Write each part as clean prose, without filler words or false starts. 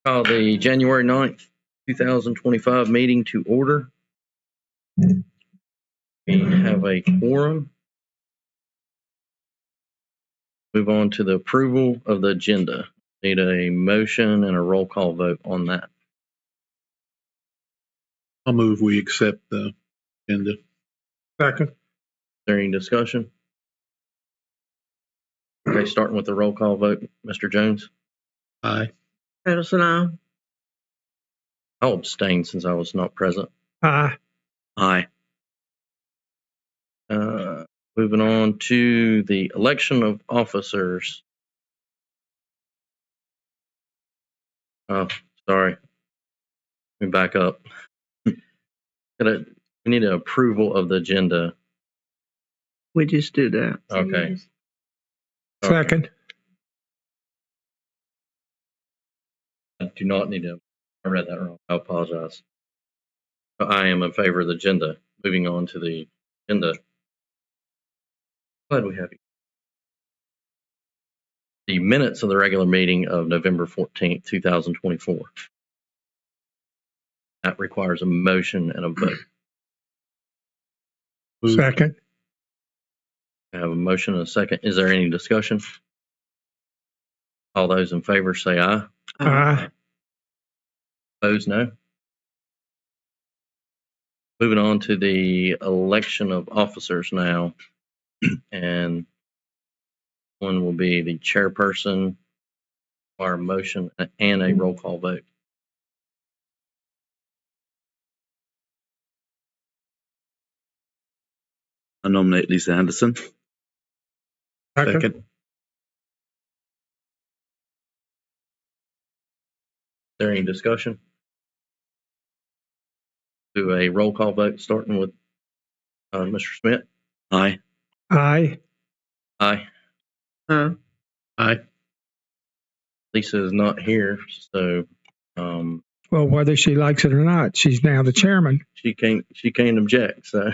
Call the January 9th, 2025 meeting to order. We have a quorum. Move on to the approval of the agenda. Need a motion and a roll call vote on that. I'll move we accept the agenda. Second. Is there any discussion? Okay, starting with the roll call vote. Mr. Jones? Aye. Peterson, aye. I'll abstain since I was not present. Aye. Aye. Moving on to the election of officers. Oh, sorry. Let me back up. We need an approval of the agenda. We just do that. Okay. Second. I do not need to. I read that wrong. I apologize. I am in favor of the agenda. Moving on to the agenda. Glad we have you. The minutes of the regular meeting of November 14th, 2024. That requires a motion and a vote. Second. I have a motion and a second. Is there any discussion? All those in favor say aye. Aye. Opposed, no. Moving on to the election of officers now. And one will be the chairperson, our motion, and a roll call vote. I nominate Lisa Anderson. Second. Is there any discussion? Do a roll call vote starting with Mr. Smith. Aye. Aye. Aye. Aye. Lisa is not here, so Well, whether she likes it or not, she's now the chairman. she can't object. So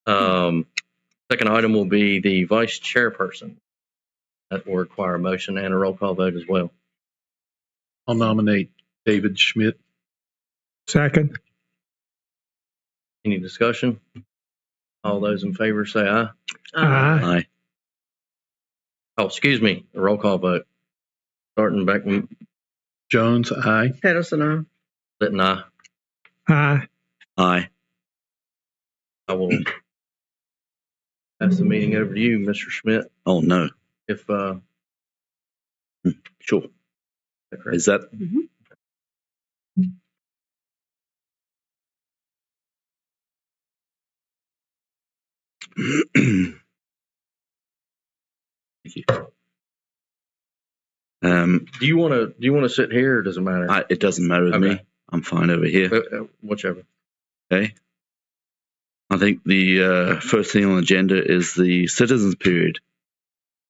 second item will be the vice chairperson. That will require a motion and a roll call vote as well. I'll nominate David Schmidt. Second. Any discussion? All those in favor say aye. Aye. Aye. Oh, excuse me, a roll call vote. Starting back with Jones, aye. Peterson, aye. Litton, aye. Aye. Aye. I will pass the meeting over to you, Mr. Schmidt. Oh, no. If Sure. Is that? Thank you. do you want to sit here or does it matter? It doesn't matter to me. I'm fine over here. Whichever. Okay. I think the first thing on the agenda is the citizens period.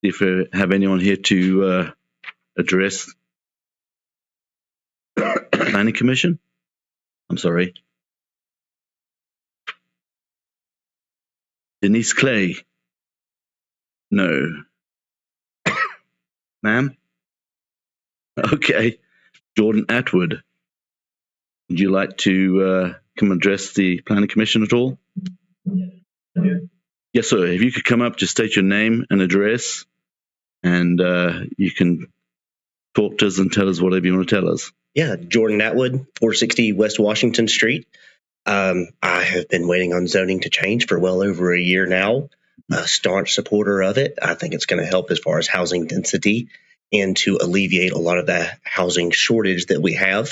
If we have anyone here to address planning commission. I'm sorry. Denise Clay. No. Ma'am? Okay. Jordan Atwood. Would you like to come address the planning commission at all? Yeah. Yes, sir. If you could come up, just state your name and address, and you can talk to us and tell us whatever you want to tell us. Yeah, Jordan Atwood, 460 West Washington Street. I have been waiting on zoning to change for well over a year now. A staunch supporter of it. I think it's going to help as far as housing density and to alleviate a lot of the housing shortage that we have.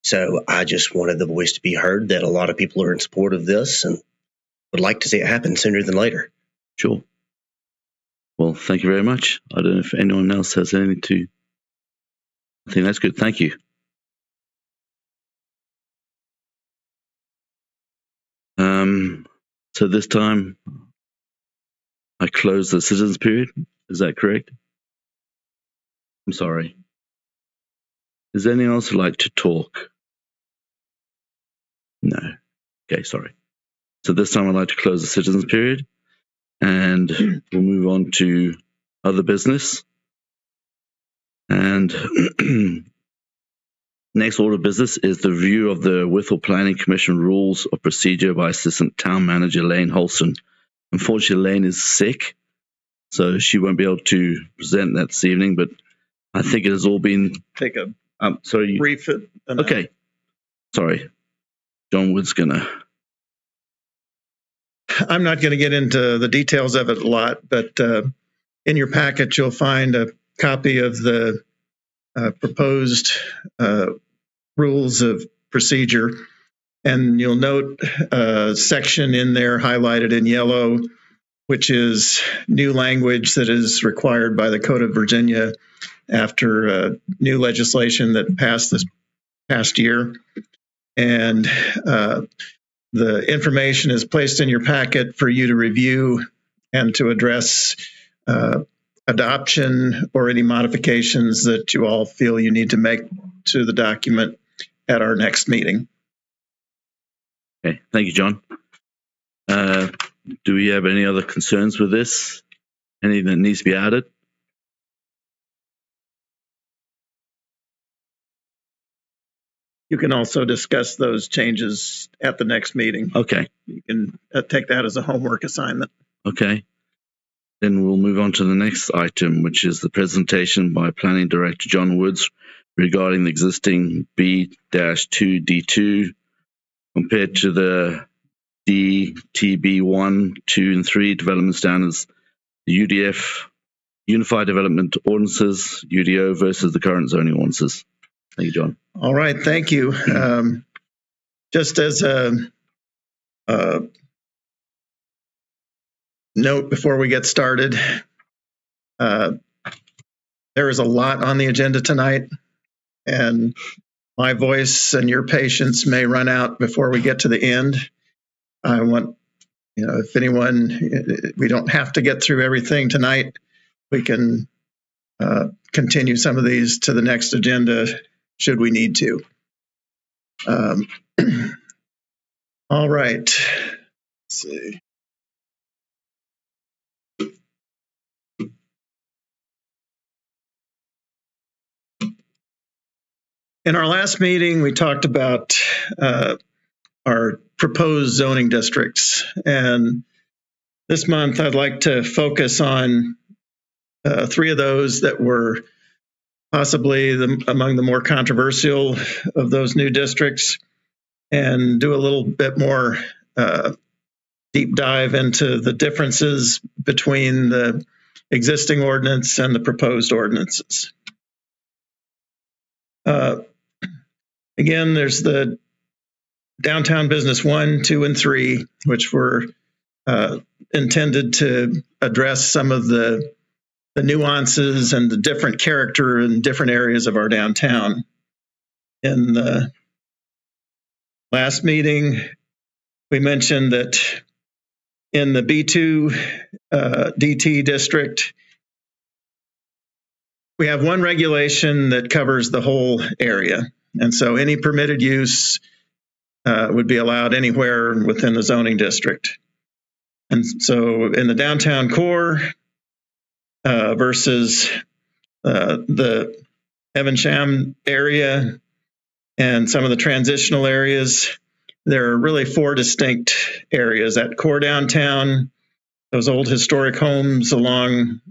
So I just wanted the voice to be heard that a lot of people are in support of this and would like to see it happen sooner than later. Sure. Well, thank you very much. I don't know if anyone else has anything to. I think that's good. Thank you. So this time I close the citizens period. Is that correct? I'm sorry. Is there anyone else who'd like to talk? No. Okay, sorry. So this time I'd like to close the citizens period and we'll move on to other business. And next order of business is the review of the Wytheville Planning Commission rules of procedure by Assistant Town Manager Lane Holston. Unfortunately, Lane is sick, so she won't be able to present that this evening, but I think it has all been... Take a sorry. brief. Okay. Sorry. John Wood's going to... I'm not going to get into the details of it a lot, but in your packet, you'll find a copy of the proposed rules of procedure. And you'll note a section in there highlighted in yellow, which is new language that is required by the Code of Virginia after new legislation that passed this past year. And the information is placed in your packet for you to review and to address adoption or any modifications that you all feel you need to make to the document at our next meeting. Okay, thank you, John. Do we have any other concerns with this? Anything that needs to be added? You can also discuss those changes at the next meeting. Okay, You can take that as a homework assignment. okay. Then we'll move on to the next item, which is the presentation by Planning Director John Woods regarding the existing B-2D2 compared to the DTB1, 2, and 3 development standards, the UDF, Unified Development Ordinances, UDO versus the current zoning ordinances. Thank you, John. All right, thank you. Just as a note before we get started, there is a lot on the agenda tonight, and my voice and your patience may run out before we get to the end. I want, if anyone, we don't have to get through everything tonight. We can continue some of these to the next agenda should we need to. All right. Let's see. In our last meeting, we talked about our proposed zoning districts. And this month, I'd like to focus on 3 of those that were possibly among the more controversial of those new districts, and do a little bit more deep dive into the differences between the existing ordinance and the proposed ordinances. Again, there's the Downtown Business 1, 2, and 3, which were intended to address some of the nuances and the different character in different areas of our downtown. In the last meeting, we mentioned that in the B2 DT district, we have one regulation that covers the whole area. And so any permitted use would be allowed anywhere within the zoning district. And so in the downtown core versus the Evansham area and some of the transitional areas, there are really 4 distinct areas. At core downtown, those old historic homes along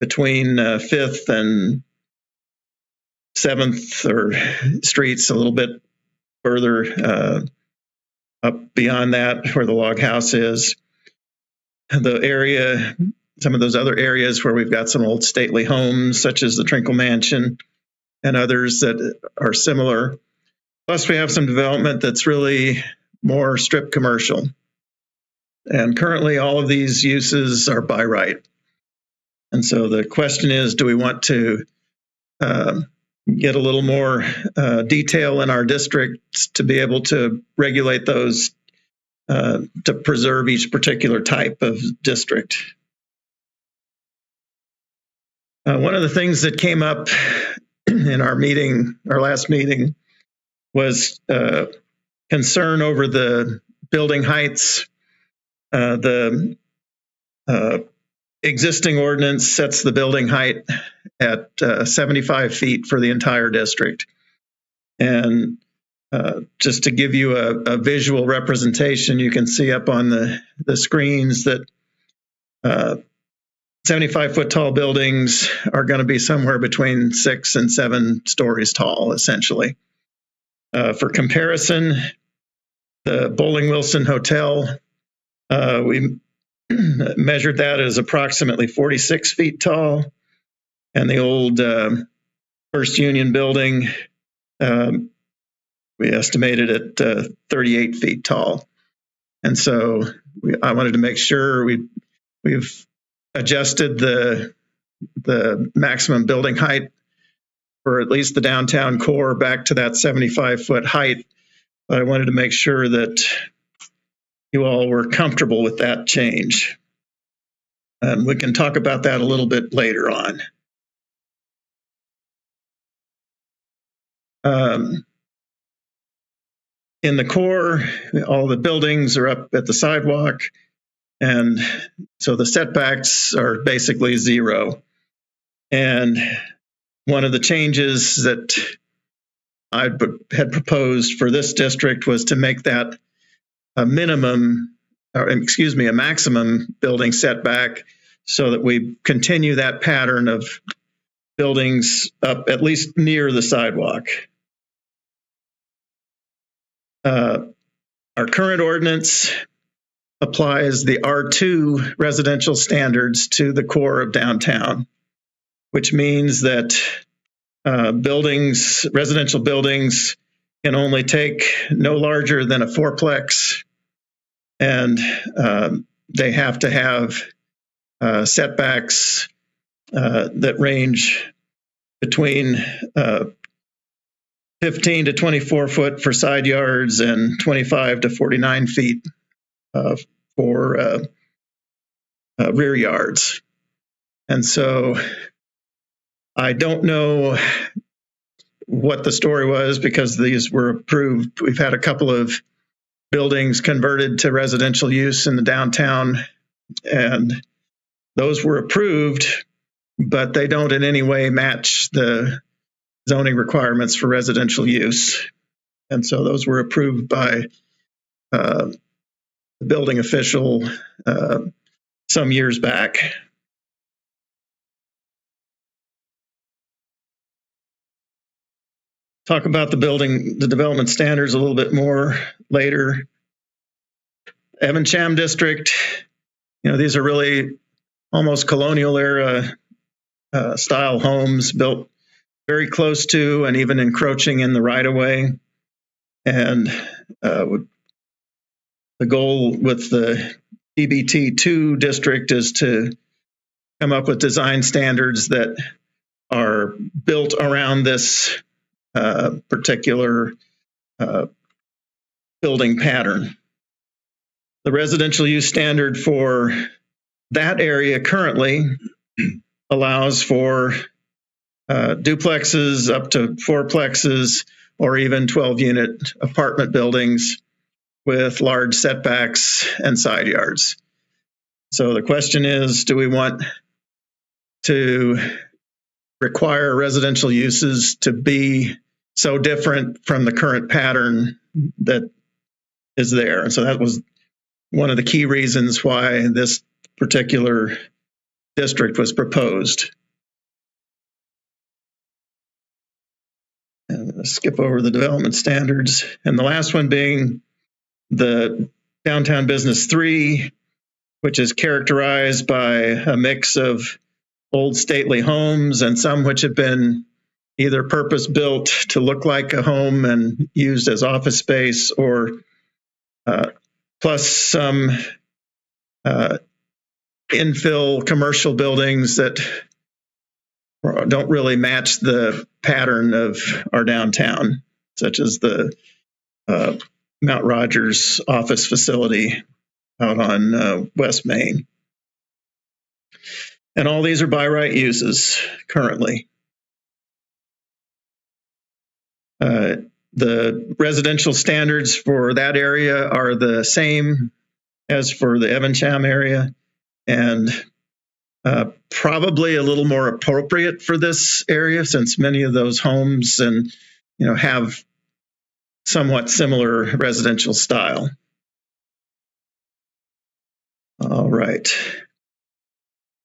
between 5th and 7th or streets, a little bit further up beyond that where the log house is. The area, some of those other areas where we've got some old stately homes, such as the Trinkle Mansion and others that are similar. Plus, we have some development that's really more strip commercial. And currently, all of these uses are by right. And so the question is, do we want to get a little more detail in our districts to be able to regulate those to preserve each particular type of district? One of the things that came up in our meeting, our last meeting, was concern over the building heights. The existing ordinance sets the building height at 75 feet for the entire district. And just to give you a visual representation, you can see up on the screens that 75-foot tall buildings are going to be somewhere between 6 and 7 stories tall, essentially. For comparison, the Bowling Wilson Hotel, we measured that as approximately 46 feet tall. And the old First Union building, we estimated at 38 feet tall. And so I wanted to make sure we've adjusted the maximum building height for at least the downtown core back to that 75-foot height. But I wanted to make sure that you all were comfortable with that change. And we can talk about that a little bit later on. In the core, all the buildings are up at the sidewalk, and so the setbacks are basically zero. And one of the changes that I had proposed for this district was to make that a maximum building setback, so that we continue that pattern of buildings up at least near the sidewalk. Our current ordinance applies the R2 residential standards to the core of downtown, which means that residential buildings can only take no larger than a fourplex, and they have to have setbacks that range between 15 to 24 foot for side yards and 25 to 49 feet for rear yards. And so I don't know what the story was, because these were approved. We've had a couple of buildings converted to residential use in the downtown, and those were approved, but they don't in any way match the zoning requirements for residential use. And so those were approved by the building official some years back. Talk about the development standards a little bit more later. Evan-Cham district, these are really almost colonial era style homes built very close to and even encroaching in the right of way. And the goal with the DBT2 district is to come up with design standards that are built around this particular building pattern. The residential use standard for that area currently allows for duplexes up to fourplexes, or even 12-unit apartment buildings with large setbacks and side yards. So the question is, do we want to require residential uses to be so different from the current pattern that is there? And so that was one of the key reasons why this particular district was proposed. And let's skip over the development standards. And the last one being the Downtown Business 3, which is characterized by a mix of old stately homes and some which have been either purpose-built to look like a home and used as office space, or plus some infill commercial buildings that don't really match the pattern of our downtown, such as the Mount Rogers office facility out on West Main. And all these are by right uses currently. The residential standards for that area are the same as for the Evan-Cham area. And Probably a little more appropriate for this area since many of those homes have somewhat similar residential style. All right.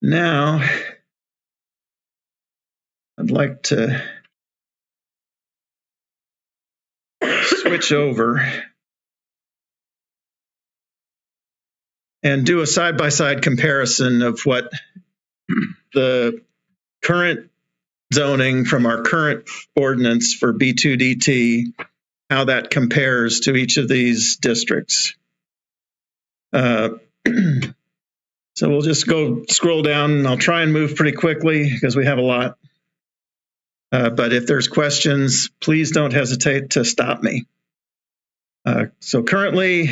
Now, I'd like to switch over and do a side-by-side comparison of what the current zoning from our current ordinance for B2DT, how that compares to each of these districts. So we'll just scroll down, and I'll try and move pretty quickly because we have a lot. But if there's questions, please don't hesitate to stop me. So currently,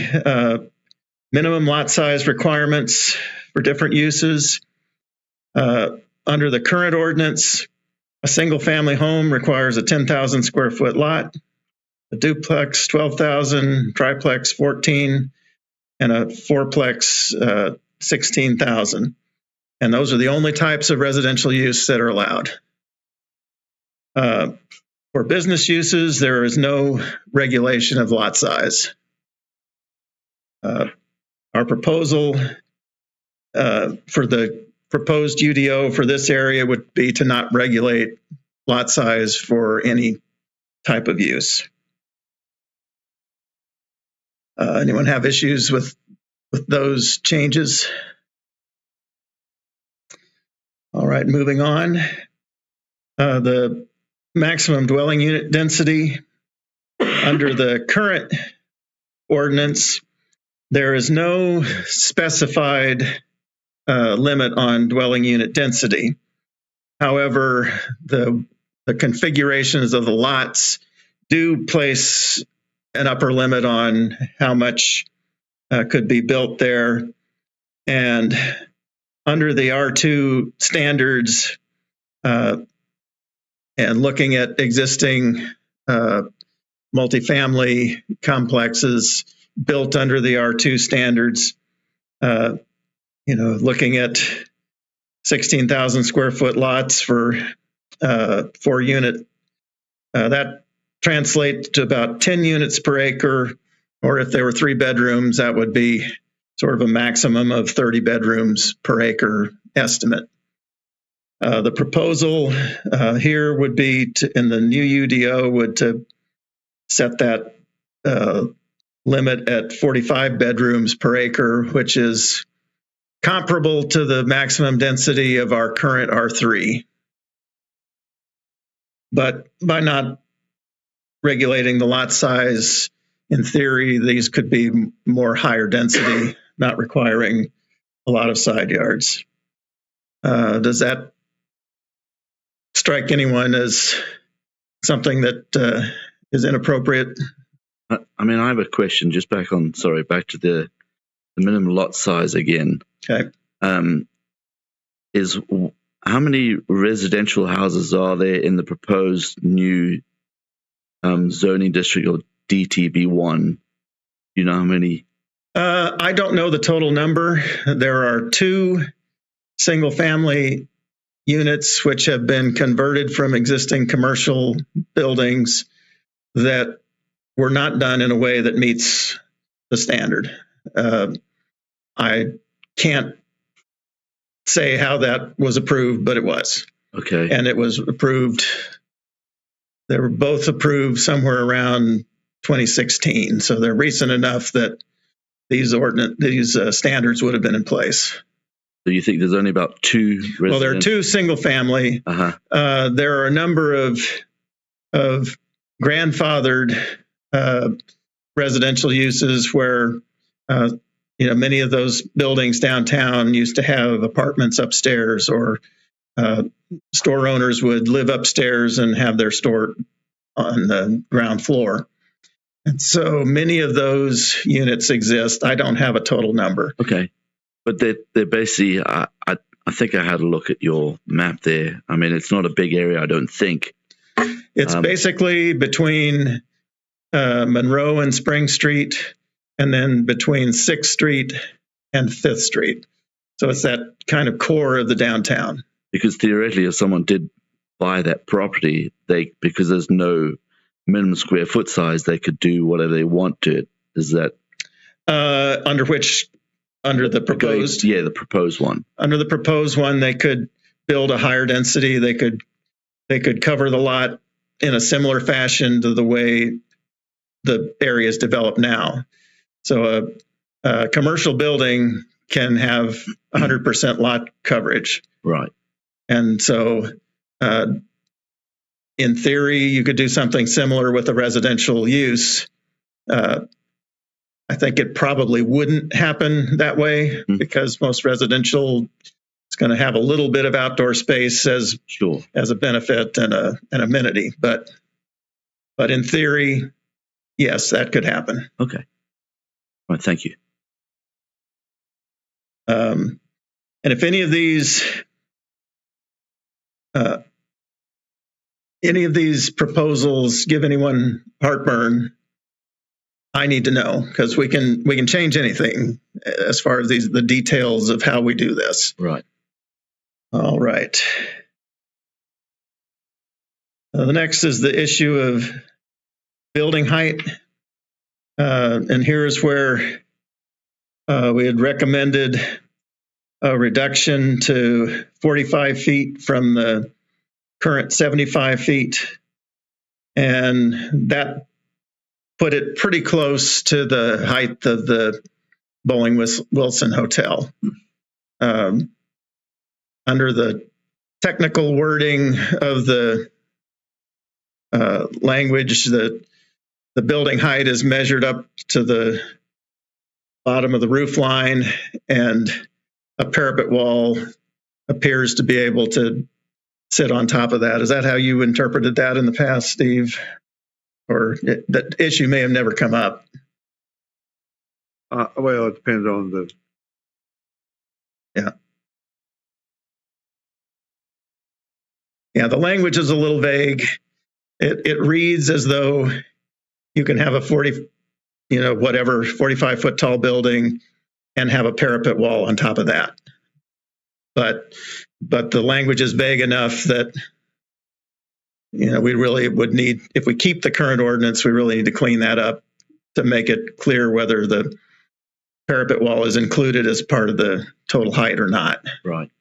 minimum lot size requirements for different uses. Under the current ordinance, a single family home requires a 10,000 square foot lot, a duplex 12,000, triplex 14, and a fourplex 16,000. And those are the only types of residential use that are allowed. For business uses, there is no regulation of lot size. Our proposal for the proposed UDO for this area would be to not regulate lot size for any type of use. Anyone have issues with those changes? All right, moving on. The maximum dwelling unit density under the current ordinance, there is no specified limit on dwelling unit density. However, the configurations of the lots do place an upper limit on how much could be built there. And under the R2 standards, and looking at existing multifamily complexes built under the R2 standards, looking at 16,000 square foot lots for 4 unit, that translates to about 10 units per acre, or if there were 3 bedrooms, that would be sort of a maximum of 30 bedrooms per acre estimate. The proposal here would be in the new UDO would to set that limit at 45 bedrooms per acre, which is comparable to the maximum density of our current R3. But by not regulating the lot size, in theory, these could be more higher density, not requiring a lot of side yards. Does that strike anyone as something that is inappropriate? I mean, I have a question just back to the minimum lot size again. Okay. Is how many residential houses are there in the proposed new zoning district or DTB1? Do you know how many? I don't know the total number. There are 2 single family units which have been converted from existing commercial buildings that were not done in a way that meets the standard. I can't say how that was approved, but it was. Okay. And it was approved. They were both approved somewhere around 2016. So they're recent enough that these standards would have been in place. So you think there's only about 2 residential? Well, there are 2 single family. There are a number of grandfathered residential uses where many of those buildings downtown used to have apartments upstairs, or store owners would live upstairs and have their store on the ground floor. And so many of those units exist. I don't have a total number. Okay. But they're basically, I think I had a look at your map there. I mean, it's not a big area, I don't think. It's basically between Monroe and Spring Street, and then between 6th Street and 5th Street. So it's that kind of core of the downtown. Because theoretically, if someone did buy that property, because there's no minimum square foot size, they could do whatever they want to it. Is that Under the proposed? Yeah, the proposed one. Under the proposed one, they could build a higher density. They could cover the lot in a similar fashion to the way the area is developed now. So a commercial building can have 100% lot coverage. Right. And so in theory, you could do something similar with a residential use. I think it probably wouldn't happen that way because most residential is going to have a little bit of outdoor space as a benefit and an amenity. But in theory, yes, that could happen. Okay. All right. Thank you. And if any of these proposals give anyone heartburn, I need to know, because we can change anything as far as the details of how we do this. Right. All right. The next is the issue of building height. And here's where we had recommended a reduction to 45 feet from the current 75 feet. And that put it pretty close to the height of the Bowling Wilson Hotel. Under the technical wording of the language, the building height is measured up to the bottom of the roof line, and a parapet wall appears to be able to sit on top of that. Is that how you interpreted that in the past, Steve? Or that issue may have never come up? Well, it depends on the. Yeah, the language is a little vague. It reads as though you can have a 45 foot tall building and have a parapet wall on top of that. But the language is vague enough that we really would need, if we keep the current ordinance, we really need to clean that up to make it clear whether the parapet wall is included as part of the total height or not. Right.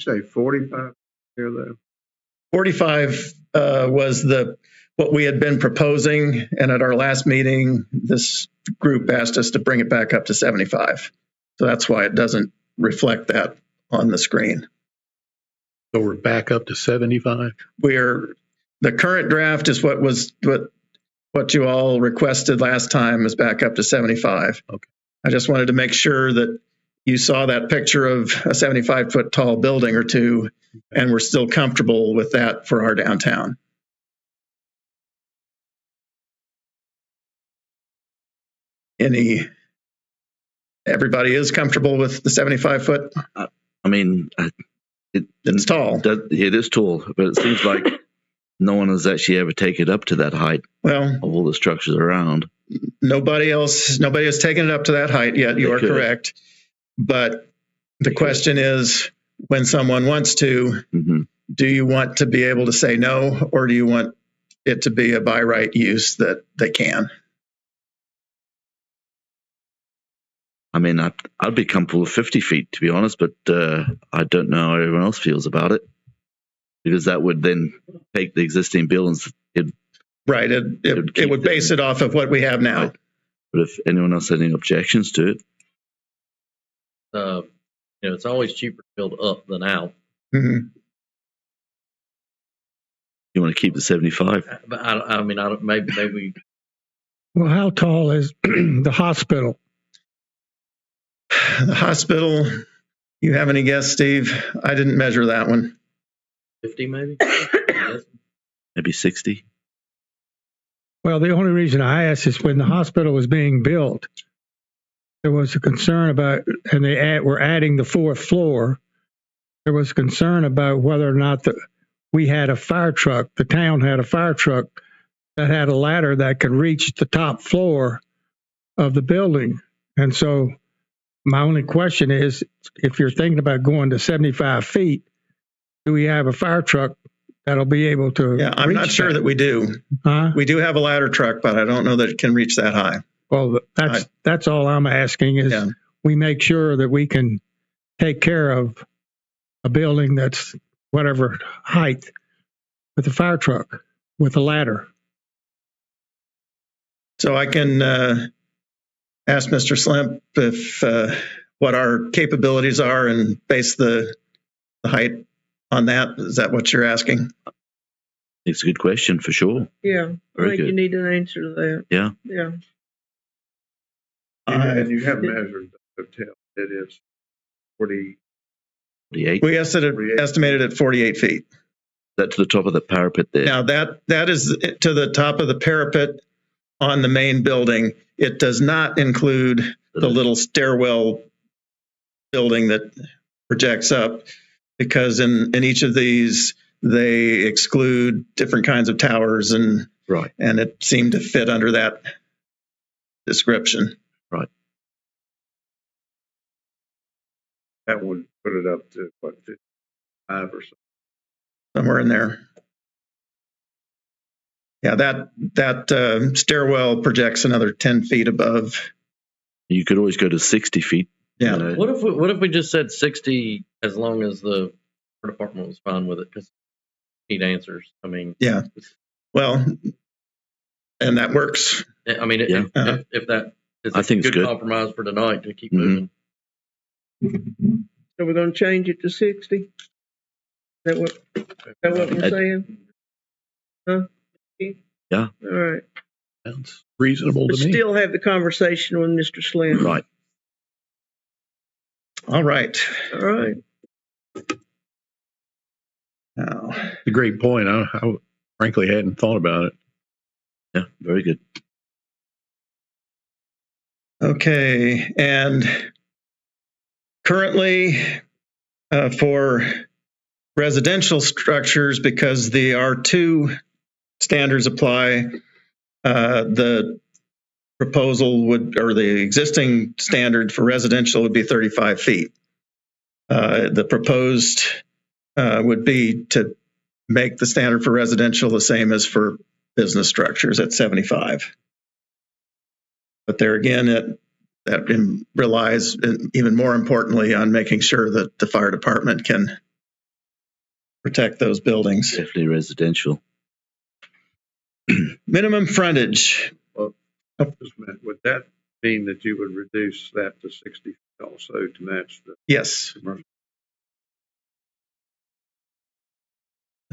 Say 45 here though. 45 was what we had been proposing, and at our last meeting, this group asked us to bring it back up to 75. So that's why it doesn't reflect that on the screen. So we're back up to 75? The current draft is what you all requested last time, is back up to 75. Okay. I just wanted to make sure that you saw that picture of a 75 foot tall building or two, and we're still comfortable with that for our downtown. Everybody is comfortable with the 75 foot? I mean, It's tall. It is tall, but it seems like no one has actually ever taken it up to that height. Well, of all the structures around. Nobody has taken it up to that height yet. You are correct. But the question is, when someone wants to, do you want to be able to say no, or do you want it to be a by right use that they can? I mean, I'd be comfortable with 50 feet, to be honest, but I don't know how everyone else feels about it, because that would then take the existing buildings. It would base it off of what we have now. Right. But if anyone else has any objections to it, it's always cheaper to build up than out. Mm-hmm. You want to keep the 75? But maybe. Well, how tall is the hospital? The hospital, you have any guess, Steve? I didn't measure that one. 50 maybe? Maybe 60? Well, the only reason I asked is when the hospital was being built, there was a concern about, and they were adding the fourth floor. There was concern about whether or not we had a fire truck. The town had a fire truck that had a ladder that could reach the top floor of the building. And so my only question is, if you're thinking about going to 75 feet, do we have a fire truck that'll be able to Yeah, I'm not reach sure that we do. Huh? We do have a ladder truck, but I don't know that it can reach that high. Well, that's all I'm asking is Yeah. we make sure that we can take care of a building that's whatever height with a fire truck, with a ladder. So I can ask Mr. Slimp if what our capabilities are and base the height on that. Is that what you're asking? It's a good question for sure. Yeah, I Very think you good. need an answer to that. Yeah. Yeah. And you have measured the hotel. It is 40. 48. We estimated at 48 feet. That to the top of the parapet there. Now that is to the top of the parapet on the main building. It does not include the little stairwell building that projects up, because in each of these they exclude different kinds of towers, and Right. and it seemed to fit under that description. Right. That would put it up to what, 55 or so. Somewhere in there. Yeah, that stairwell projects another 10 feet above. You could always go to 60 feet. Yeah. You know. What if we just said 60 as long as the fire department was fine with it? Because need answers. I mean, Yeah. Well, and that works. I mean, Yeah. if that is I a think it's good good. compromise for tonight to keep Mhm. moving. So we're going to change it to 60? Is that what we're saying? Huh? Yeah. All right. Sounds reasonable But to me. still have the conversation with Mr. Slim. Right. All right. All right. Now, A great point. I frankly hadn't thought about it. Yeah. Very good. okay, and currently for residential structures, because the R2 standards apply, the proposal would, or the existing standard for residential would be 35 feet. The proposed would be to make the standard for residential the same as for business structures at 75. But there again, that relies, even more importantly, on making sure that the fire department can protect those buildings. Definitely residential. Minimum frontage. Just a minute. Would that mean that you would reduce that to 60 feet also to match the Yes. commercial?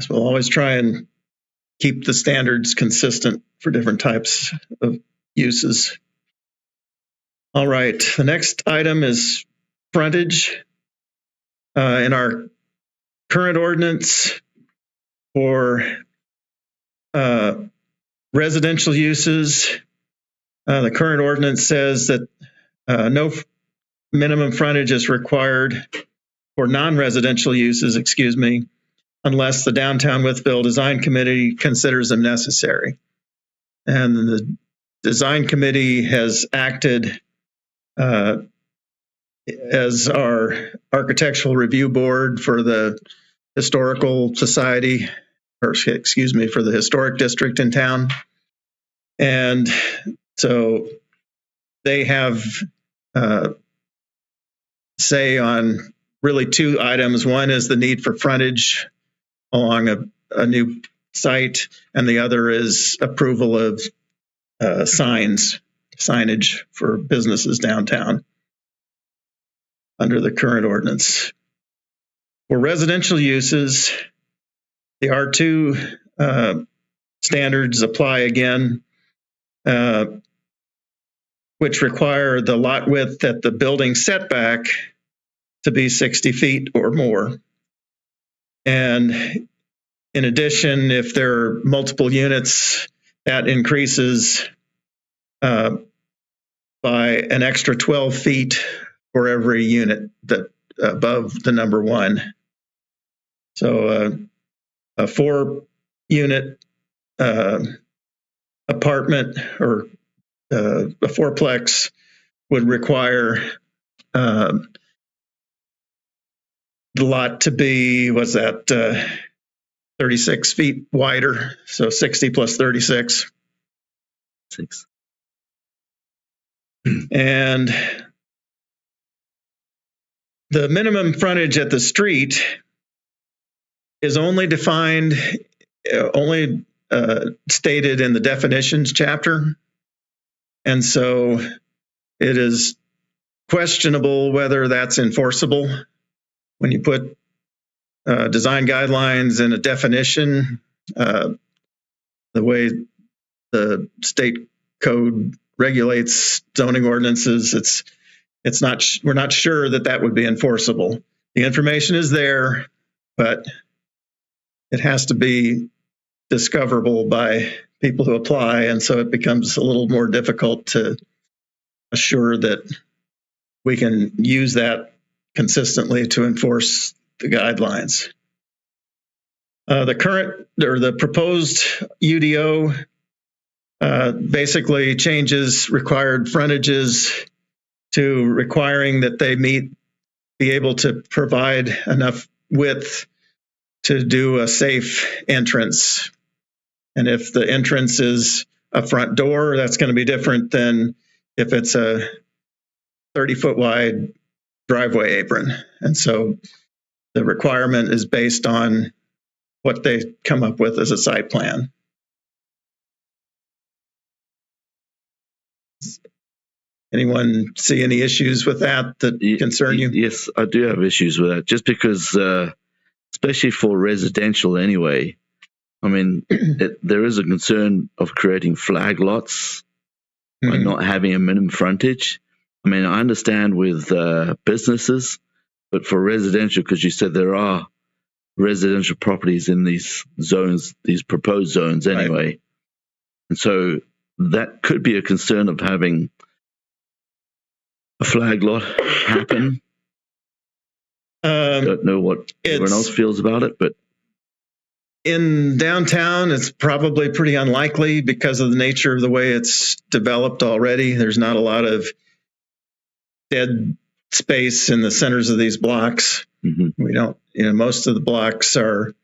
So we'll always try and keep the standards consistent for different types of uses. All right, the next item is frontage. In our current ordinance for residential uses, the current ordinance says that no minimum frontage is required for non-residential uses, unless the Downtown Wytheville Design Committee considers them necessary. And the Design Committee has acted as our architectural review board for the Historical Society, or for the Historic District in town. And so they have say on really two items. One is the need for frontage along a new site, and the other is approval of signage for businesses downtown under the current ordinance. For residential uses, the R2 standards apply again, which require the lot width at the building setback to be 60 feet or more. And in addition, if there are multiple units, that increases by an extra 12 feet for every unit that above the number one. So a 4-unit apartment or a fourplex would require the lot to be, 36 feet wider, so 60 plus 36. 6. And the minimum frontage at the street is only defined, stated in the definitions chapter. And so it is questionable whether that's enforceable. When you put design guidelines in a definition, the way the state code regulates zoning ordinances, it's not, we're not sure that would be enforceable. The information is there, but it has to be discoverable by people who apply, and so it becomes a little more difficult to assure that we can use that consistently to enforce the guidelines. The current or the proposed UDO basically changes required frontages to requiring that they be able to provide enough width to do a safe entrance. And if the entrance is a front door, that's going to be different than if it's a 30-foot wide driveway apron. And so the requirement is based on what they come up with as a site plan. Anyone see any issues with that concern you? Yes, I do have issues with that, just because, especially for residential anyway, I mean, there is a concern of creating flag lots by not having a minimum frontage. I mean, I understand with businesses, but for residential, because you said there are residential properties in these zones, these proposed zones anyway. Right. And so that could be a concern of having a flag lot happen. Don't know what everyone else feels about it, but in downtown, it's probably pretty unlikely because of the nature of the way it's developed already. There's not a lot of dead space in the centers of these blocks. Mm-hmm. We don't, most of the blocks are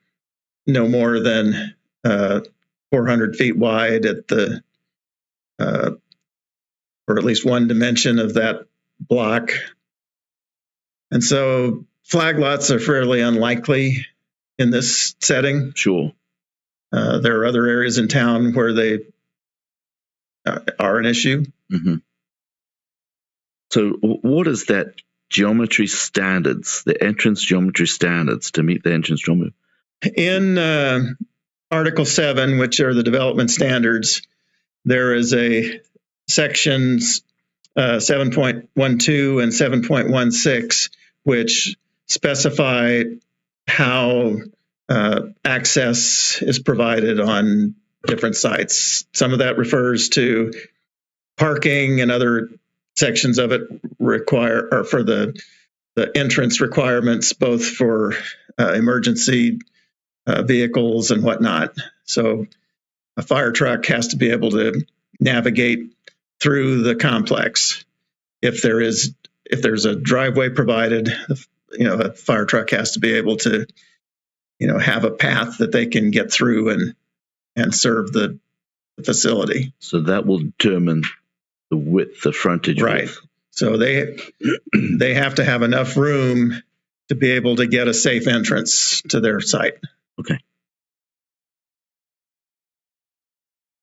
no more than 400 feet wide at the, or at least one dimension of that block. And so flag lots are fairly unlikely in this setting. Sure. There are other areas in town where they are an issue. Mm-hmm. So what is that geometry standards, the entrance geometry standards to meet the entrance geometry? In Article 7, which are the development standards, there is a sections 7.12 and 7.16, which specify how access is provided on different sites. Some of that refers to parking, and other sections of it require, or for the entrance requirements, both for emergency vehicles and whatnot. So a fire truck has to be able to navigate through the complex. If there's a driveway provided, a fire truck has to be able to, have a path that they can get through and serve the facility. So that will determine the width, the frontage. Right. Width. So they have to have enough room to be able to get a safe entrance to their site. Okay.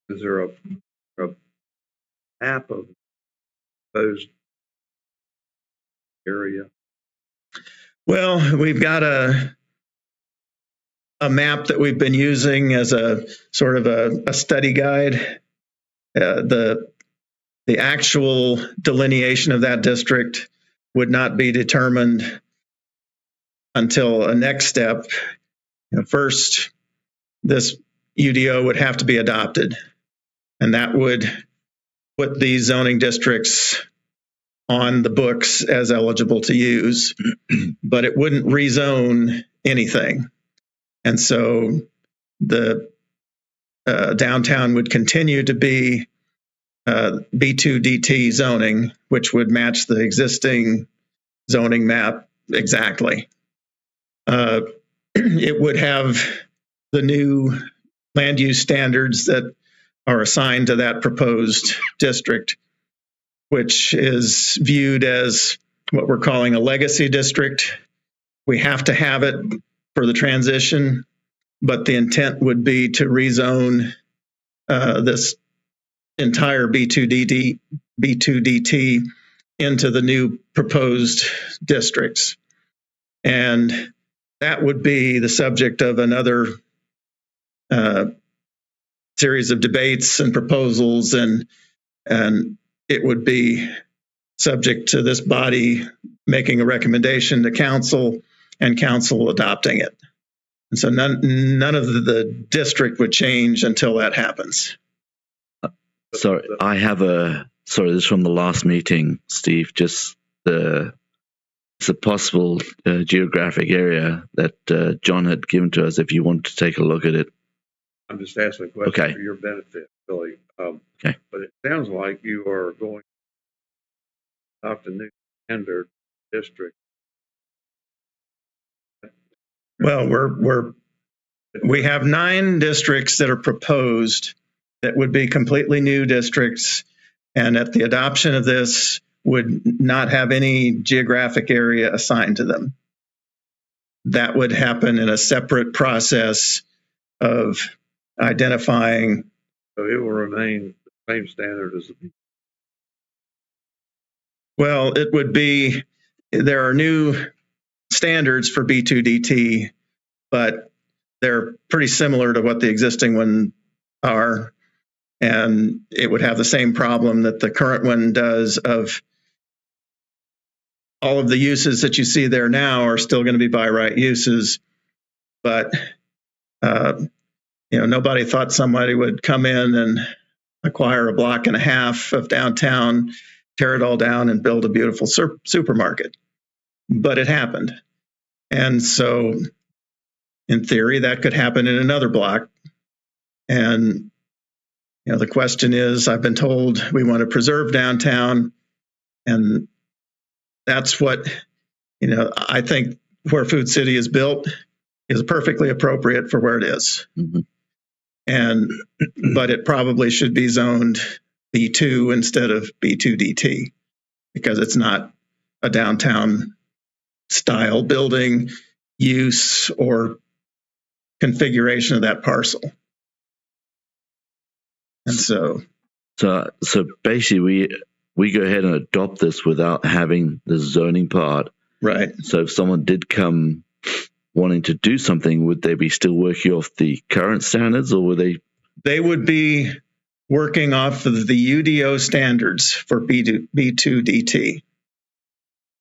Is there a map of those area? Well, we've got a map that we've been using as a sort of a study guide. The actual delineation of that district would not be determined until a next step. First, this UDO would have to be adopted, and that would put these zoning districts on the books as eligible to use, but it wouldn't rezone anything. And so the downtown would continue to be B2DT zoning, which would match the existing zoning map exactly. It would have the new land use standards that are assigned to that proposed district, which is viewed as what we're calling a legacy district. We have to have it for the transition, but the intent would be to rezone this entire B2DT into the new proposed districts. And that would be the subject of another series of debates and proposals, and it would be subject to this body making a recommendation to council and council adopting it. And so none of the district would change until that happens. Sorry, this is from the last meeting, Steve, just it's a possible geographic area that John had given to us if you want to take a look at it. I'm just asking a question Okay. for your benefit, Billy. Okay. But it sounds like you are going to adopt a new standard district. Well, we have 9 districts that are proposed that would be completely new districts, and at the adoption of this would not have any geographic area assigned to them. That would happen in a separate process of identifying. So it will remain the same standard as the. Well, it would be, there are new standards for B2DT, but they're pretty similar to what the existing one are. And it would have the same problem that the current one does, of all of the uses that you see there now are still going to be by right uses. But, nobody thought somebody would come in and acquire a block and a half of downtown, tear it all down, and build a beautiful supermarket. But it happened. And so, in theory, that could happen in another block. And, the question is, I've been told we want to preserve downtown. And that's what, I think where Food City is built is perfectly appropriate for where it is. Mm-hmm. But it probably should be zoned B2 instead of B2DT, because it's not a downtown style building, use, or configuration of that parcel. And so basically we go ahead and adopt this without having the zoning part. Right. So if someone did come wanting to do something, would they be still working off the current standards, or would they? They would be working off of the UDO standards for B2DT.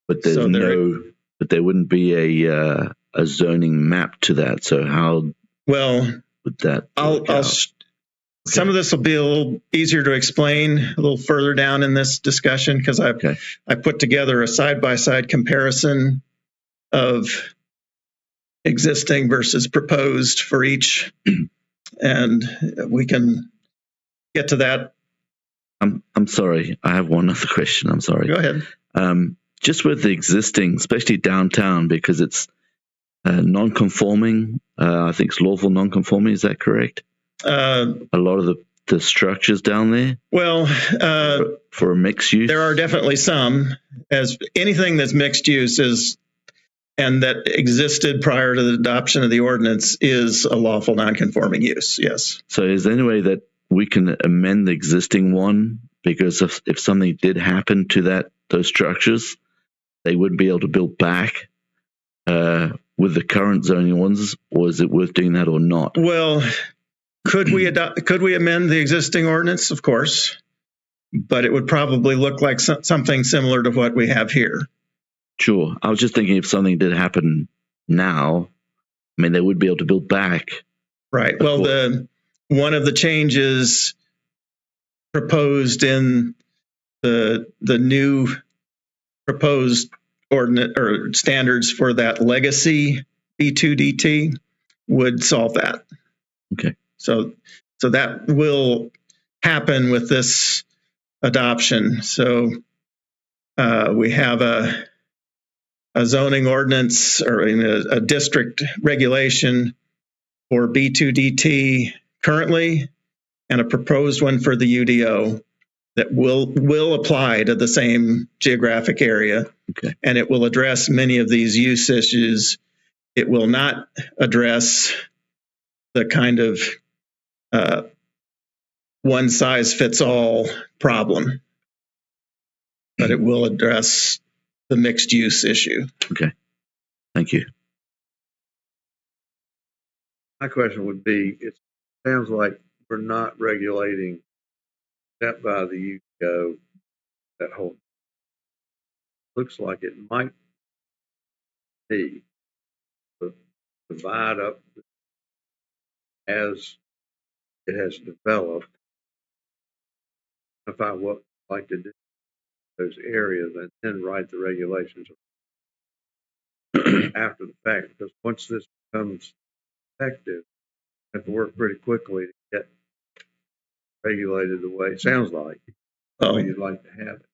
But but there wouldn't be a zoning map to that. So how would that? Some of this will be a little easier to explain a little further down in this discussion, because I put together a side-by-side comparison of existing versus proposed for each, and we can get to that. I'm sorry, I have one other question. I'm sorry. Go ahead. Just with the existing, especially downtown, because it's non-conforming. I think it's lawful non-conforming. Is that correct? A lot of the structures down there. Well, for a mixed use, there are definitely some. As anything that's mixed use is, and that existed prior to the adoption of the ordinance, is a lawful non-conforming use. Yes. So is there any way that we can amend the existing one? Because if something did happen to those structures, they wouldn't be able to build back with the current zoning ones, or is it worth doing that or not? Well, could we amend the existing ordinance? Of course, but it would probably look like something similar to what we have here. Sure. I was just thinking if something did happen now, I mean, they would be able to build back. Right. Well, one of the changes proposed in the new proposed ordinance or standards for that legacy B2DT would solve that. Okay. So that will happen with this adoption. So we have a zoning ordinance or a district regulation for B2DT currently, and a proposed one for the UDO that will apply to the same geographic area. Okay. And it will address many of these use issues. It will not address the kind of one size fits all problem, but it will address the mixed use issue. Okay. Thank you. My question would be, it sounds like we're not regulating that by the UDO, that whole, looks like it might be to divide up as it has developed, identify what we'd like to do in those areas, and then write the regulations after the fact. Because once this becomes effective, we have to work pretty quickly to get regulated the way it sounds like, the way you'd like to have it.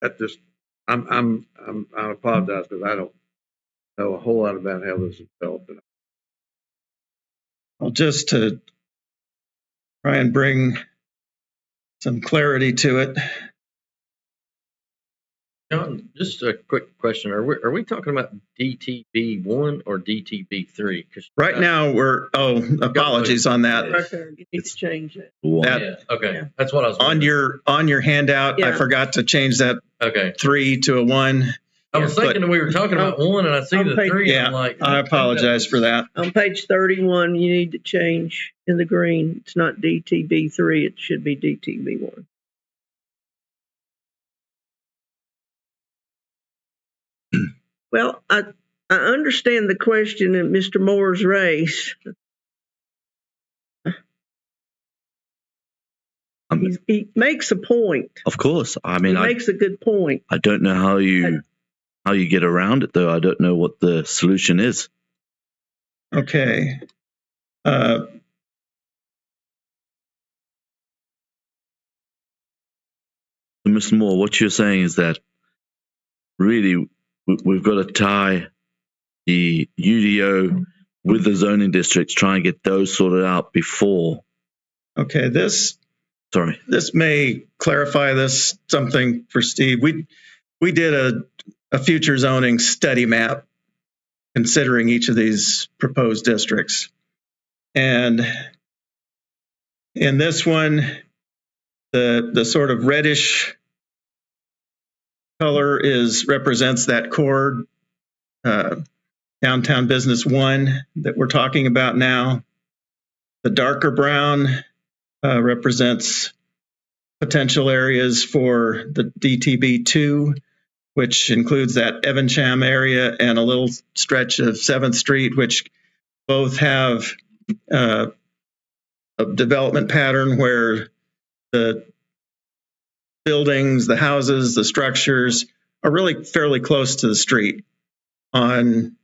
That just, I apologize because I don't know a whole lot about how this is developed. Well, just to try and bring some clarity to it. John, just a quick question. Are we talking about DTB1 or DTB3? Right now apologies on that. Right there, you need to change it. Yeah, okay. Yeah. That's what I was On your handout, I Yeah. forgot to change that Okay. 3 to a 1. I was thinking we were talking about 1 and I see the 3 and I'm like. I apologize for that. On page 31, you need to change in the green. It's not DTB3, it should be DTB1. Well, I understand the question that Mr. Moore's raised. He makes a point. Of course. I mean, He makes a good point. I don't know how you get around it, though. I don't know what the solution is. Okay. Mr. Moore, what you're saying is that really we've got to tie the UDO with the zoning districts, try and get those sorted out before. Okay, this Sorry. This may clarify this something for Steve. We did a future zoning study map considering each of these proposed districts. And in this one, the sort of reddish color represents that core downtown business 1 that we're talking about now. The darker brown represents potential areas for the DTB2, which includes that Evancham area and a little stretch of 7th Street, which both have a development pattern where the buildings, the houses, the structures are really fairly close to the street. On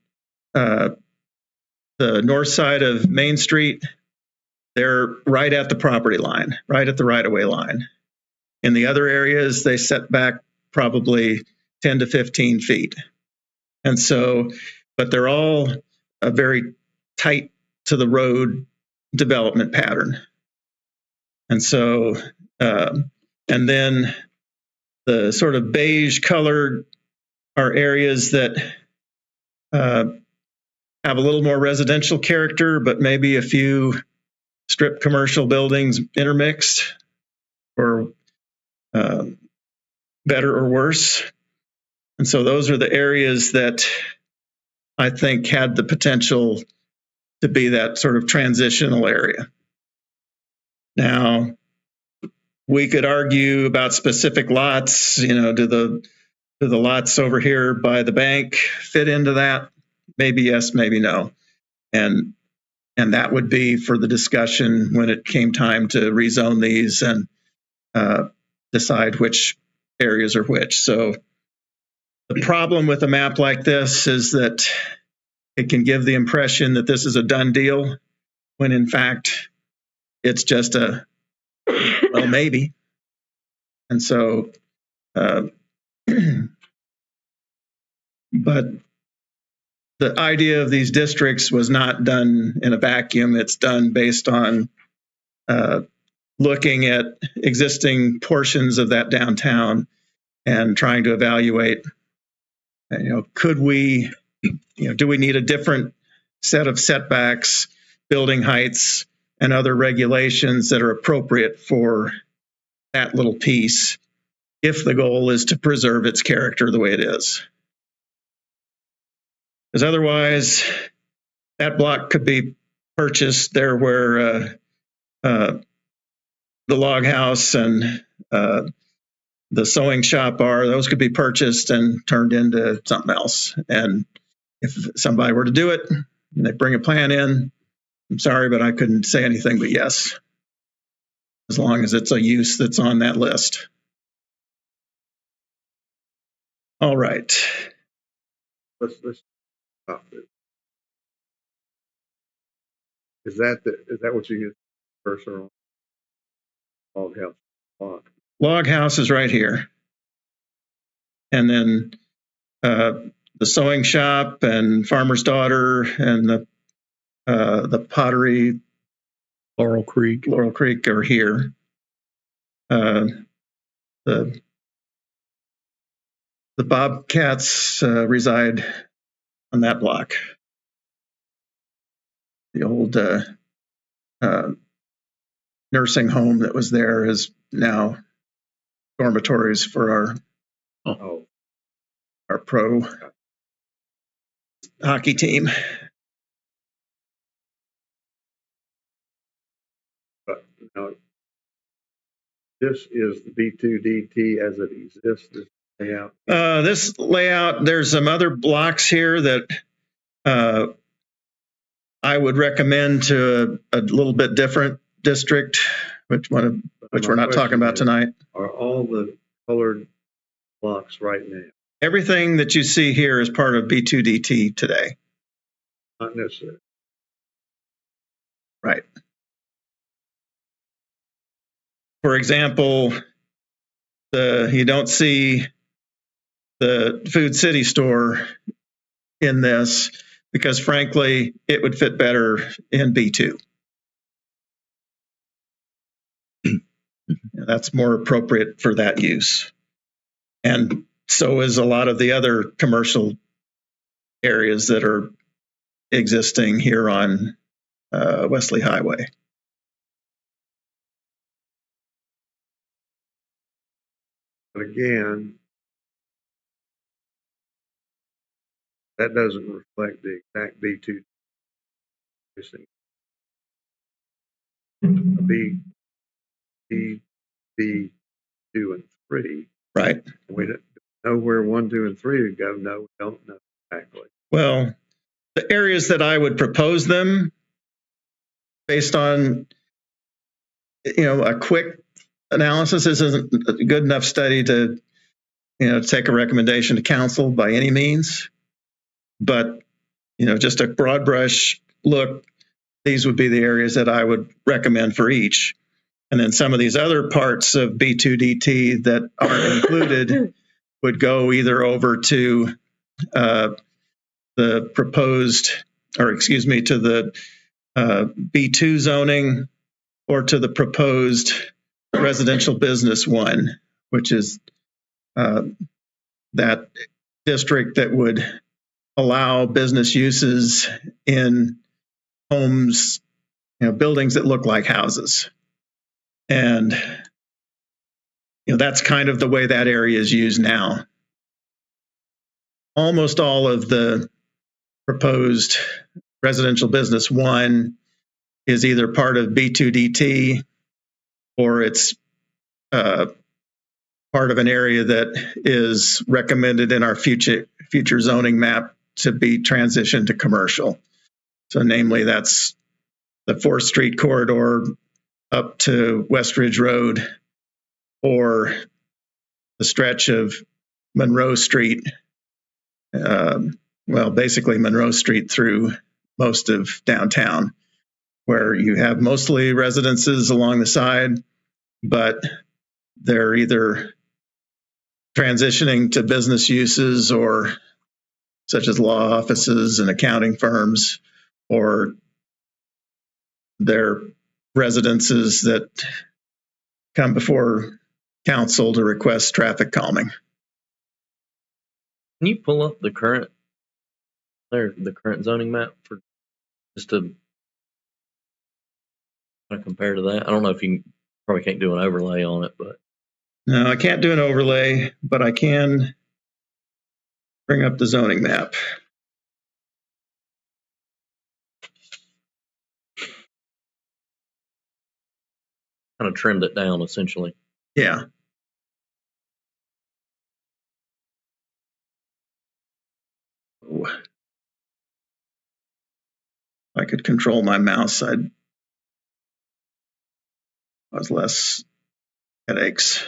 the north side of Main Street, they're right at the property line, right at the right-of-way line. In the other areas, they set back probably 10 to 15 feet. And so, but they're all a very tight to the road development pattern. And so, and then the sort of beige colored are areas that have a little more residential character, but maybe a few strip commercial buildings intermixed, or better or worse. And so those are the areas that I think had the potential to be that sort of transitional area. Now, we could argue about specific lots, do the lots over here by the bank fit into that? Maybe yes, maybe no. And that would be for the discussion when it came time to rezone these and decide which areas are which. So the problem with a map like this is that it can give the impression that this is a done deal, when in fact it's just well, maybe. And so, but the idea of these districts was not done in a vacuum. It's done based on looking at existing portions of that downtown and trying to evaluate, could we, do we need a different set of setbacks, building heights, and other regulations that are appropriate for that little piece if the goal is to preserve its character the way it is. Because otherwise, that block could be purchased there where the log house and the sewing shop are. Those could be purchased and turned into something else. And if somebody were to do it and they bring a plan in, I'm sorry, but I couldn't say anything but yes, as long as it's a use that's on that list. All right. Let's stop this. Is that what you get cursor on? Log house block. Log house is right here. And then the sewing shop and farmer's daughter and the pottery, Laurel Creek. are here. The Bobcats reside on that block. The old nursing home that was there is now dormitories for our pro hockey team. But now, this is the B2DT as it exists. This layout. This layout, there's some other blocks here that I would recommend to a little bit different district, which we're not talking about tonight. Are all the colored blocks right now? Everything that you see here is part of B2DT today. Not necessarily. Right. For example, you don't see the Food City store in this because, frankly, it would fit better in B2. That's more appropriate for that use. And so is a lot of the other commercial areas that are existing here on Wesley Highway. But again, that doesn't reflect the exact B2. B, 2, and 3. Right. We don't know where 1, 2, and 3 would go. No, we don't know exactly. Well, the areas that I would propose them based on, a quick analysis. This isn't a good enough study to, take a recommendation to council by any means. But, just a broad brush look, these would be the areas that I would recommend for each. And then some of these other parts of B2DT that aren't included would go either over to the proposed, to the B2 zoning or to the proposed residential business 1, which is that district that would allow business uses in homes, buildings that look like houses. And, that's kind of the way that area is used now. Almost all of the proposed residential business 1 is either part of B2DT or it's part of an area that is recommended in our future zoning map to be transitioned to commercial. So namely, that's the 4th Street corridor up to West Ridge Road, or the stretch of Monroe Street, basically Monroe Street through most of downtown. where you have mostly residences along the side, but they're either transitioning to business uses or such as law offices and accounting firms, or they're residences that come before council to request traffic calming. Can you pull up the current zoning map for just to kind of compare to that? I don't know if you probably can't do an overlay on it, but No, I can't do an overlay, but I can bring up the zoning map. kind of trimmed it down essentially. Yeah. If I could control my mouse, I'd cause less headaches.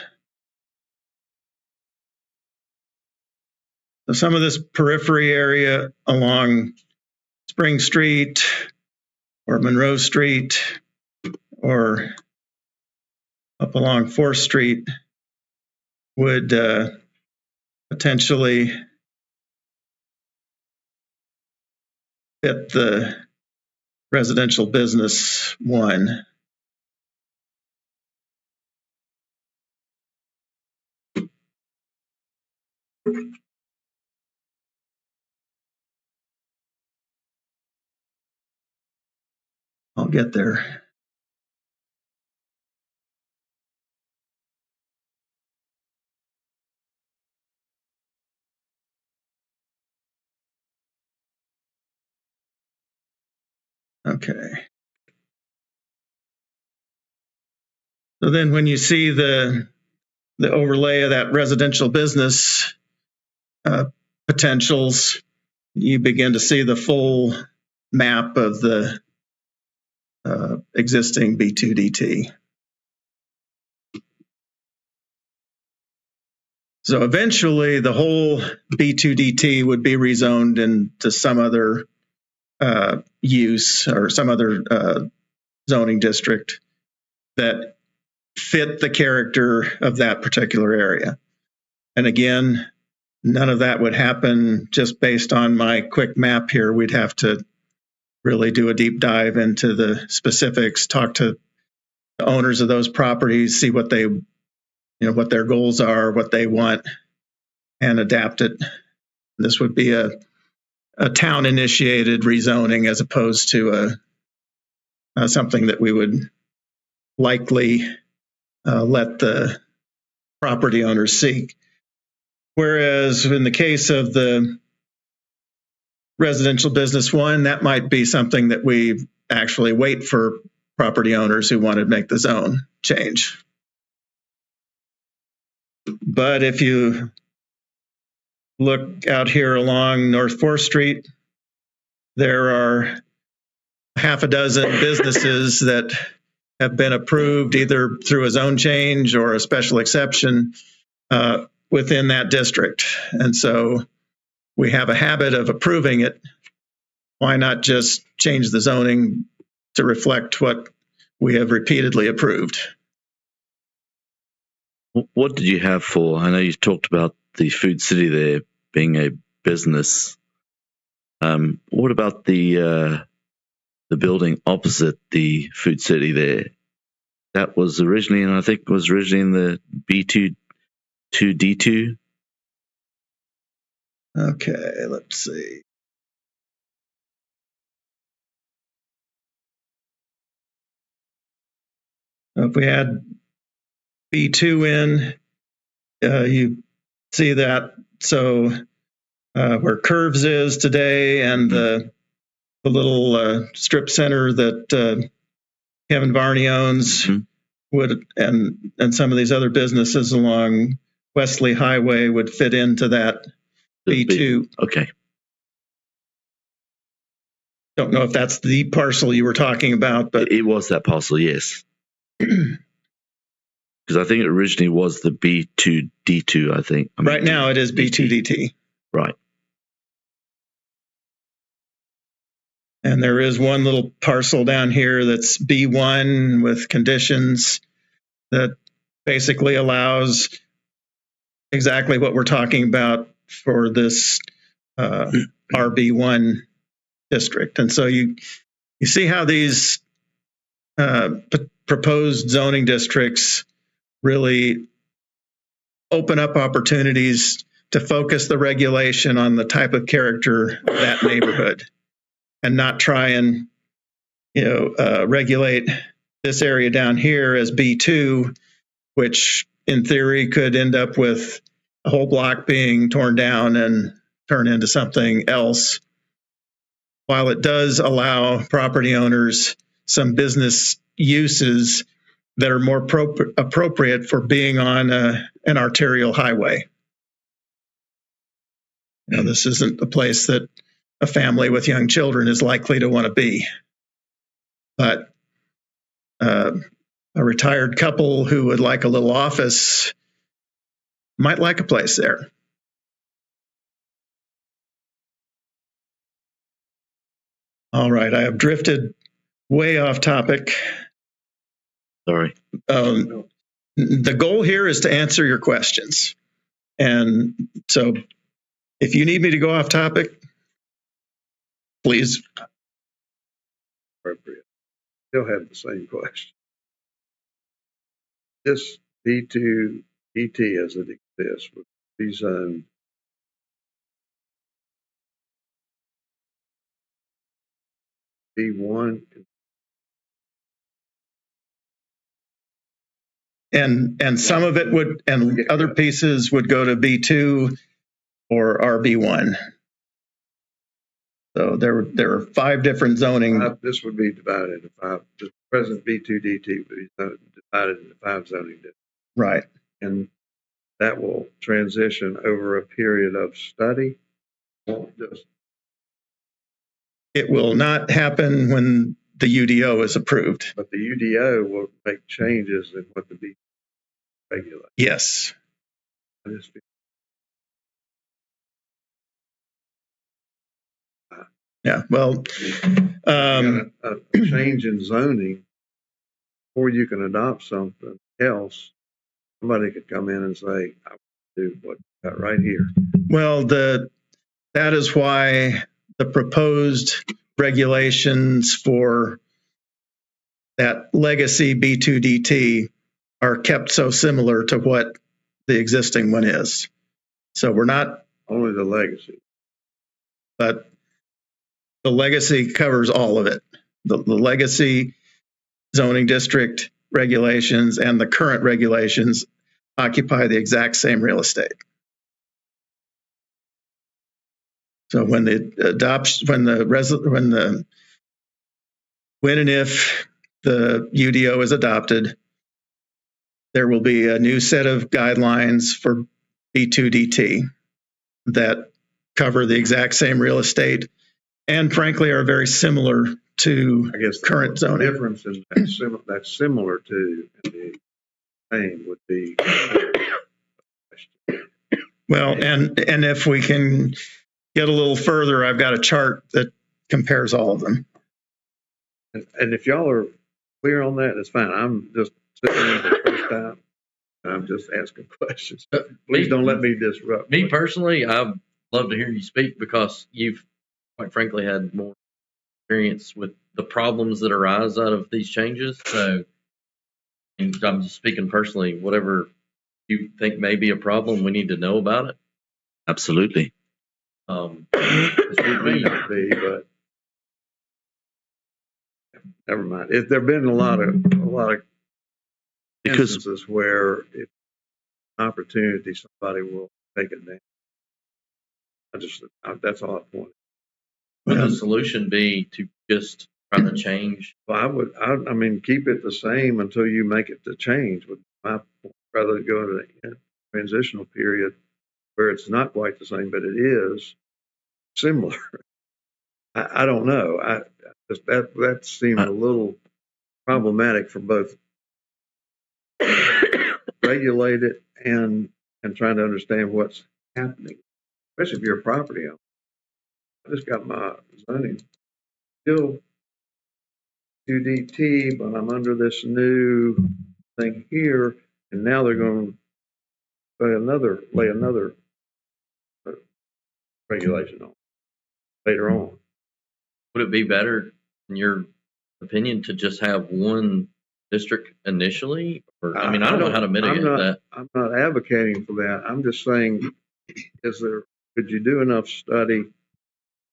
So some of this periphery area along Spring Street or Monroe Street or up along 4th Street would potentially fit the residential business one. I'll get there. Okay. So then when you see the overlay of that residential business potentials, you begin to see the full map of the existing B2DT. So eventually the whole B2DT would be rezoned into some other use or some other zoning district that fit the character of that particular area. And again, none of that would happen just based on my quick map here. We'd have to really do a deep dive into the specifics, talk to the owners of those properties, see what they, what their goals are, what they want, and adapt it. This would be a town initiated rezoning as opposed to something that we would likely let the property owners seek. Whereas in the case of the residential business one, that might be something that we actually wait for property owners who want to make the zone change. But if you look out here along North 4th Street, there are half a dozen businesses that have been approved either through a zone change or a special exception within that district. And so we have a habit of approving it. Why not just change the zoning to reflect what we have repeatedly approved? What did you have for? I know you talked about the Food City there being a business. What about the building opposite the Food City there? That was originally, and I think it was originally in the B2D2. Okay, let's see. If we add B2 in, you see that. So where Curves is today and the little strip center that Kevin Varney owns would, and some of these other businesses along Wesley Highway would fit into that B2. Okay. Don't know if that's the parcel you were talking about, but it was that parcel, yes. Because I think it originally was the B2D2, I think. Right now it is B2DT. Right. And there is one little parcel down here that's B1 with conditions that basically allows exactly what we're talking about for this RB1 district. And so you see how these proposed zoning districts really open up opportunities to focus the regulation on the type of character of that neighborhood and not try and regulate this area down here as B2, which in theory could end up with a whole block being torn down and turn into something else. While it does allow property owners some business uses that are more appropriate for being on an arterial highway. This isn't a place that a family with young children is likely to want to be. But a retired couple who would like a little office might like a place there. All right, I have drifted way off topic. Sorry. The goal here is to answer your questions. And so if you need me to go off topic, please. Appropriate. Still have the same question. This B2 ET as it exists would be zoned B1. And some of it would, and other pieces would go to B2 or RB1. So there are 5 different zoning. This would be divided into 5. The present B2 DT would be divided into 5 zoning districts. Right. And that will transition over a period of study. It will not happen when the UDO is approved. But the UDO will make changes in what the B regulates. Yes. Yeah. Well, a change in zoning before you can adopt something else. Somebody could come in and say, "I want to do what you got right here." Well, that is why the proposed regulations for that legacy B2DT are kept so similar to what the existing one is. So we're not only the legacy, but the legacy covers all of it. The legacy zoning district regulations and the current regulations occupy the exact same real estate. So when and if the UDO is adopted, there will be a new set of guidelines for B2DT that cover the exact same real estate and frankly are very similar to current zoning. The difference in that's similar to the same would be. Well, and if we can get a little further, I've got a chart that compares all of them. And if y'all are clear on that, it's fine. I'm just sitting in the first time. And I'm just asking questions. Please don't let me disrupt. Me personally, I'd love to hear you speak because you've, quite frankly, had more experience with the problems that arise out of these changes. So, and I'm just speaking personally, whatever you think may be a problem, we need to know about it. Absolutely. It may not be, but never mind. There've been a lot of instances where if an opportunity, somebody will take it down. That's all I want. Would the solution be to just try to change? Well, I mean, keep it the same until you make it to change. Would my rather than go into the transitional period where it's not quite the same, but it is similar. I don't know. That seemed a little problematic for both regulate it and trying to understand what's happening, especially if you're a property owner. I just got my zoning still UDT, but I'm under this new thing here, and now they're going to lay another regulation on later on. Would it be better, in your opinion, to just have one district initially? Or, I mean, I don't know how to mitigate that. I'm not advocating for that. I'm just saying, could you do enough study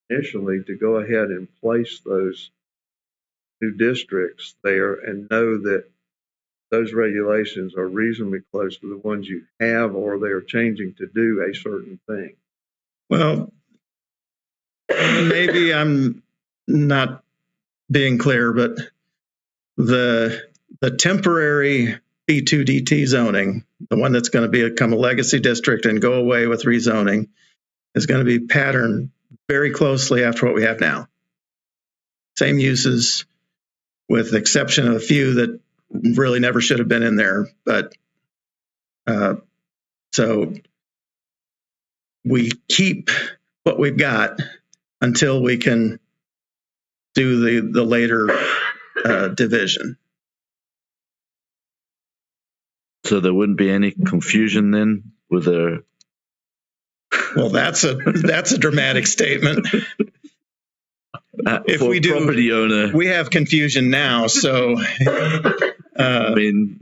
initially to go ahead and place those new districts there and know that those regulations are reasonably close to the ones you have, or they're changing to do a certain thing? Well, maybe I'm not being clear, but the temporary B2DT zoning, the one that's going to become a legacy district and go away with rezoning, is going to be patterned very closely after what we have now. Same uses, with the exception of a few that really never should have been in there. But so we keep what we've got until we can do the later division. So there wouldn't be any confusion then with a. Well, that's a dramatic statement. If for we do, property owner, we have confusion now. So, I mean,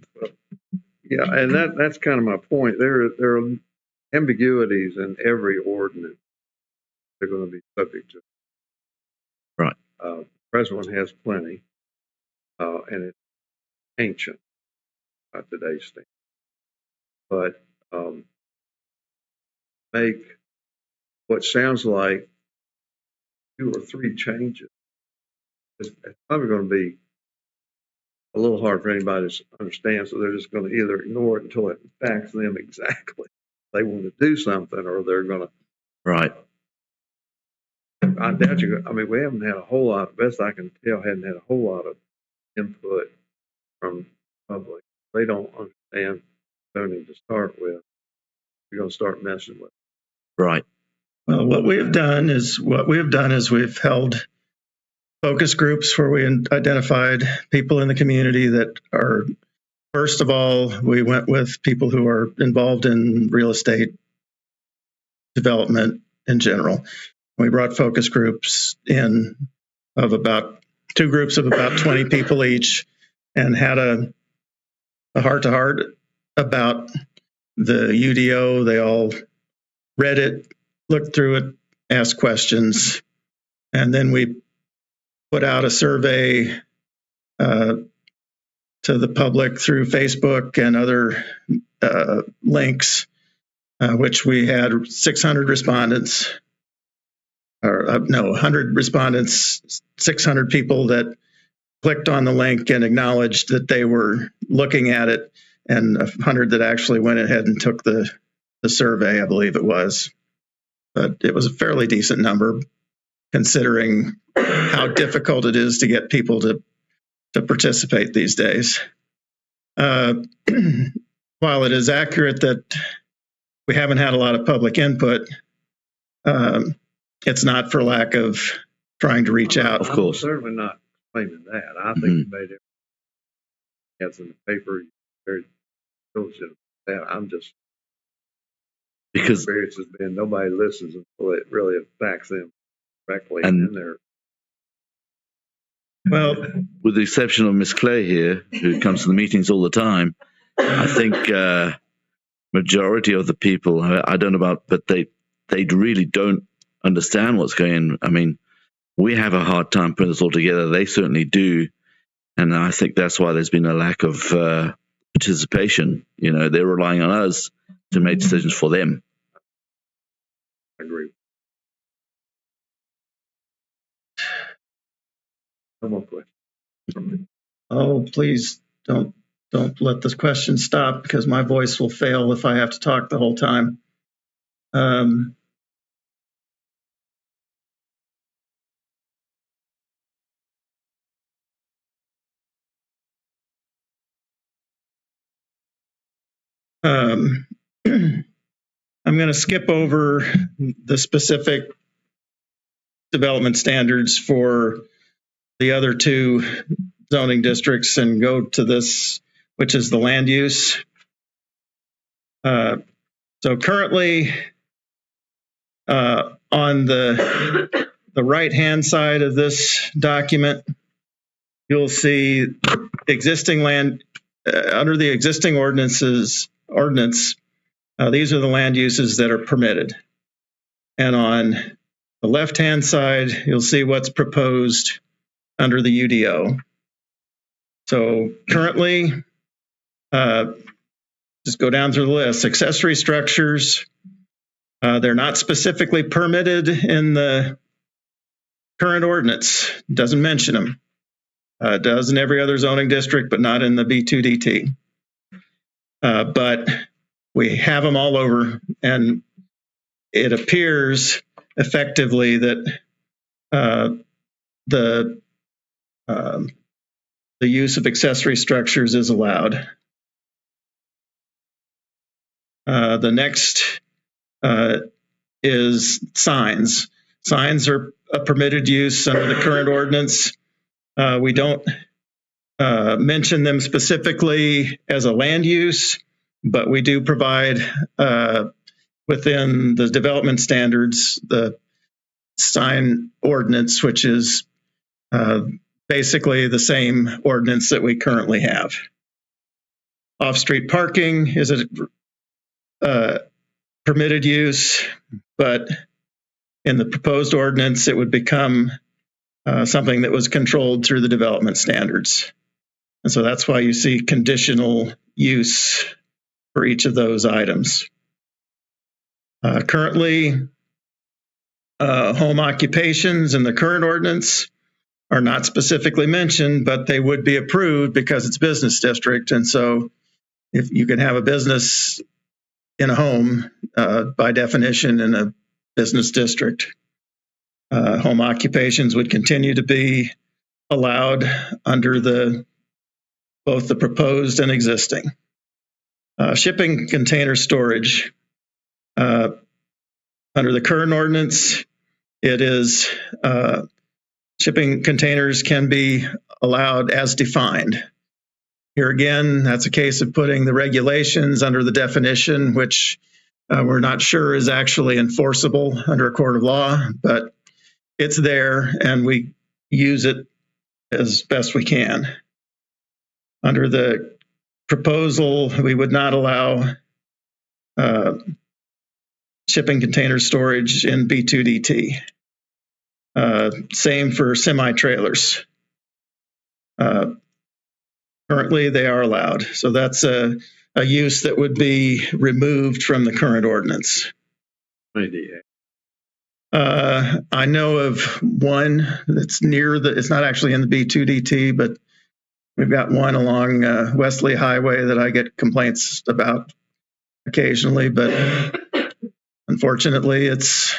yeah, and that's kind of my point. There are ambiguities in every ordinance. They're going to be subject to. Right. The present one has plenty, and it's ancient by today's standards. But make what sounds like 2 or 3 changes. It's probably going to be a little hard for anybody to understand, so they're just going to either ignore it until it impacts them exactly. They want to do something, or they're going to. right. I doubt you. I mean, we haven't had a whole lot. Best I can tell, hadn't had a whole lot of input from the public. They don't understand zoning to start with. You're going to start messing with it. Right. well, what we have done is we've held focus groups where we identified people in the community that are. First of all, we went with people who are involved in real estate development in general. We brought focus groups in of about 2 groups of about 20 people each, and had a heart-to-heart about the UDO. They all read it, looked through it, asked questions, and then we put out a survey to the public through Facebook and other links, which we had 600 respondents, or no, 100 respondents, 600 people that clicked on the link and acknowledged that they were looking at it, and 100 that actually went ahead and took the survey, I believe it was. But it was a fairly decent number, considering how difficult it is to get people to participate these days. While it is accurate that we haven't had a lot of public input, it's not for lack of trying to reach out. Of course. I'm certainly not claiming that. I think you made it. That's in the paper. Very diligent. That I'm just. Because experience has been nobody listens until it really affects them directly, and in their. Well, with the exception of Miss Clay here, who comes to the meetings all the time, I think majority of the people, I don't know about, but they really don't understand what's going on. I mean, we have a hard time putting this all together. They certainly do. And I think that's why there's been a lack of participation. You know, they're relying on us to make decisions for them. I agree. No more questions. oh, please don't let this question stop, because my voice will fail if I have to talk the whole time. I'm going to skip over the specific development standards for the other two zoning districts and go to this, which is the land use. So currently, on the right-hand side of this document, you'll see existing land under the existing ordinance. These are the land uses that are permitted. And on the left-hand side, you'll see what's proposed under the UDO. So currently, just go down through the list. Accessory structures, they're not specifically permitted in the current ordinance. Doesn't mention them. Does in every other zoning district, but not in the B2DT. But we have them all over, and it appears effectively that the use of accessory structures is allowed. The next is signs. Signs are a permitted use under the current ordinance. We don't mention them specifically as a land use, but we do provide within the development standards the sign ordinance, which is basically the same ordinance that we currently have. Off-street parking is a permitted use, but in the proposed ordinance, it would become something that was controlled through the development standards. And so that's why you see conditional use for each of those items. Currently, home occupations in the current ordinance are not specifically mentioned, but they would be approved because it's business district. And so if you can have a business in a home, by definition, in a business district, home occupations would continue to be allowed under both the proposed and existing. Shipping container storage. Under the current ordinance, it is shipping containers can be allowed as defined. Here again, that's a case of putting the regulations under the definition, which we're not sure is actually enforceable under a court of law, but it's there and we use it as best we can. Under the proposal, we would not allow shipping container storage in B2DT. Same for semi-trailers. Currently, they are allowed. So that's a use that would be removed from the current ordinance. I know of one that's it's not actually in the B2DT, but we've got one along Wesley Highway that I get complaints about occasionally, but unfortunately, it's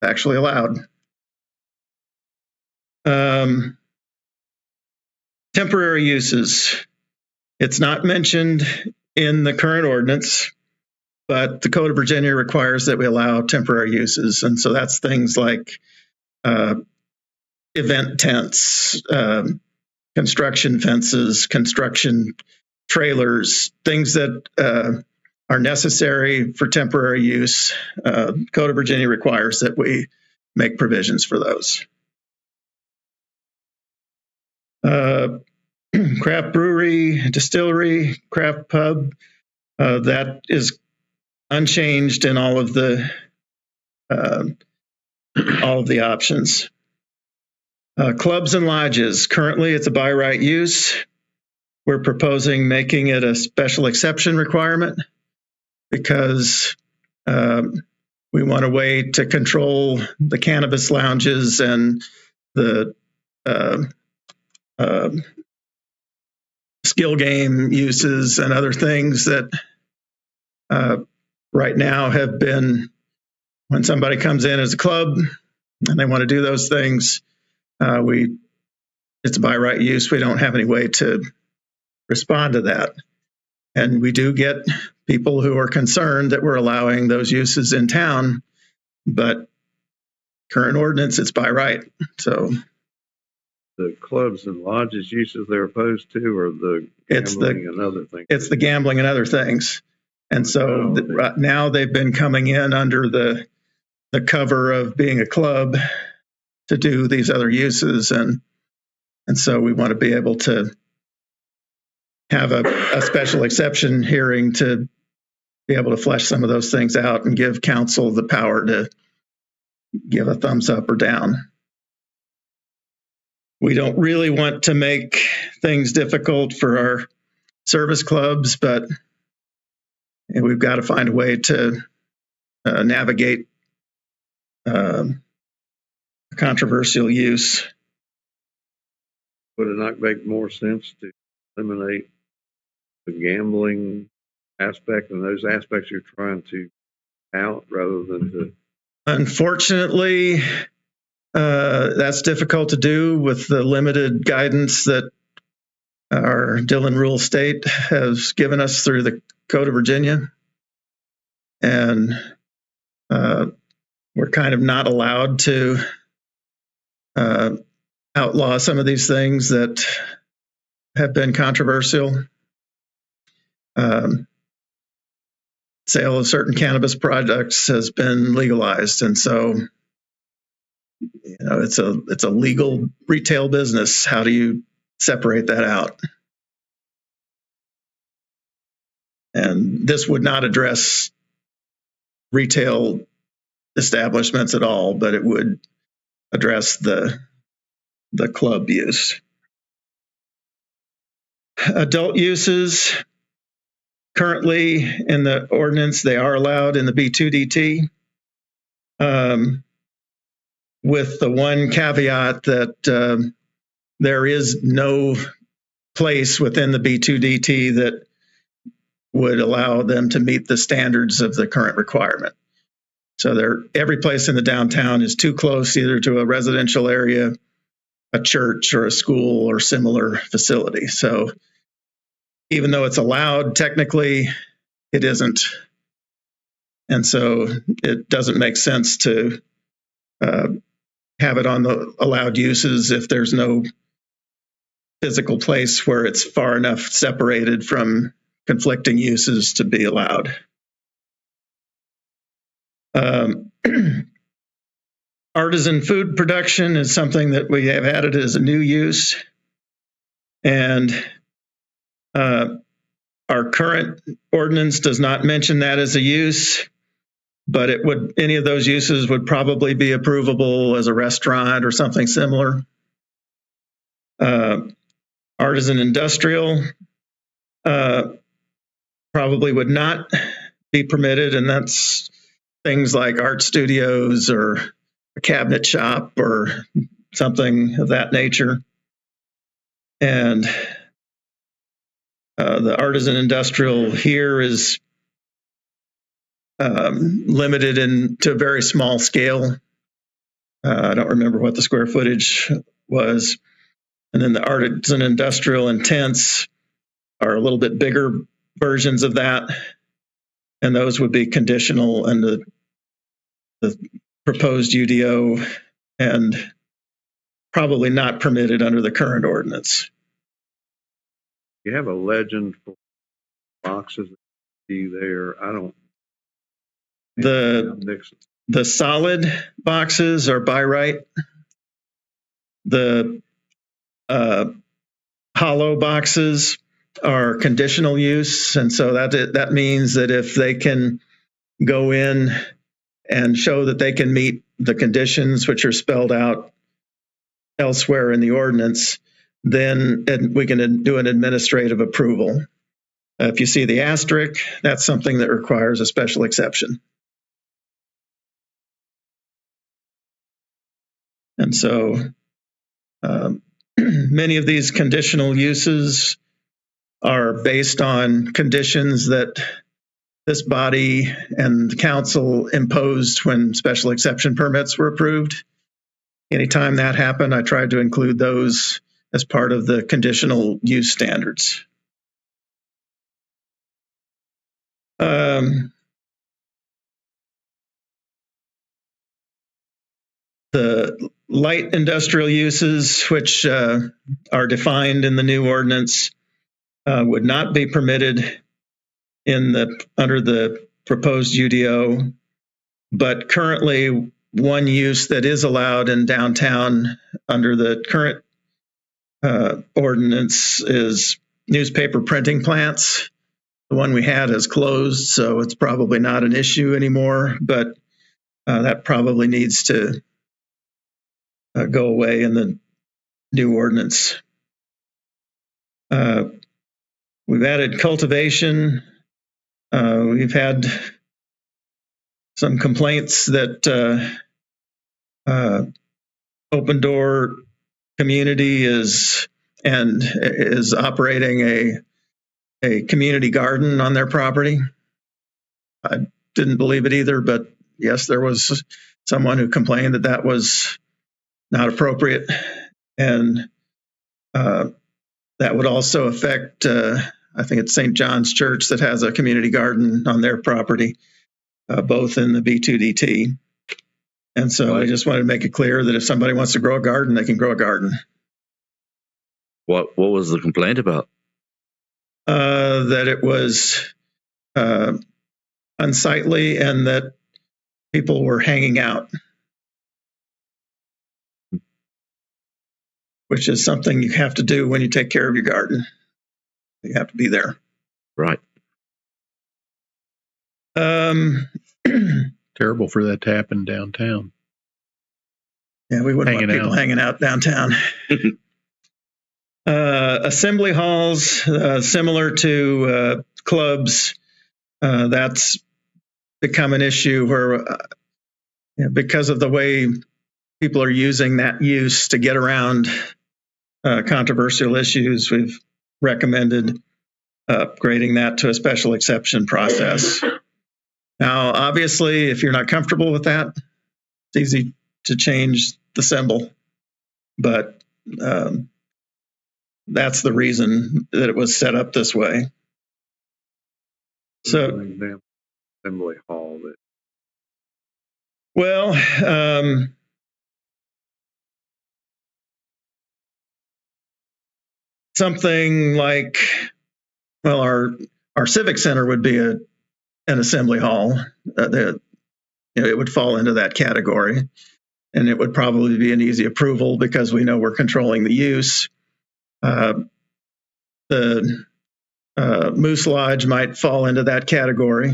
actually allowed. Temporary uses. It's not mentioned in the current ordinance, but the Code of Virginia requires that we allow temporary uses. And so that's things like event tents, construction fences, construction trailers, things that are necessary for temporary use. Code of Virginia requires that we make provisions for those. Craft brewery, distillery, craft pub, that is unchanged in all of the options. Clubs and lodges, currently it's a by right use. We're proposing making it a special exception requirement because we want a way to control the cannabis lounges and the skill game uses and other things that right now have been, when somebody comes in as a club and they want to do those things, it's by right use. We don't have any way to respond to that. And we do get people who are concerned that we're allowing those uses in town, but current ordinance, it's by right. So the clubs and lodges uses they're opposed to, or the It's the- gambling and other things? It's the gambling and other things. And so right now they've been coming in under the cover of being a club to do these other uses. And so we want to be able to have a special exception hearing to be able to flesh some of those things out and give council the power to give a thumbs up or down. We don't really want to make things difficult for our service clubs, but we've got to find a way to navigate controversial use. Would it not make more sense to eliminate the gambling aspect and those aspects you're trying to out rather than to? Unfortunately, that's difficult to do with the limited guidance that our Dillon Rural State has given us through the Code of Virginia. And we're kind of not allowed to outlaw some of these things that have been controversial. Sale of certain cannabis products has been legalized, and so it's a legal retail business. How do you separate that out? And this would not address retail establishments at all, but it would address the club use. Adult uses, currently in the ordinance, they are allowed in the B2DT, with the one caveat that there is no place within the B2DT that would allow them to meet the standards of the current requirement. So every place in the downtown is too close either to a residential area, a church, or a school or similar facility. So even though it's allowed, technically it isn't. And so it doesn't make sense to have it on the allowed uses if there's no physical place where it's far enough separated from conflicting uses to be allowed. Artisan food production is something that we have added as a new use. And our current ordinance does not mention that as a use, but any of those uses would probably be approvable as a restaurant or something similar. Artisan industrial probably would not be permitted, and that's things like art studios or a cabinet shop or something of that nature. And the artisan industrial here is limited to a very small scale. I don't remember what the square footage was. And then the artisan industrial and tents are a little bit bigger versions of that. And those would be conditional under the proposed UDO and probably not permitted under the current ordinance. You have a legend for boxes that you see there. I don't. The solid boxes are by right. The hollow boxes are conditional use, and so that means that if they can go in and show that they can meet the conditions which are spelled out elsewhere in the ordinance, then we can do an administrative approval. If you see the asterisk, that's something that requires a special exception. And so many of these conditional uses are based on conditions that this body and the council imposed when special exception permits were approved. Anytime that happened, I tried to include those as part of the conditional use standards. The light industrial uses, which are defined in the new ordinance, would not be permitted under the proposed UDO, but currently one use that is allowed in downtown under the current ordinance is newspaper printing plants. The one we had is closed, so it's probably not an issue anymore, but that probably needs to go away in the new ordinance. We've added cultivation. We've had some complaints that Open Door Community is operating a community garden on their property. I didn't believe it either, but yes, there was someone who complained that that was not appropriate, and that would also affect, I think it's St. John's Church that has a community garden on their property, both in the B2DT. And so I just wanted to make it clear that if somebody wants to grow a garden, they can grow a garden. What was the complaint about? That it was unsightly and that people were hanging out, which is something you have to do when you take care of your garden. You have to be there. Right. Terrible for that to happen downtown. Yeah, we wouldn't want people hanging out downtown. Assembly halls, similar to clubs, that's become an issue where, because of the way people are using that use to get around controversial issues, we've recommended upgrading that to a special exception process. Now, obviously, if you're not comfortable with that, it's easy to change the symbol, but that's the reason that it was set up this way. So, an example, assembly hall. well, something like, well, our civic center would be an assembly hall. It would fall into that category, and it would probably be an easy approval because we know we're controlling the use. The Moose Lodge might fall into that category,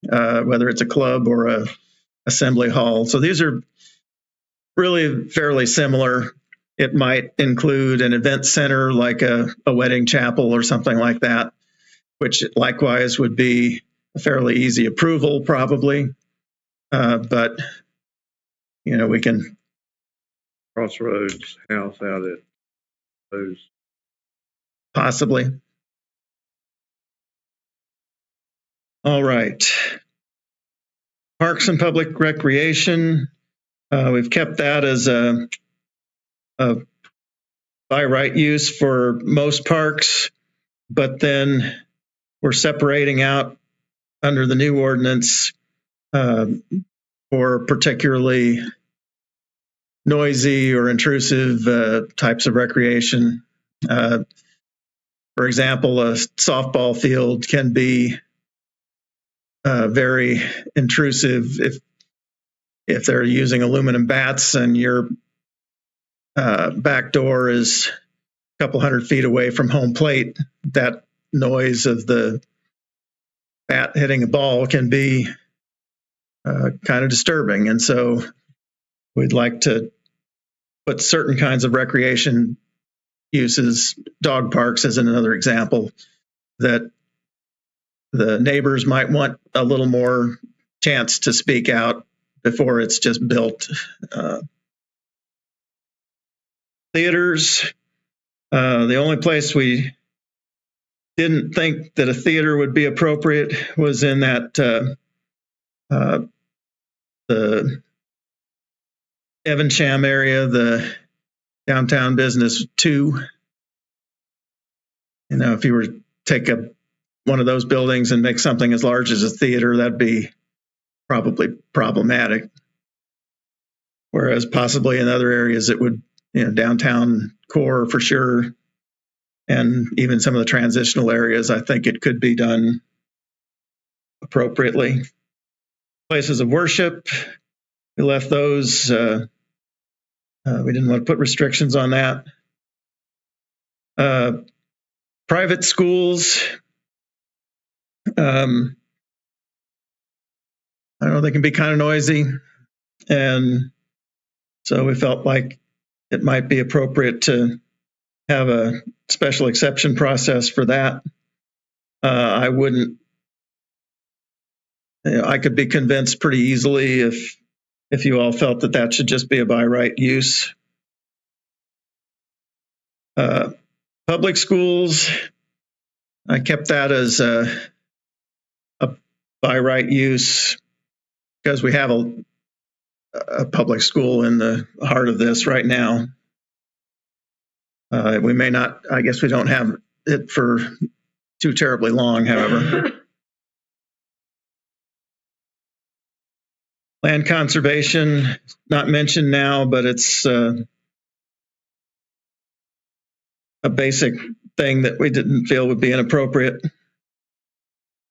whether it's a club or a assembly hall. So these are really fairly similar. It might include an event center like a wedding chapel or something like that, which likewise would be a fairly easy approval probably. But, we can. Crossroads house out at those. Possibly. All right. Parks and public recreation. We've kept that as a by right use for most parks, but then we're separating out under the new ordinance for particularly noisy or intrusive types of recreation. For example, a softball field can be very intrusive if they're using aluminum bats and your back door is a couple 100 feet away from home plate. That noise of the bat hitting a ball can be kind of disturbing. And so we'd like to put certain kinds of recreation uses, dog parks as another example, that the neighbors might want a little more chance to speak out before it's just built. Theaters, the only place we didn't think that a theater would be appropriate was in that the Evansham area, the downtown business 2. If you were to take one of those buildings and make something as large as a theater, that'd be probably problematic. Whereas possibly in other areas it would, downtown core for sure. And even some of the transitional areas, I think it could be done appropriately. Places of worship, we left those. We didn't want to put restrictions on that. Private schools, I don't know, they can be kind of noisy. And so we felt like it might be appropriate to have a special exception process for that. I wouldn't, I could be convinced pretty easily if you all felt that that should just be a by right use. Public schools, I kept that as a by right use because we have a public school in the heart of this right now. We may not, I guess we don't have it for too terribly long, however. Land conservation, not mentioned now, but it's a basic thing that we didn't feel would be inappropriate.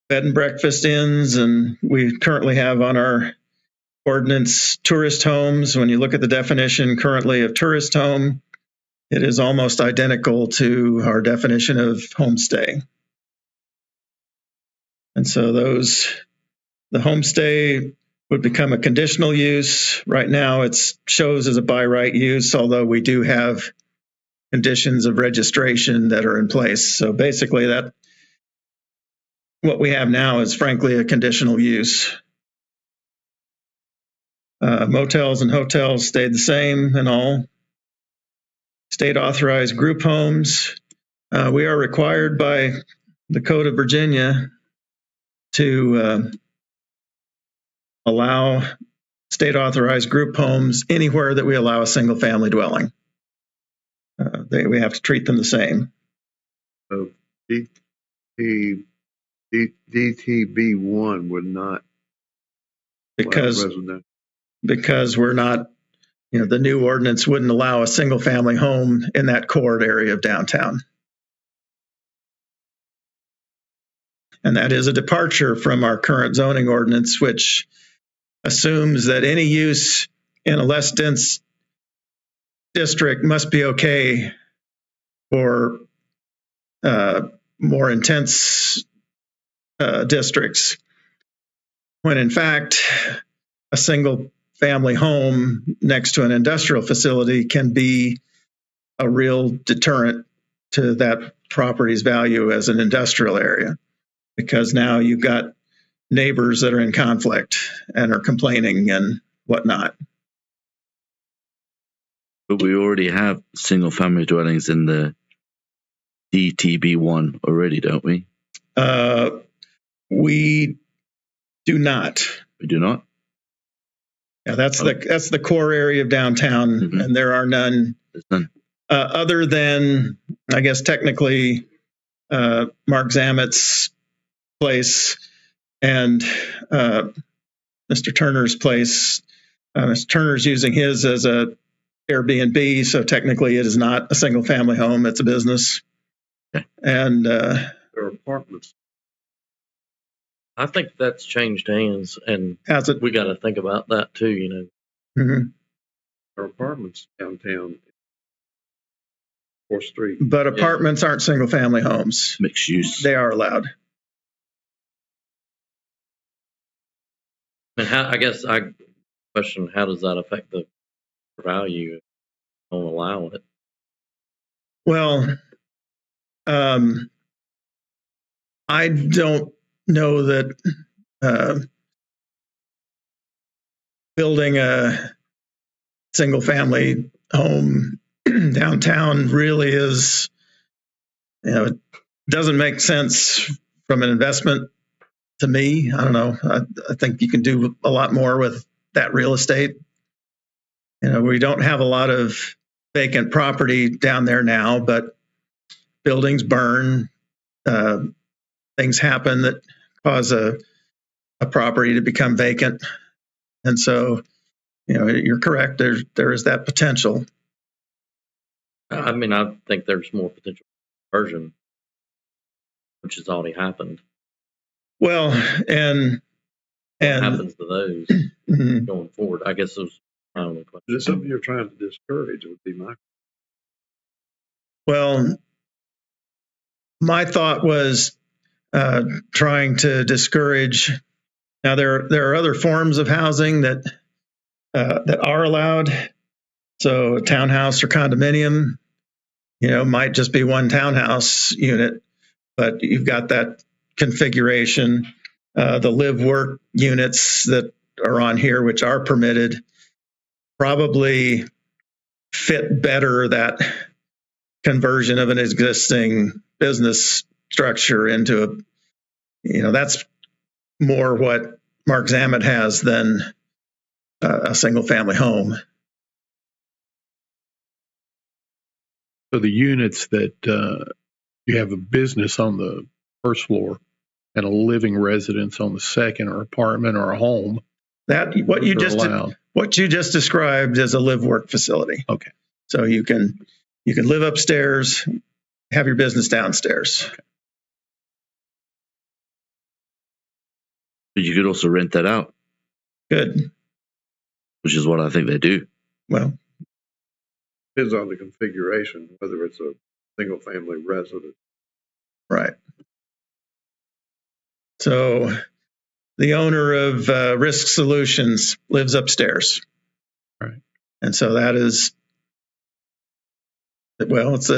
Bed and breakfast inns, and we currently have on our ordinance tourist homes. When you look at the definition currently of tourist home, it is almost identical to our definition of homestay. And so the homestay would become a conditional use. Right now it shows as a by right use, although we do have conditions of registration that are in place. So basically what we have now is frankly a conditional use. Motels and hotels stayed the same and all. State authorized group homes. We are required by the Code of Virginia to allow state authorized group homes anywhere that we allow a single family dwelling. We have to treat them the same. So DTB1 would not because we're not, the new ordinance wouldn't allow a single family home in that core area of downtown. And that is a departure from our current zoning ordinance, which assumes that any use in a less dense district must be okay for more intense districts, when in fact a single family home next to an industrial facility can be a real deterrent to that property's value as an industrial area, because now you've got neighbors that are in conflict and are complaining and whatnot. But we already have single family dwellings in the DTB1 already, don't we? We do not. We do not? Yeah, that's the core area of downtown, and there are none. There's none. Other than, I guess, technically Mark Zamet's place and Mr. Turner's place. Mr. Turner's using his as a Airbnb, so technically it is not a single family home, it's a business. Okay. And there are apartments. I think that's changed hands, and has it? we got to think about that too. Mm-hmm. There are apartments downtown, 4th Street. But apartments aren't single family homes. Mixed use. They are allowed. And I guess I question, how does that affect the value if you don't allow it? Well, I don't know that building a single family home downtown really is, it doesn't make sense from an investment to me. I don't know. I think you can do a lot more with that real estate. We don't have a lot of vacant property down there now, but buildings burn. Things happen that cause a property to become vacant. And so you're correct. There is that potential. I mean, I think there's more potential conversion, which has already happened. Well, and What happens to those mhm. going forward? I guess those my only question. Is it something you're trying to discourage? Would be my. Well, my thought was trying to discourage. Now there are other forms of housing that are allowed. So a townhouse or condominium, might just be one townhouse unit, but you've got that configuration. The live work units that are on here, which are permitted, probably fit better that conversion of an existing business structure into that's more what Mark Zammit has than a single family home. So the units that you have a business on the first floor and a living residence on the second, or apartment or a home, That what you just described is a live work facility. Okay. So you can live upstairs, have your business downstairs. Okay. But you could also rent that out, Good. which is what I think they do. Well, Depends on the configuration, whether it's a single family residence. right. So the owner of Risk Solutions lives upstairs. Right. And so that is, well, it's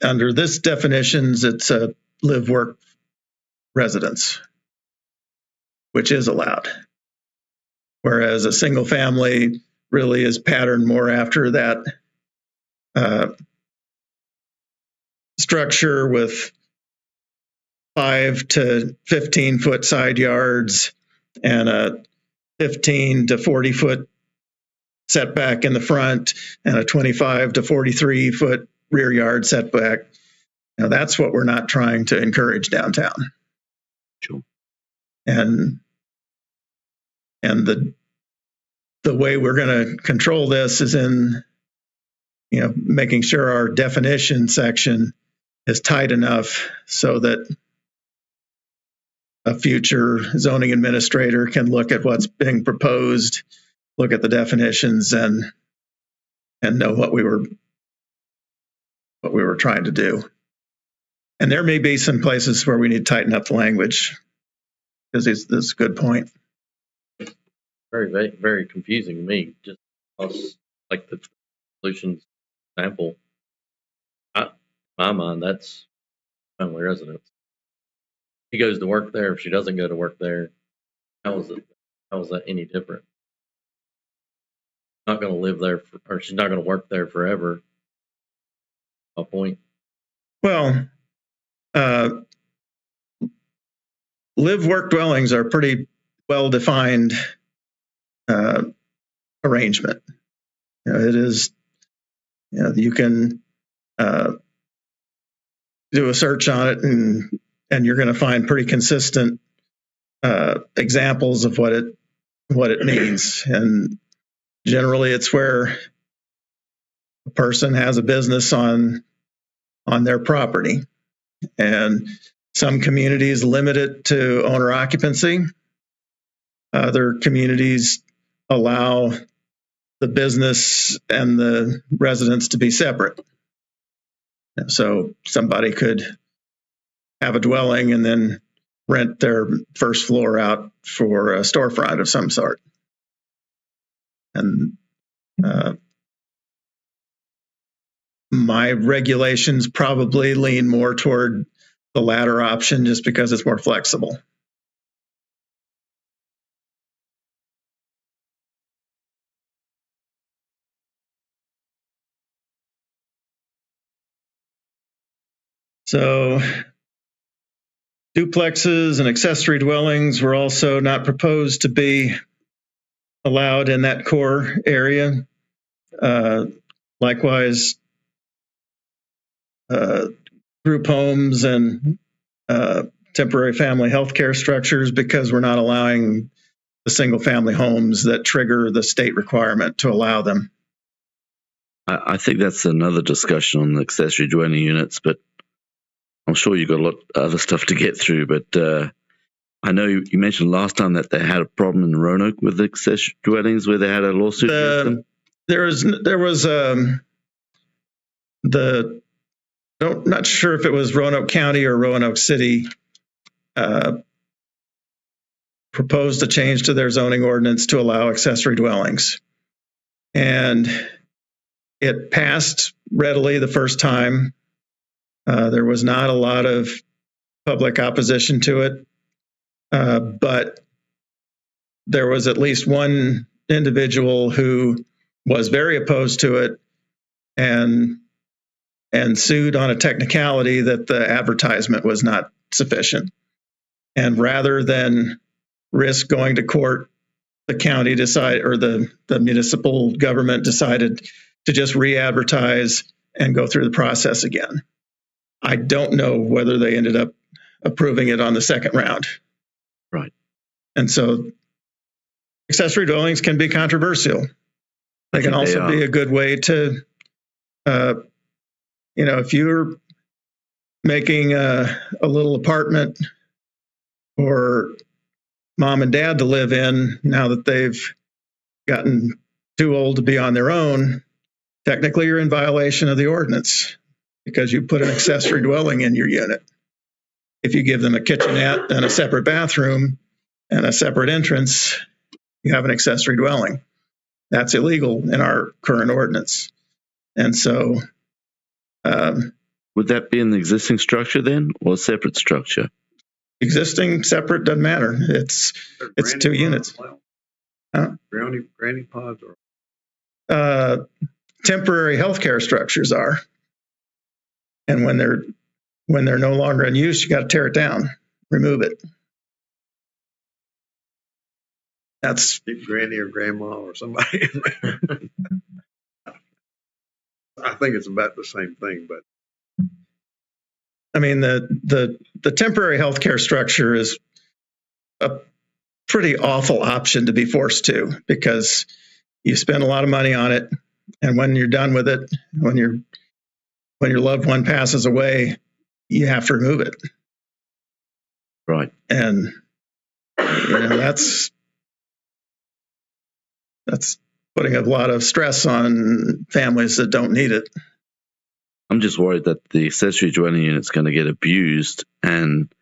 under this definitions, it's a live work residence, which is allowed. Whereas a single family really is patterned more after that structure with 5 to 15 foot side yards and a 15 to 40 foot setback in the front and a 25 to 43 foot rear yard setback. That's what we're not trying to encourage downtown. Sure. And the way we're going to control this is in making sure our definition section is tight enough so that a future zoning administrator can look at what's being proposed, look at the definitions, and know what we were trying to do. And there may be some places where we need to tighten up the language, because this is a good point. Very, very, very confusing to me. Just because, like the solutions example, in my mind, that's family residence. She goes to work there. If she doesn't go to work there, how is that any different? Not going to live there, or she's not going to work there forever. My point. Well, live work dwellings are pretty well defined arrangement. It is, you can do a search on it, and you're going to find pretty consistent examples of what it means. And generally, it's where a person has a business on their property, and some communities limit it to owner occupancy. Other communities allow the business and the residents to be separate. So somebody could have a dwelling and then rent their first floor out for a storefront of some sort. And my regulations probably lean more toward the latter option, just because it's more flexible. So duplexes and accessory dwellings were also not proposed to be allowed in that core area. Likewise, group homes and temporary family health care structures, because we're not allowing the single family homes that trigger the state requirement to allow them. I think that's another discussion on the accessory dwelling units, but I'm sure you've got a lot of other stuff to get through. But I know you mentioned last time that they had a problem in Roanoke with the accessory dwellings where they had a lawsuit against them. There was not sure if it was Roanoke County or Roanoke City proposed a change to their zoning ordinance to allow accessory dwellings. And it passed readily the first time. There was not a lot of public opposition to it, but there was at least one individual who was very opposed to it and sued on a technicality that the advertisement was not sufficient. And rather than risk going to court, the county decided, or the municipal government decided to just re-advertise and go through the process again. I don't know whether they ended up approving it on the second round. Right. And so accessory dwellings can be controversial. They can also be a good way to, if you're making a little apartment for mom and dad to live in now that they've gotten too old to be on their own, technically you're in violation of the ordinance because you put an accessory dwelling in your unit. If you give them a kitchenette and a separate bathroom and a separate entrance, you have an accessory dwelling. That's illegal in our current ordinance. And so... would that be in the existing structure then, or a separate structure? Existing, separate, doesn't matter. It's 2 units. Granny pods are. Temporary healthcare structures are, and when they're no longer in use, you got to tear it down, remove it. That's Granny or grandma or somebody in there. I think it's about the same thing, but I mean, the temporary healthcare structure is a pretty awful option to be forced to, because you spend a lot of money on it, and when you're done with it, when your loved one passes away, you have to remove it. Right. And that's putting a lot of stress on families that don't need it. I'm just worried that the accessory dwelling unit's going to get abused and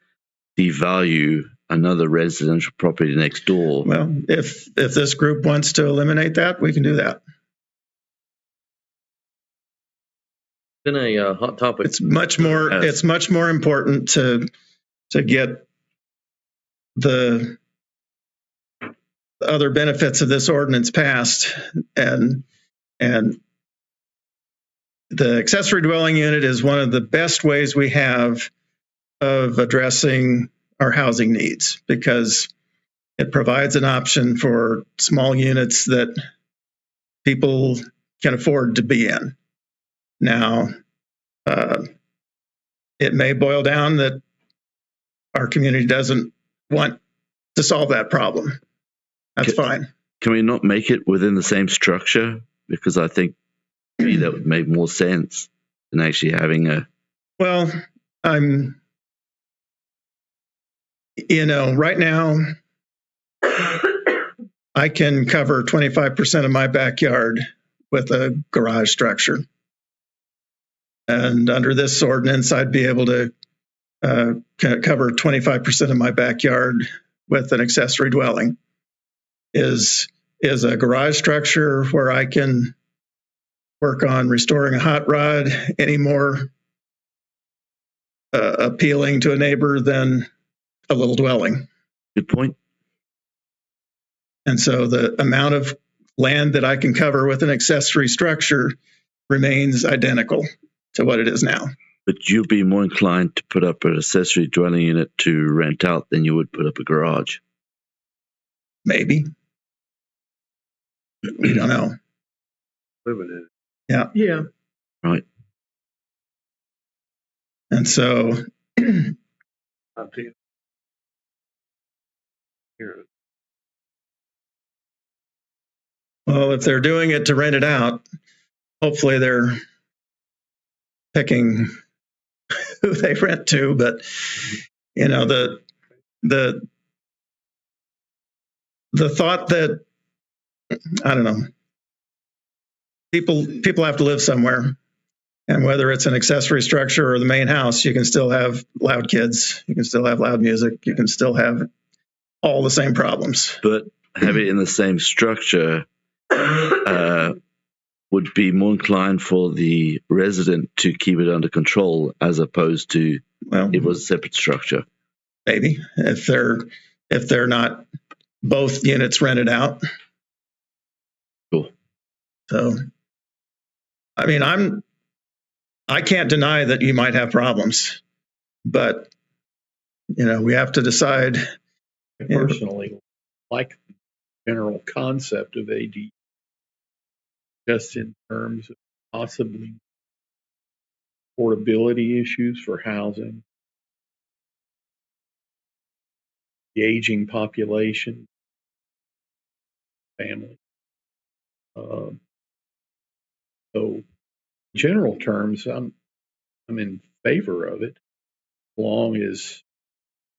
devalue another residential property next door. Well, if this group wants to eliminate that, we can do that. Been a hot topic. It's much more important to get the other benefits of this ordinance passed, and the accessory dwelling unit is one of the best ways we have of addressing our housing needs, because it provides an option for small units that people can afford to be in. Now, it may boil down that our community doesn't want to solve that problem. That's fine. Can we not make it within the same structure? Because I think maybe that would make more sense than actually having a... Well, right now, I can cover 25% of my backyard with a garage structure. And under this ordinance, I'd be able to cover 25% of my backyard with an accessory dwelling. Is a garage structure where I can work on restoring a hot rod any more appealing to a neighbor than a little dwelling? Good point. And so the amount of land that I can cover with an accessory structure remains identical to what it is now. But you'd be more inclined to put up an accessory dwelling unit to rent out than you would put up a garage. Maybe. We don't know. living in it. Yeah. Yeah. Right. And so I've seen it here. Well, if they're doing it to rent it out, hopefully they're picking who they rent to. But you know, the thought that, I don't know, people have to live somewhere, and whether it's an accessory structure or the main house, you can still have loud kids, you can still have loud music, you can still have all the same problems. But have it in the same structure would be more inclined for the resident to keep it under control as opposed to Well, it was a separate structure. maybe if they're not both units rented out. Cool. So, I mean, I can't deny that you might have problems, but you know, we have to decide. I personally like the general concept of AD, just in terms of possibly affordability issues for housing, the aging population, family. So, in general terms, I'm in favor of it, as long as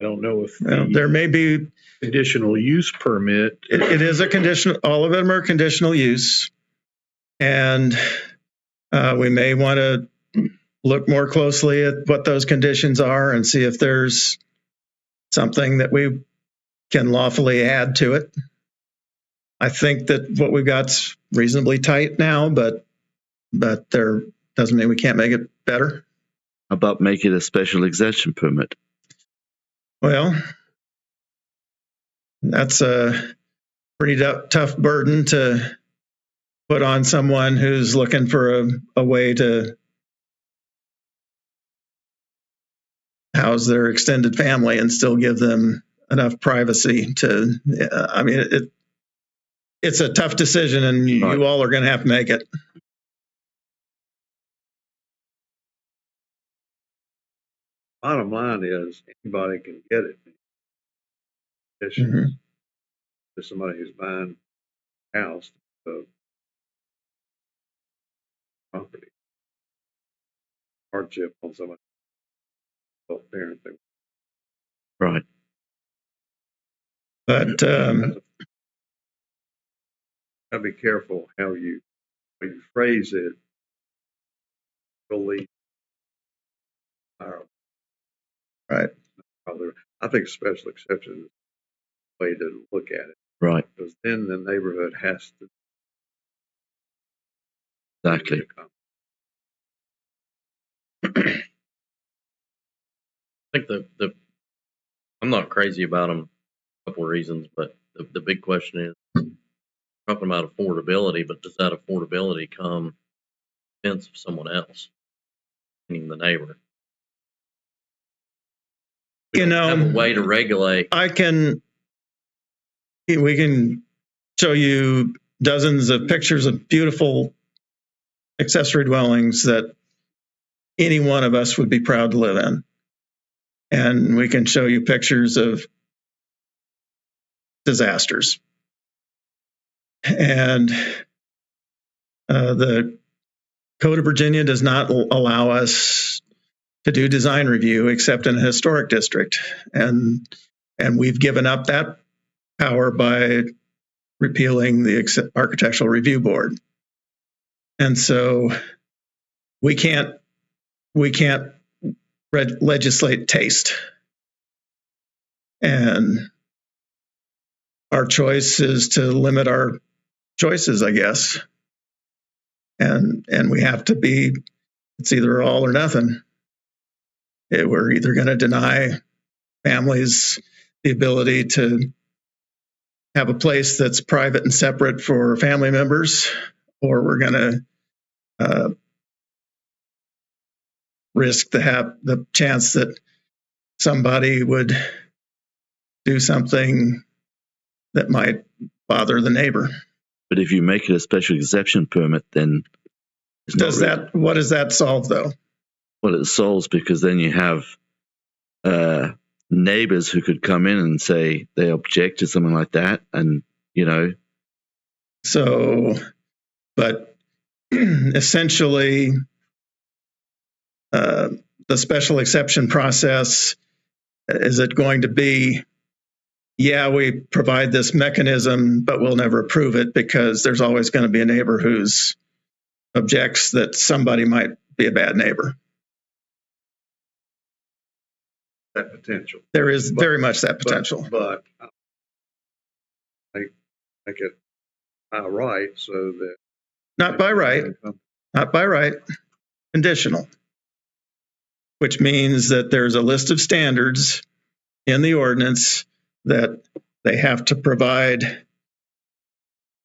I don't know if There may be conditional use permit. it is a condition. All of them are conditional use, and we may want to look more closely at what those conditions are and see if there's something that we can lawfully add to it. I think that what we've got's reasonably tight now, but there doesn't mean we can't make it better. How about make it a special exemption permit? Well, that's a pretty tough burden to put on someone who's looking for a way to house their extended family and still give them enough privacy to, I mean, it's a tough decision, and you Right. all are going to have to make it. Bottom line is anybody can get it. Mhm. To somebody who's buying a house, property, hardship on somebody, both parenting. Right. But Gotta be careful how you phrase it. Believe. Right. I think special exception is the way to look at it, Right. because then the neighborhood has to. Exactly. I think I'm not crazy about them for a couple of reasons, but the big question is talking about affordability, but does that affordability come at the expense of someone else, meaning the neighbor? We You don't have a know, way to regulate. we can show you dozens of pictures of beautiful accessory dwellings that any one of us would be proud to live in. And we can show you pictures of disasters. And the Code of Virginia does not allow us to do design review except in a historic district. And we've given up that power by repealing the Architectural Review Board. And so we can't legislate taste. And our choice is to limit our choices, I guess. And we have to be, it's either all or nothing. We're either going to deny families the ability to have a place that's private and separate for family members, or we're going to risk the chance that somebody would do something that might bother the neighbor. But if you make it a special exception permit, then what does that solve though? Well, it solves because then you have neighbors who could come in and say they object to something like that, and So, but essentially, the special exception process, is it going to be, yeah, we provide this mechanism, but we'll never approve it because there's always going to be a neighbor who's objects that somebody might be a bad neighbor. That potential. There is very much that potential. But make it by right so that. Not by right, not by right, conditional, which means that there's a list of standards in the ordinance that they have to provide.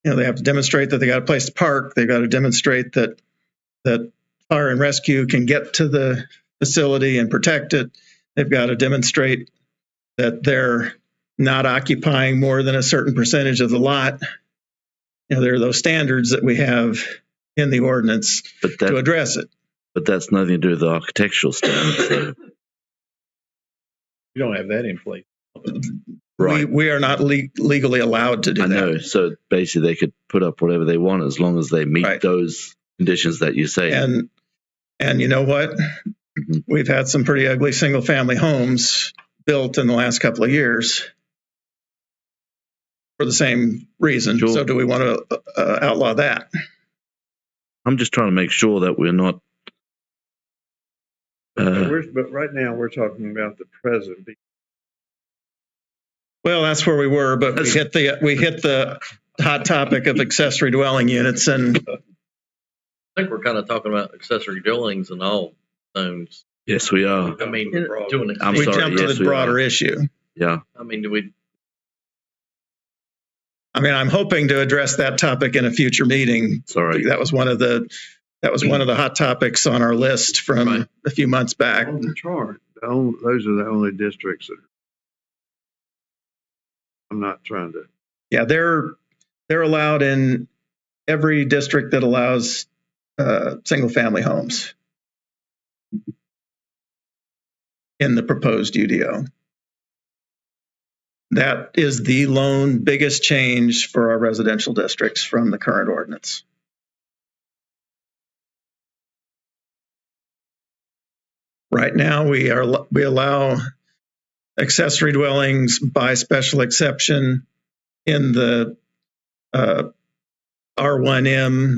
They have to demonstrate that they got a place to park. They got to demonstrate that fire and rescue can get to the facility and protect it. They've got to demonstrate that they're not occupying more than a certain percentage of the lot. There are those standards that we have in the ordinance to address it. But that's nothing to do with the architectural standards. So. You don't have that in place. Right. We are not legally allowed to do that. I know. So basically, they could put up whatever they want as long as they meet Right. those conditions that you say. And you know what? Mm-hmm. We've had some pretty ugly single-family homes built in the last couple of years for the same reason. Sure. So do we want to outlaw that? I'm just trying to make sure that we're not. But right now we're talking about the present. Well, that's where we were, but we hit the hot topic of accessory dwelling units, and I think we're kind of talking about accessory dwellings in all zones. Yes, we are. I mean, I'm we sorry, jumped to yes, the we broader are. issue. Yeah. I mean, do we? I mean, I'm hoping to address that topic in a future meeting. Sorry. That was one of the hot topics on our list from a few months back. On the chart, those are the only districts that I'm not trying to. Yeah, they're allowed in every district that allows single-family homes in the proposed UDO. That is the lone biggest change for our residential districts from the current ordinance. Right now, we allow accessory dwellings by special exception in the R1M,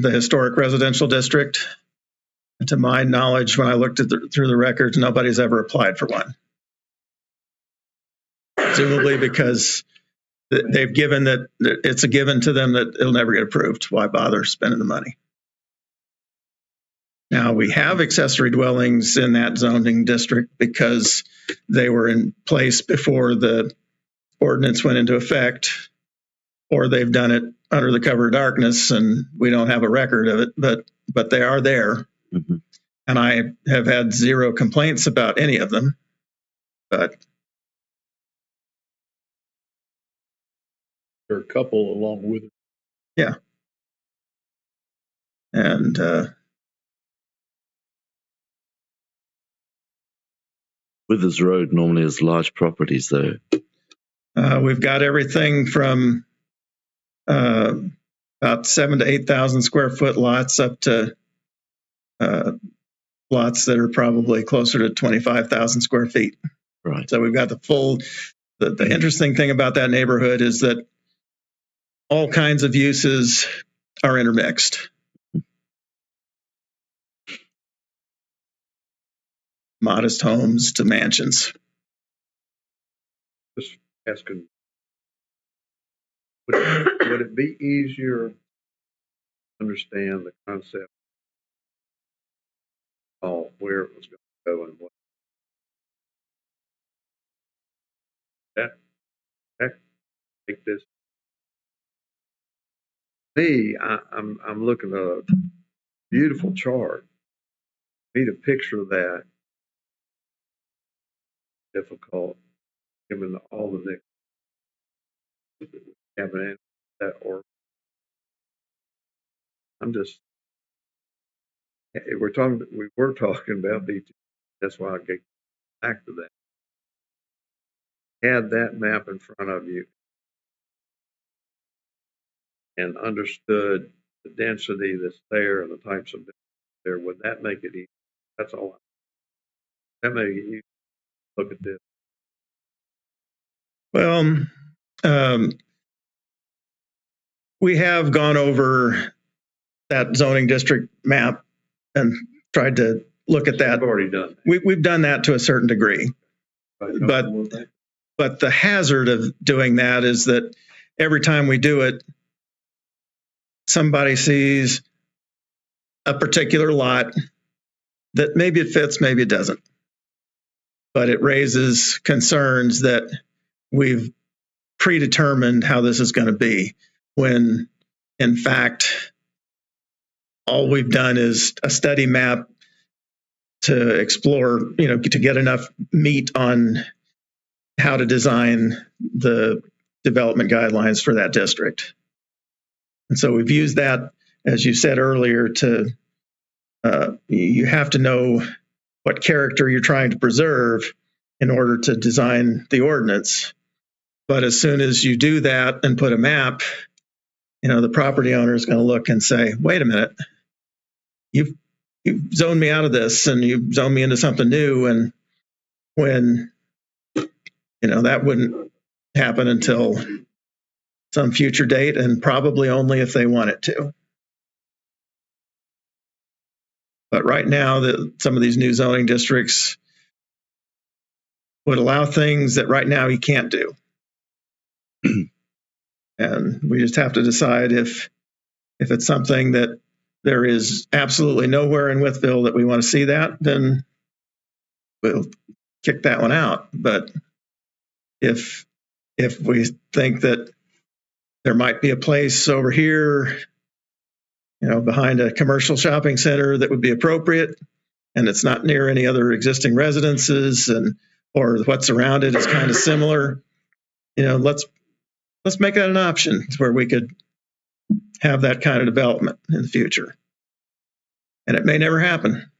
the historic residential district. And to my knowledge, when I looked through the records, nobody's ever applied for one. Presumably because they've given that it's a given to them that it'll never get approved. Why bother spending the money? Now, we have accessory dwellings in that zoning district because they were in place before the ordinance went into effect, or they've done it under the cover of darkness and we don't have a record of it, but they are there. Mm-hmm. And I have had zero complaints about any of them. But There are a couple along with it. yeah. And Withers Road normally has large properties, though. we've got everything from about 7,000 to 8,000 square foot lots up to lots that are probably closer to 25,000 square feet. Right. So we've got the full. The interesting thing about that neighborhood is that all kinds of uses are intermixed. Modest homes to mansions. Just asking, would it be easier to understand the concept of where it was going to go and what that make this? Me, I'm looking at a beautiful chart. Need a picture of that. Difficult, given all the next haven't that or I'm just we were talking about these. That's why I get back to that. Had that map in front of you and understood the density that's there and the types of buildings there, would that make it easy? That's all. That make it easy to look at this. Well, we have gone over that zoning district map and tried to look at that. I've already done that. We've done that to a certain degree. But the hazard of doing that is that every time we do it, somebody sees a particular lot that maybe it fits, maybe it doesn't. But it raises concerns that we've predetermined how this is going to be, when in fact, all we've done is a study map to explore, to get enough meat on how to design the development guidelines for that district. And so we've used that, as you said earlier, you have to know what character you're trying to preserve in order to design the ordinance. But as soon as you do that and put a map, the property owner is going to look and say, wait a minute, you've zoned me out of this and you've zoned me into something new. And when, that wouldn't happen until some future date, and probably only if they want it to. But right now, some of these new zoning districts would allow things that right now you can't do. And we just have to decide if it's something that there is absolutely nowhere in Wytheville that we want to see that, then we'll kick that one out. But if we think that there might be a place over here, behind a commercial shopping center that would be appropriate, and it's not near any other existing residences, or what's around it is kind of similar, let's make that an option where we could have that kind of development in the future. And it may never happen,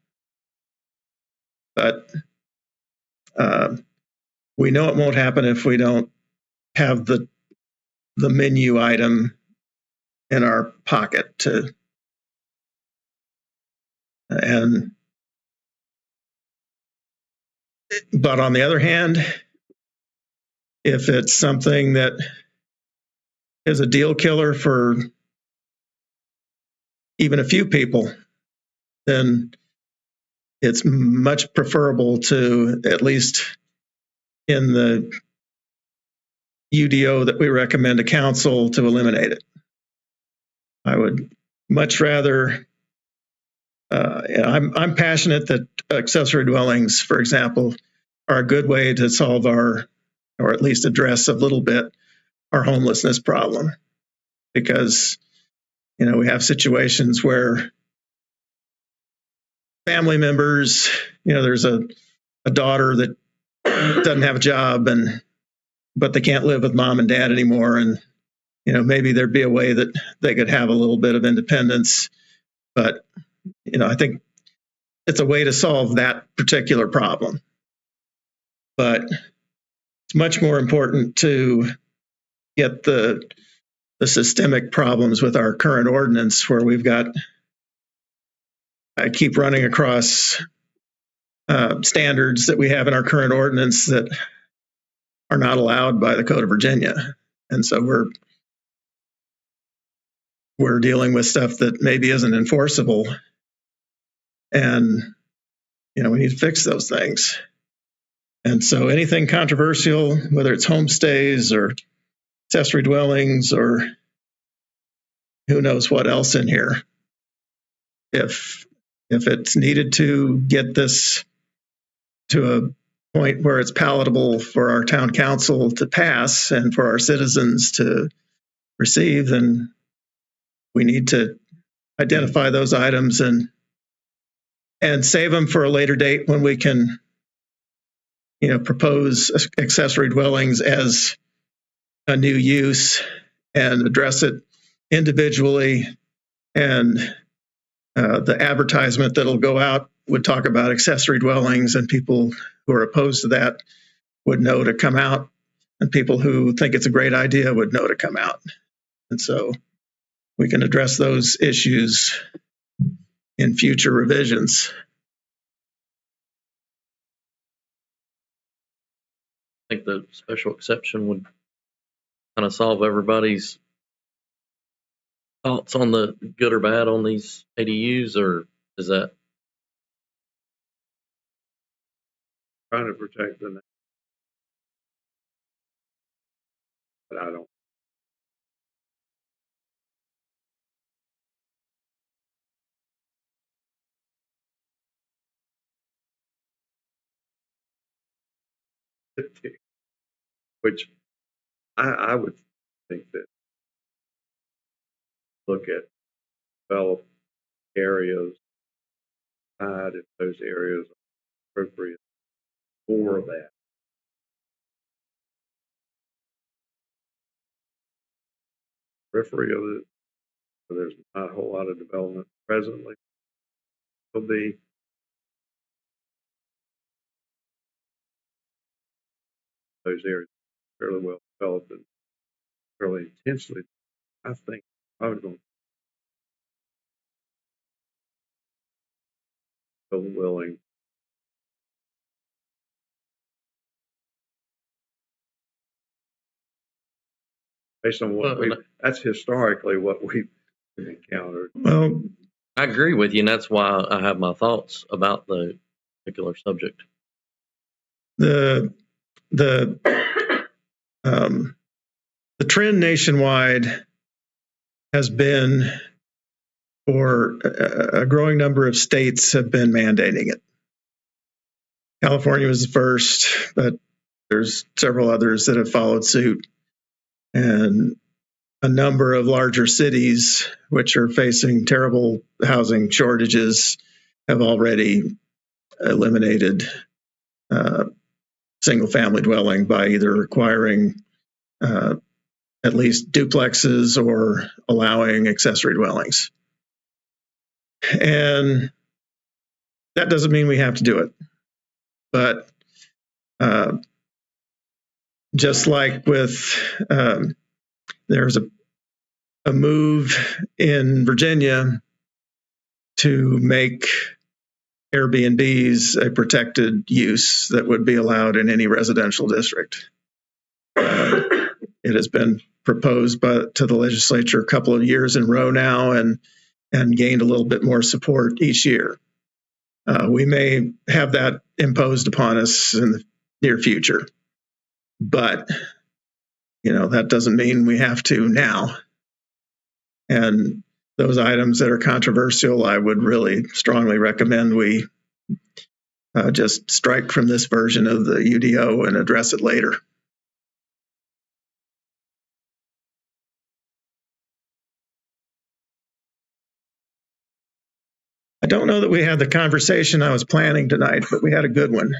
but we know it won't happen if we don't have the menu item in our pocket but on the other hand, if it's something that is a deal killer for even a few people, then it's much preferable to, at least in the UDO that we recommend to council, to eliminate it. I would much rather, I'm passionate that accessory dwellings, for example, are a good way to solve or at least address a little bit, our homelessness problem. Because, we have situations where family members, there's a daughter that doesn't have a job, but they can't live with mom and dad anymore. And, maybe there'd be a way that they could have a little bit of independence. But, I think it's a way to solve that particular problem. But it's much more important to get the systemic problems with our current ordinance, where I keep running across standards that we have in our current ordinance that are not allowed by the Code of Virginia. And so we're dealing with stuff that maybe isn't enforceable. And, we need to fix those things. And so anything controversial, whether it's homestays or accessory dwellings or who knows what else in here, if it's needed to get this to a point where it's palatable for our town council to pass and for our citizens to receive, then we need to identify those items and save them for a later date when we can, propose accessory dwellings as a new use and address it individually. And the advertisement that'll go out would talk about accessory dwellings, and people who are opposed to that would know to come out, and people who think it's a great idea would know to come out. And so we can address those issues in future revisions. I think the special exception would kind of solve everybody's thoughts on the good or bad on these ADUs, or is that? Trying to protect the, but I don't. Which I would think that look at developed areas, if those areas are appropriate for that. Periphery of it, so there's not a whole lot of development presently. Will be those areas fairly well developed and fairly intensely. I think I was going to be willing. Based on what that's historically what we've encountered. Well, I agree with you, and that's why I have my thoughts about the particular subject. the trend nationwide has been, for a growing number of states have been mandating it. California was the first, but there's several others that have followed suit. And a number of larger cities, which are facing terrible housing shortages, have already eliminated single-family dwelling by either requiring at least duplexes or allowing accessory dwellings. And that doesn't mean we have to do it. But just like with, there's a move in Virginia to make Airbnbs a protected use that would be allowed in any residential district. It has been proposed to the legislature a couple of years in a row now and gained a little bit more support each year. We may have that imposed upon us in the near future, but that doesn't mean we have to now. And those items that are controversial, I would really strongly recommend we just strike from this version of the UDO and address it later. I don't know that we had the conversation I was planning tonight, but we had a good one.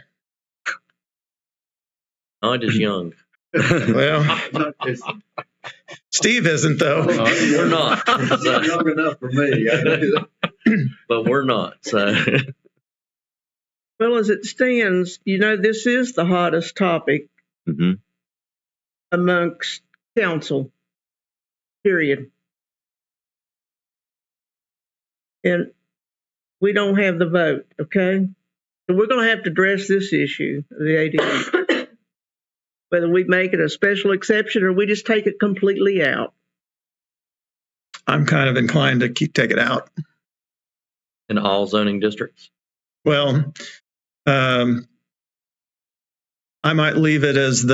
I'm just young. Well, Steve isn't, though. We're not. Young enough for me. But we're not. So. Well, as it stands, this is the hottest topic amongst council, period. And we don't have the vote, okay? So we're going to have to address this issue, the ADU. Whether we make it a special exception or we just take it completely out. I'm kind of inclined to take it out. In all zoning districts? Well, I might leave it as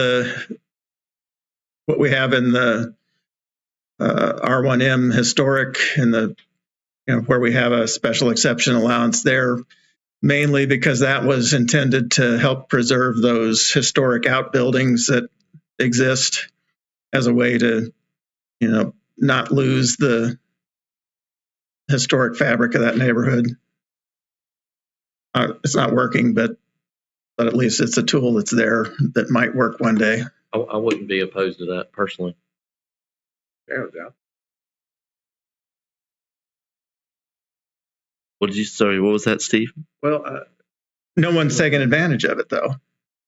what we have in the R1M historic and where we have a special exception allowance there, mainly because that was intended to help preserve those historic outbuildings that exist as a way to, not lose the historic fabric of that neighborhood. It's not working, but at least it's a tool that's there that might work one day. I wouldn't be opposed to that personally. Yeah. What was that, Steve? Well, no one's taking advantage of it, though.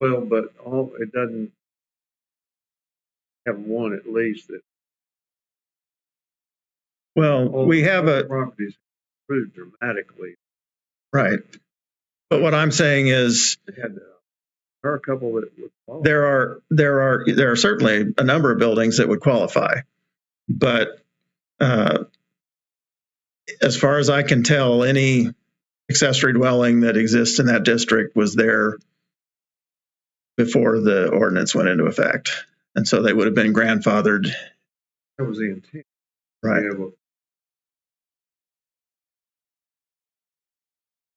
Well, but it doesn't have one at least that. Well, we have All a, properties improved dramatically. right. But what I'm saying is They had, there are a couple that would fall. there are certainly a number of buildings that would qualify, but as far as I can tell, any accessory dwelling that exists in that district was there before the ordinance went into effect, and so they would have been grandfathered. That was the intent. Right. Yeah,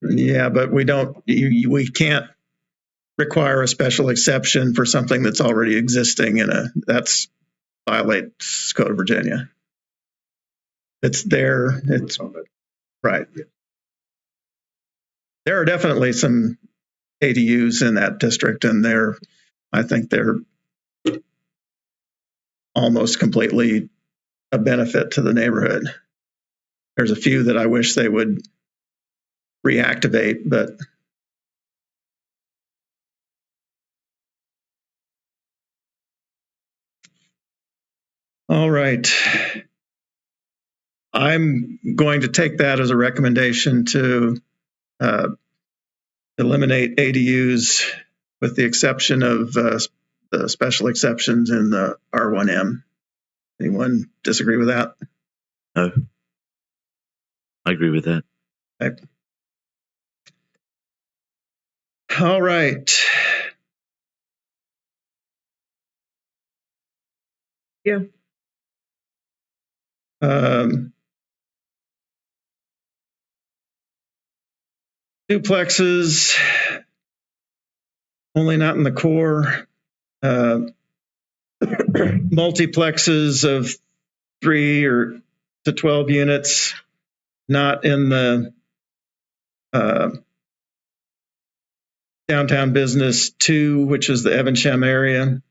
Yeah, but we don't. We can't require a special exception for something that's already existing that's violates Code of Virginia. It's there. It's right. There are definitely some ADUs in that district, and I think they're almost completely a benefit to the neighborhood. There's a few that I wish they would reactivate, but all right. I'm going to take that as a recommendation to eliminate ADUs with the exception of the special exceptions in the R1M. Anyone disagree with that? No, I agree with that. Okay. All right. Yeah. Duplexes, only not in the core. Multiplexes of 3 or to 12 units, not in the downtown business 2, which is the Evanshem area.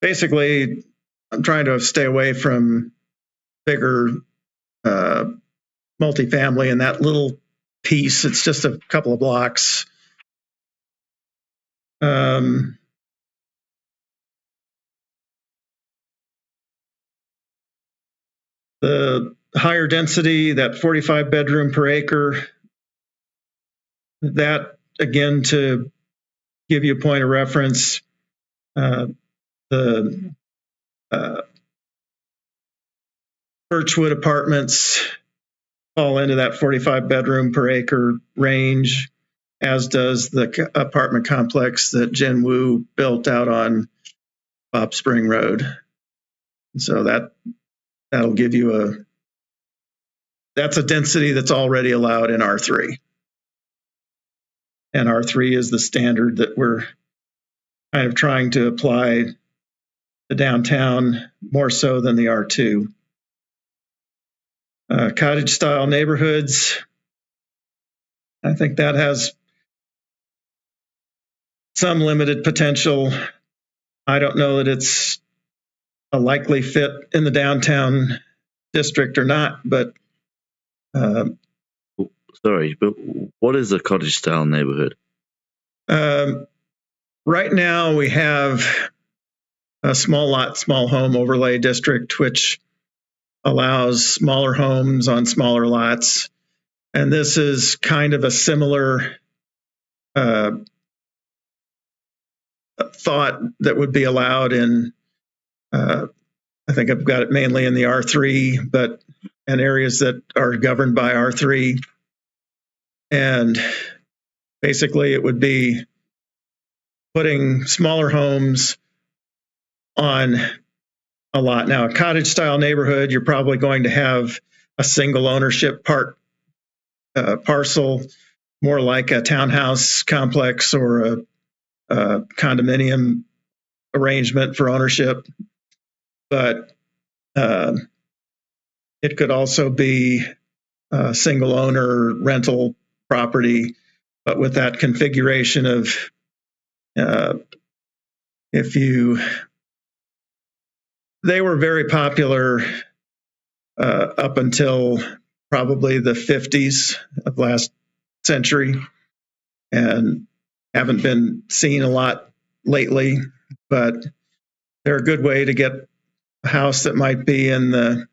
Basically, I'm trying to stay away from bigger multifamily in that little piece. It's just a couple of blocks. The higher density, that 45 bedroom per acre, that again, to give you a point of reference, the Birchwood apartments fall into that 45 bedroom per acre range, as does the apartment complex that Jen Wu built out on Bob Spring Road. So that'll give you that's a density that's already allowed in R3. And R3 is the standard that we're kind of trying to apply to downtown more so than the R2. Cottage style neighborhoods, I think that has some limited potential. I don't know that it's a likely fit in the downtown district or not, but Sorry, but what is a cottage style neighborhood? Right now we have a small lot, small home overlay district, which allows smaller homes on smaller lots. And this is kind of a similar thought that would be allowed in, I think I've got it mainly in the R3, but in areas that are governed by R3. And basically it would be putting smaller homes on a lot. Now, a cottage style neighborhood, you're probably going to have a single ownership parcel, more like a townhouse complex or a condominium arrangement for ownership. But it could also be a single owner rental property, but with that configuration of they were very popular up until probably the 50s of last century and haven't been seen a lot lately, but they're a good way to get a house that might be in the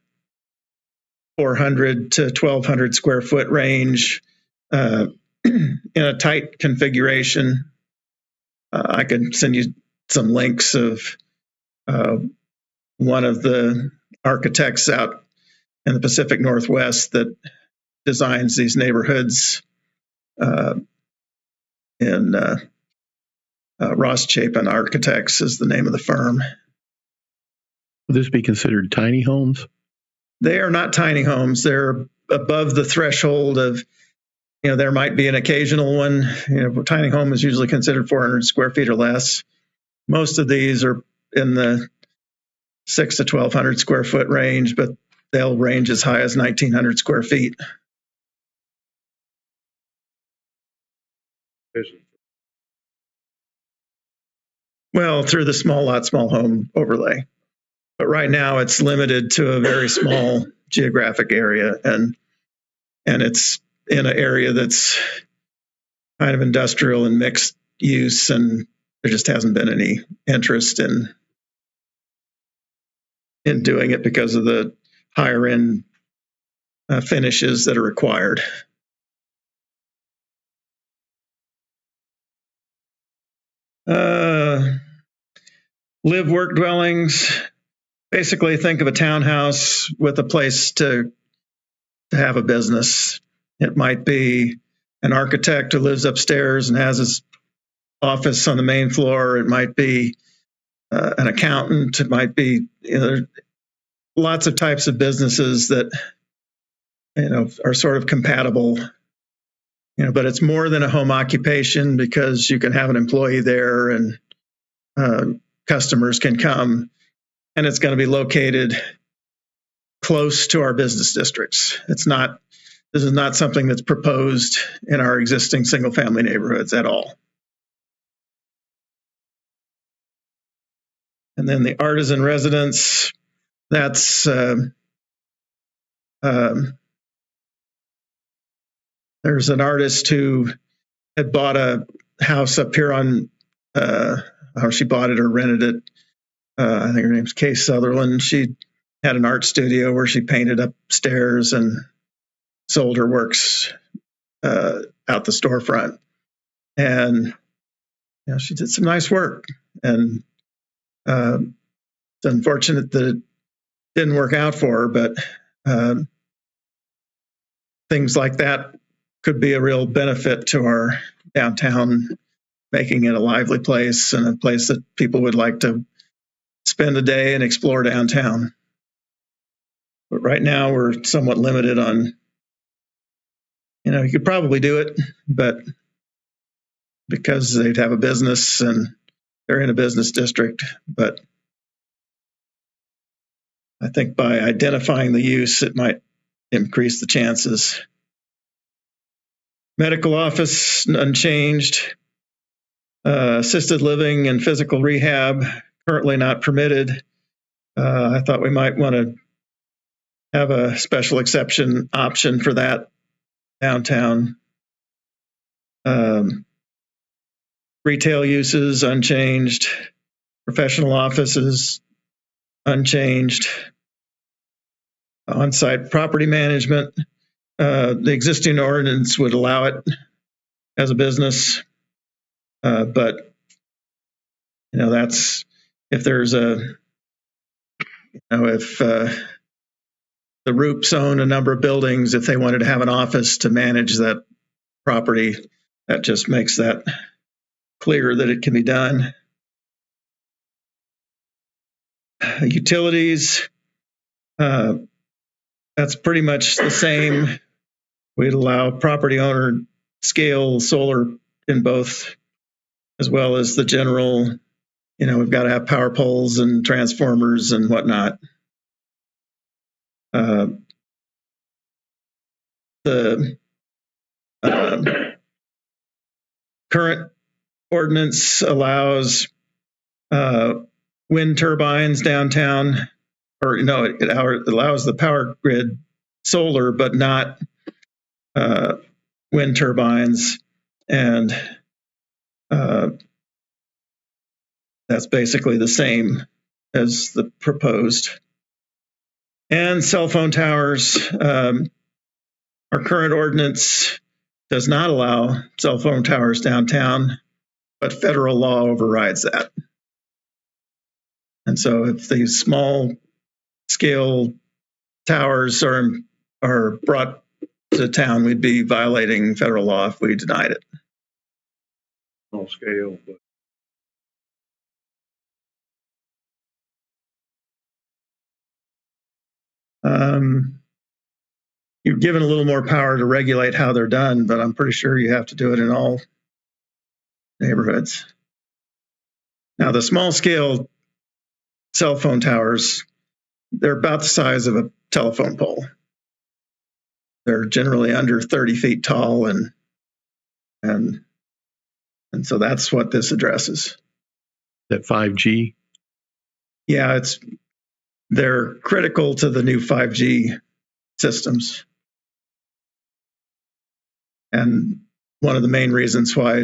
400 to 1,200 square foot range in a tight configuration. I could send you some links of one of the architects out in the Pacific Northwest that designs these neighborhoods. And Ross Chapin Architects is the name of the firm. Would this be considered tiny homes? They are not tiny homes. They're above the threshold of, there might be an occasional one. Tiny home is usually considered 400 square feet or less. Most of these are in the 6 to 1,200 square foot range, but they'll range as high as 1,900 square feet. Well, through the small lot, small home overlay. But right now it's limited to a very small geographic area, and it's in an area that's kind of industrial and mixed use, and there just hasn't been any interest in doing it because of the higher end finishes that are required. Live work dwellings. Basically, think of a townhouse with a place to have a business. It might be an architect who lives upstairs and has his office on the main floor. It might be an accountant. It might be, lots of types of businesses that, are sort of compatible. But it's more than a home occupation because you can have an employee there and customers can come, and it's going to be located close to our business districts. This is not something that's proposed in our existing single family neighborhoods at all. And then the artisan residence, that's there's an artist who had bought a house up here on, she bought it or rented it. I think her name's Kay Sutherland. She had an art studio where she painted upstairs and sold her works out the storefront. And she did some nice work. And it's unfortunate that it didn't work out for her, but things like that could be a real benefit to our downtown, making it a lively place and a place that people would like to spend a day and explore downtown. But right now we're somewhat limited on, you could probably do it, but because they'd have a business and they're in a business district. But I think by identifying the use, it might increase the chances. Medical office, unchanged. Assisted living and physical rehab, currently not permitted. I thought we might want to have a special exception option for that downtown. Retail uses, unchanged. Professional offices, unchanged. On-site property management, the existing ordinance would allow it as a business, but that's if there's if the Roops own a number of buildings, if they wanted to have an office to manage that property, that just makes that clear that it can be done. Utilities, that's pretty much the same. We'd allow property owner scale solar in both, as well as the general, we've got to have power poles and transformers and whatnot. The current ordinance allows wind turbines downtown, or it allows the power grid solar, but not wind turbines. And that's basically the same as the proposed. And cell phone towers. Our current ordinance does not allow cell phone towers downtown, but federal law overrides that. And so if these small scale towers are brought to town, we'd be violating federal law if we denied it. Small scale, but You've given a little more power to regulate how they're done, but I'm pretty sure you have to do it in all neighborhoods. Now, the small scale cell phone towers, they're about the size of a telephone pole. They're generally under 30 feet tall, and so that's what this addresses. That 5G. Yeah, they're critical to the new 5G systems. And one of the main reasons why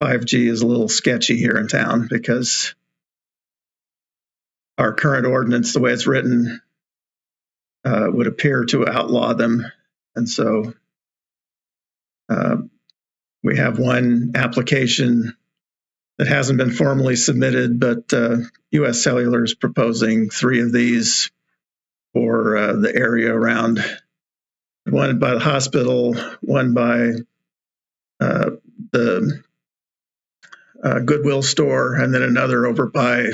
5G is a little sketchy here in town, because our current ordinance, the way it's written, would appear to outlaw them. And so we have one application that hasn't been formally submitted, but U.S. Cellular is proposing 3 of these for the area around, one by the hospital, one by the Goodwill store, and then another over by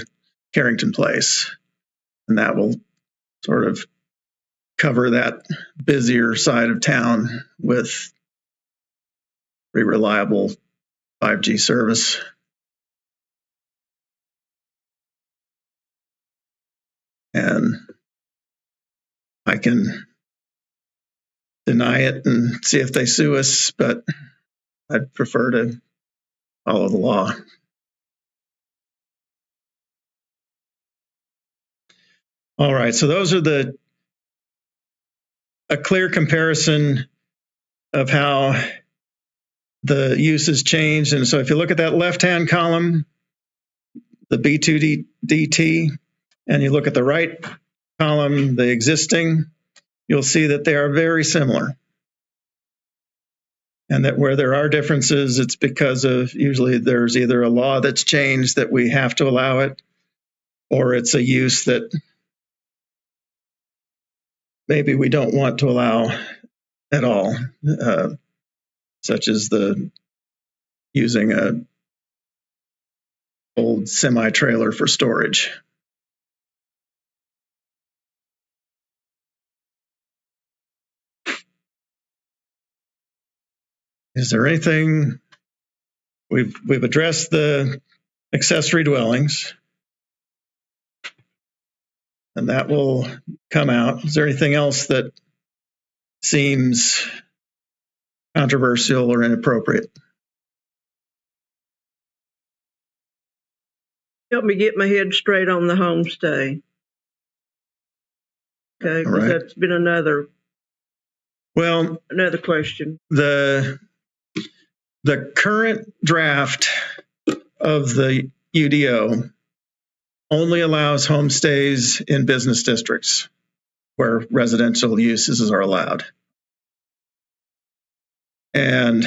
Carrington Place. And that will sort of cover that busier side of town with pretty reliable 5G service. And I can deny it and see if they sue us, but I'd prefer to follow the law. All right, so those are a clear comparison of how the use has changed. And so if you look at that left-hand column, the B2DT, and you look at the right column, the existing, you'll see that they are very similar. And that where there are differences, it's because of usually there's either a law that's changed that we have to allow it, or it's a use that maybe we don't want to allow at all, such as the using a old semi-trailer for storage. Is there anything we've addressed the accessory dwellings, and that will come out. Is there anything else that seems controversial or inappropriate? Help me get my head straight on the homestay. Okay, 'cause All right. that's been another Well, question. the current draft of the UDO only allows homestays in business districts where residential uses are allowed. And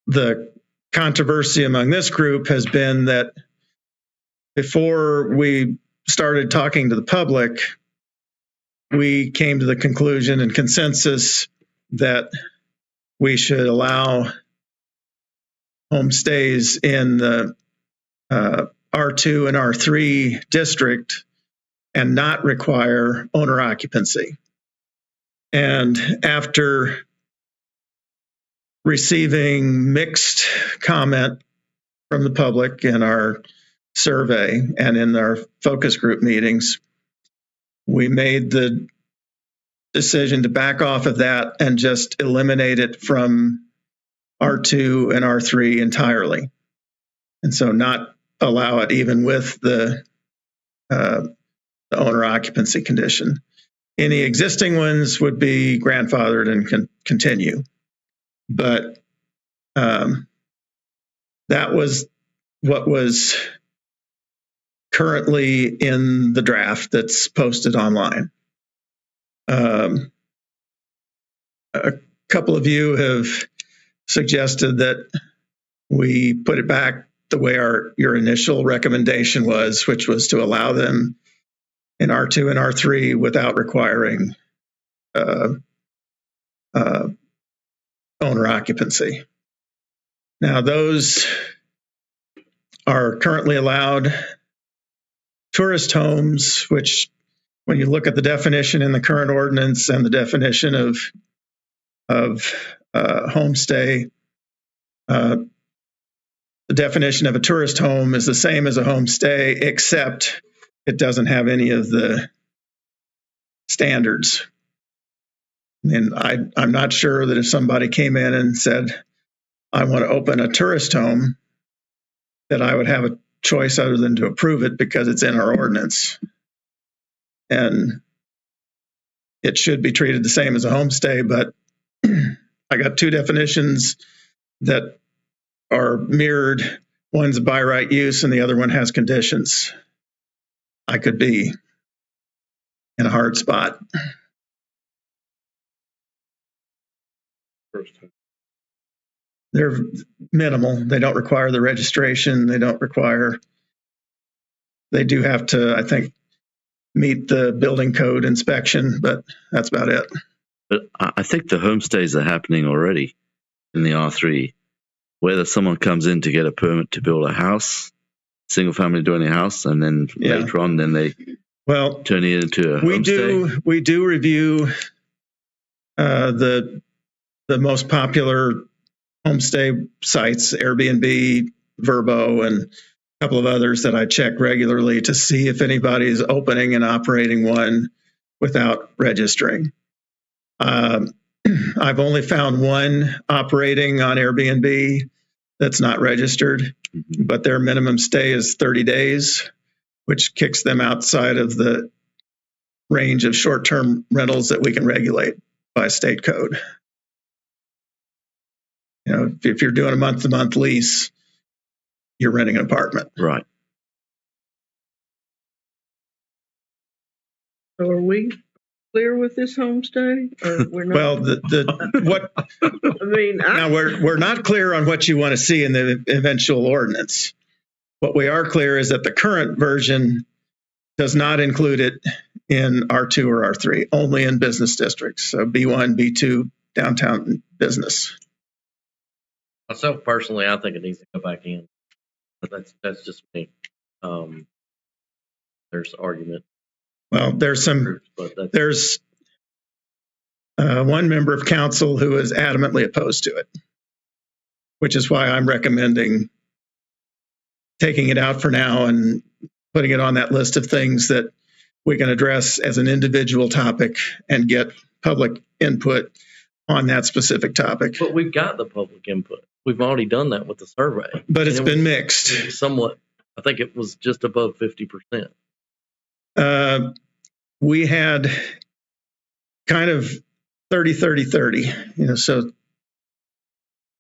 the controversy among this group has been that before we started talking to the public, we came to the conclusion and consensus that we should allow homestays in the R2 and R3 district and not require owner occupancy. And after receiving mixed comment from the public in our survey and in our focus group meetings, we made the decision to back off of that and just eliminate it from R2 and R3 entirely. And so not allow it even with the owner occupancy condition. Any existing ones would be grandfathered and continue. But that was what was currently in the draft that's posted online. A couple of you have suggested that we put it back the way your initial recommendation was, which was to allow them in R2 and R3 without requiring owner occupancy. Now, those are currently allowed. Tourist homes, which when you look at the definition in the current ordinance and the definition of homestay, the definition of a tourist home is the same as a homestay, except it doesn't have any of the standards. And I'm not sure that if somebody came in and said, I want to open a tourist home, that I would have a choice other than to approve it because it's in our ordinance. And it should be treated the same as a homestay, but I got two definitions that are mirrored. One's by right use and the other one has conditions. I could be in a hard spot. They're minimal. They don't require the registration. They do have to, I think, meet the building code inspection, but that's about it. But I think the homestays are happening already in the R3. Whether someone comes in to get a permit to build a house, single family dwelling house, and then later on, then they turn it into a homestay. We do review the most popular homestay sites, Airbnb, Vrbo, and a couple of others that I check regularly to see if anybody's opening and operating one without registering. I've only found one operating on Airbnb that's not registered, but their minimum stay is 30 days, which kicks them outside of the range of short-term rentals that we can regulate by state code. You know, if you're doing a month-to-month lease, you're renting an apartment. Right. So are we clear with this homestay, or we're not? Well, what? I mean, Now we're not clear on what you want to see in the eventual ordinance. What we are clear is that the current version does not include it in R2 or R3, only in business districts. So B1, B2, downtown business. Myself personally, I think it needs to go back in. But that's just me. There's argument. Well, there's one member of council who is adamantly opposed to it, which is why I'm recommending taking it out for now and putting it on that list of things that we can address as an individual topic and get public input on that specific topic. But we've got the public input. We've already done that with the survey. But it's been mixed. Somewhat. I think it was just above 50%. We had kind of 30. You know, so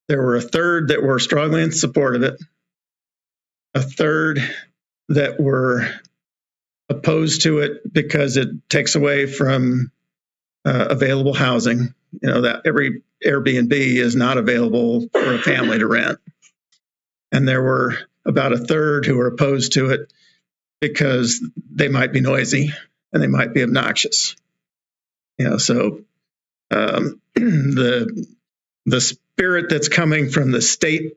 there were a third that were strongly in support of it, a third that were opposed to it because it takes away from available housing. You know, that every Airbnb is not available for a family to rent. And there were about a third who were opposed to it because they might be noisy and they might be obnoxious. You know, so the spirit that's coming from the state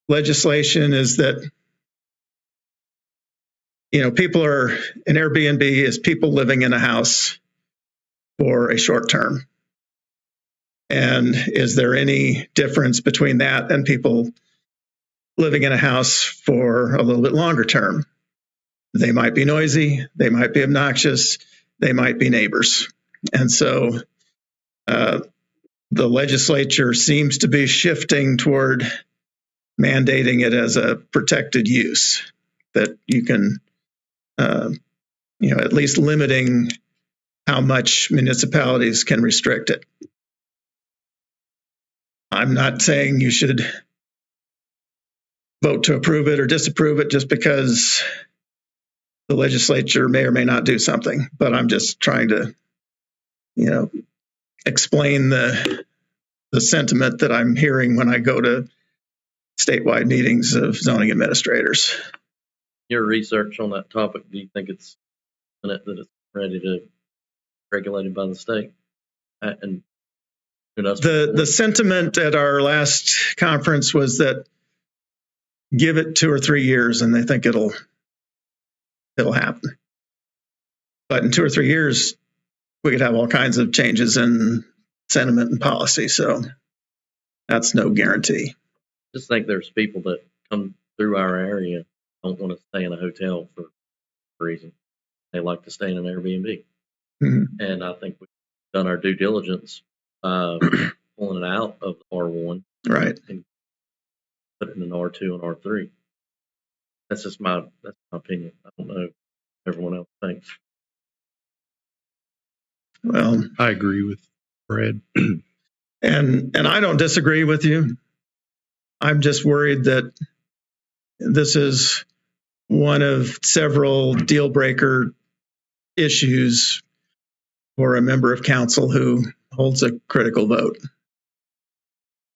legislation is that, you know, an Airbnb is people living in a house for a short term. And is there any difference between that and people living in a house for a little bit longer term? They might be noisy, they might be obnoxious, they might be neighbors. And so the legislature seems to be shifting toward mandating it as a protected use, that you can, you know, at least limiting how much municipalities can restrict it. I'm not saying you should vote to approve it or disapprove it just because the legislature may or may not do something. But I'm just trying to, explain the sentiment that I'm hearing when I go to statewide meetings of zoning administrators. Your research on that topic, do you think it's in it that it's ready to be regulated by the state? And the sentiment at our last conference was that give it 2 or 3 years and they think it'll happen. But in 2 or 3 years, we could have all kinds of changes in sentiment and policy. So that's no guarantee. Just think there's people that come through our area don't want to stay in a hotel for a reason. They like to stay in an Airbnb. Mm-hmm. And I think we've done our due diligence pulling it out of the R1. Right. And put it in an R2 and R3. That's just my opinion. I don't know if everyone else thinks. Well, I agree with Fred. And I don't disagree with you. I'm just worried that this is one of several deal breaker issues for a member of council who holds a critical vote.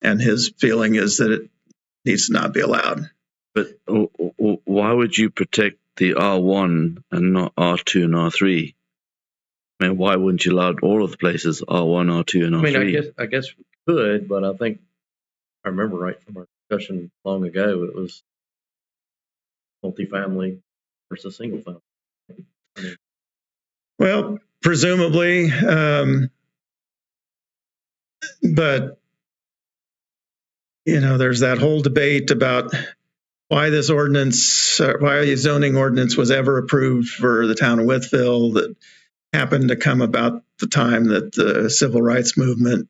And his feeling is that it needs to not be allowed. But why would you protect the R1 and not R2 and R3? I mean, why wouldn't you allow all of the places R1, R2, and R3? I mean, I guess we could, but I think I remember right from our discussion long ago, it was multifamily versus single family. I mean, Well, presumably, but there's that whole debate about why this ordinance, why the zoning ordinance was ever approved for the town of Wytheville, that happened to come about the time that the civil rights movement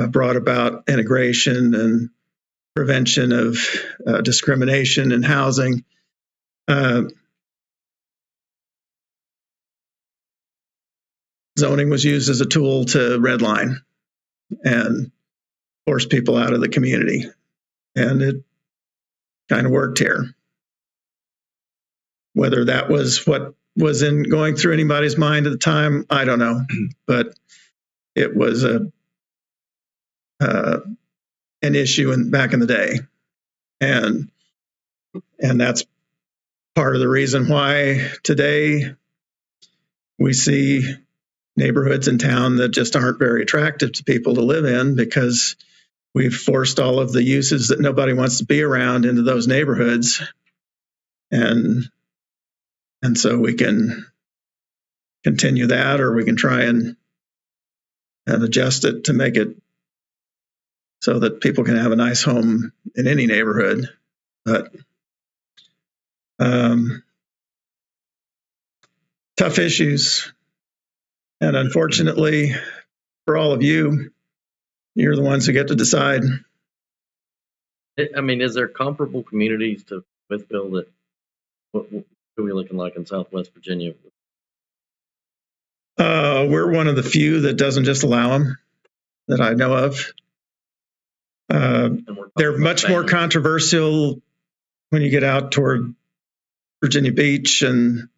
brought about integration and prevention of discrimination in housing. Zoning was used as a tool to redline and force people out of the community. And it kind of worked here. Whether that was what was going through anybody's mind at the time, I don't know. But it was an issue back in the day. And that's part of the reason why today we see neighborhoods in town that just aren't very attractive to people to live in, because we've forced all of the uses that nobody wants to be around into those neighborhoods. And so we can continue that, or we can try and adjust it to make it so that people can have a nice home in any neighborhood. But tough issues. And unfortunately for all of you, you're the ones who get to decide. I mean, is there comparable communities to Wytheville that what are we looking like in Southwest Virginia? We're one of the few that doesn't just allow them, that I know of. They're much more controversial when you get out toward Virginia Beach and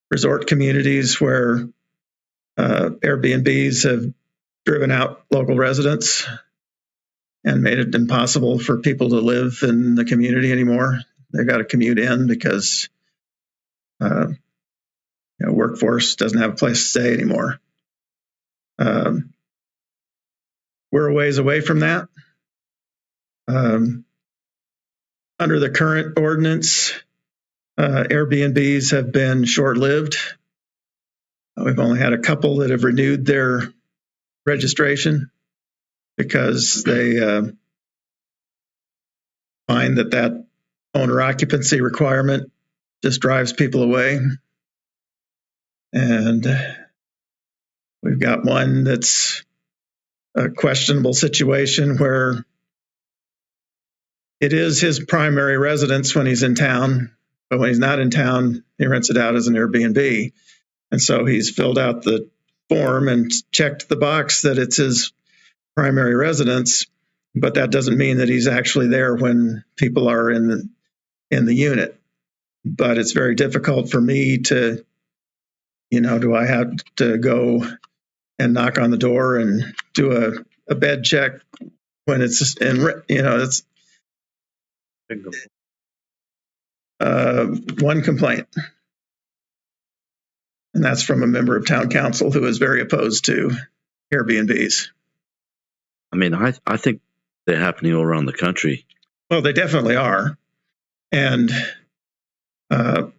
resort communities where Airbnbs have driven out local residents and made it impossible for people to live in the community anymore. They've got to commute in because workforce doesn't have a place to stay anymore. We're a ways away from that. Under the current ordinance, Airbnbs have been short-lived. We've only had a couple that have renewed their registration because they find that owner occupancy requirement just drives people away. And we've got one that's a questionable situation where it is his primary residence when he's in town, but when he's not in town, he rents it out as an Airbnb. And so he's filled out the form and checked the box that it's his primary residence, but that doesn't mean that he's actually there when people are in in the unit. But it's very difficult for me to, do I have to go and knock on the door and do a bed check when it's it's one complaint. And that's from a member of town council who is very opposed to Airbnbs. I mean, I think they're happening all around the country. Well, they definitely are. And I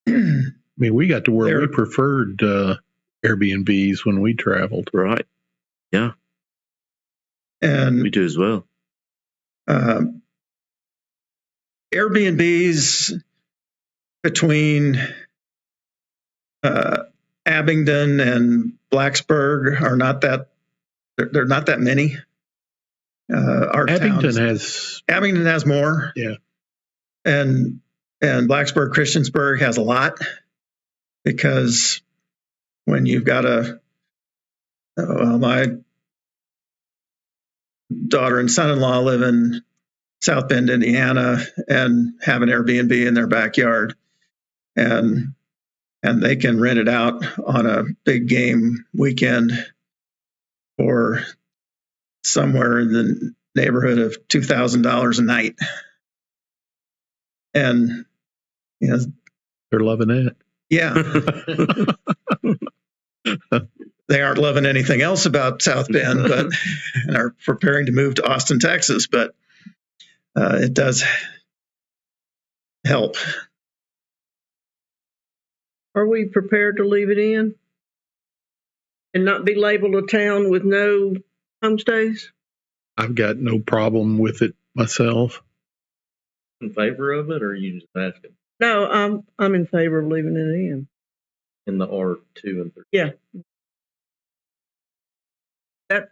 mean, we got to where we They're- preferred Airbnbs when we traveled. Right. Yeah, and we do as well. Airbnbs between Abingdon and Blacksburg are not that, they're not that many. Our Abington towns- has, Abingdon has more. Yeah. And Blacksburg, Christiansburg has a lot, because when you've got my daughter and son-in-law live in South Bend, Indiana, and have an Airbnb in their backyard, and they can rent it out on a big game weekend for somewhere in the neighborhood of $2,000 a night. And, they're loving it. yeah, they aren't loving anything else about South Bend, but and are preparing to move to Austin, Texas. But it does help. Are we prepared to leave it in and not be labeled a town with no homestays? I've got no problem with it myself. In favor of it, or are you just asking No, I'm in favor of leaving it in. in the R2 and 3? Yeah.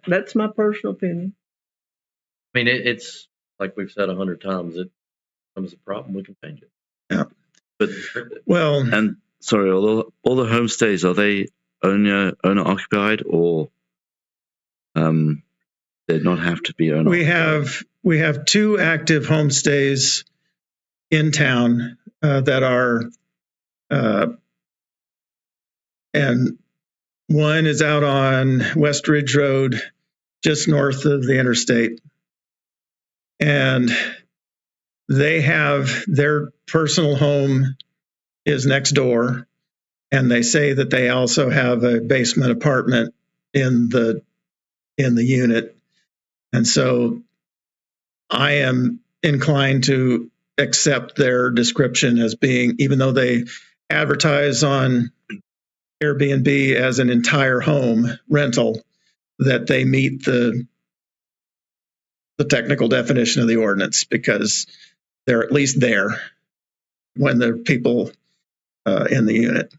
That's my personal opinion. I mean, it's like we've said 100 times. It becomes a problem. We can change it. Yeah. But restrict it. Well, And sorry, all the homestays, are they owner occupied, or they not have to be owner? we have 2 active homestays in town that are, and one is out on West Ridge Road, just north of the interstate. And they have their personal home is next door. And they say that they also have a basement apartment in the unit. And so I am inclined to accept their description as being, even though they advertise on Airbnb as an entire home rental, that they meet the technical definition of the ordinance, because they're at least there when there are people in the unit.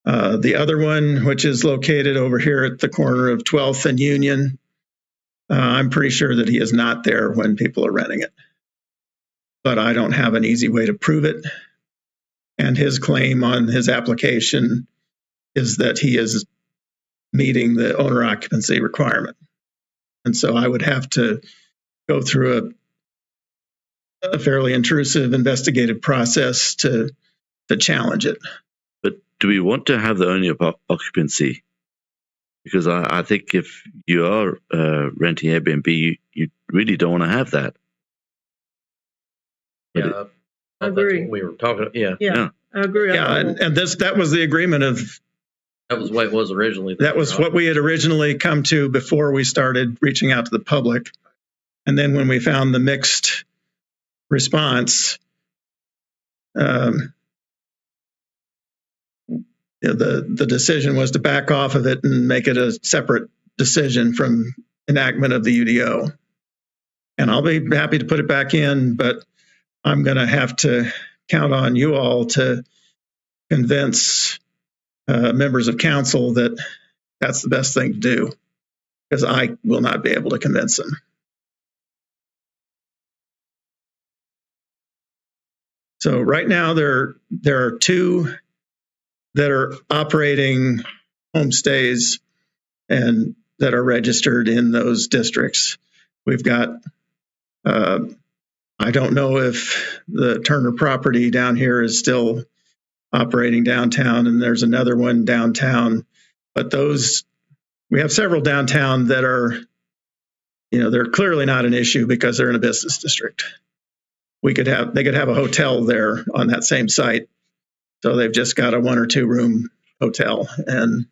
The other one, which is located over here at the corner of 12th and Union, I'm pretty sure that he is not there when people are renting it. But I don't have an easy way to prove it. And his claim on his application is that he is meeting the owner occupancy requirement. And so I would have to go through a fairly intrusive investigative process to challenge it. But do we want to have the owner occupancy? Because I think if you are renting Airbnb, you really don't want to have that. But Yeah, I that's agree. what we were talking. Yeah, Yeah, I agree. Yeah, and that was the agreement of, that was the way it was originally. that was what we had originally come to before we started reaching out to the public. And then when we found the mixed response, the decision was to back off of it and make it a separate decision from enactment of the UDO. And I'll be happy to put it back in, but I'm going to have to count on you all to convince members of council that that's the best thing to do, because I will not be able to convince them. So right now there are 2 that are operating homestays and that are registered in those districts. We've got I don't know if the Turner property down here is still operating downtown, and there's another one downtown. But we have several downtown that are, they're clearly not an issue because they're in a business district. They could have a hotel there on that same site. So they've just got a 1 or 2 room hotel. And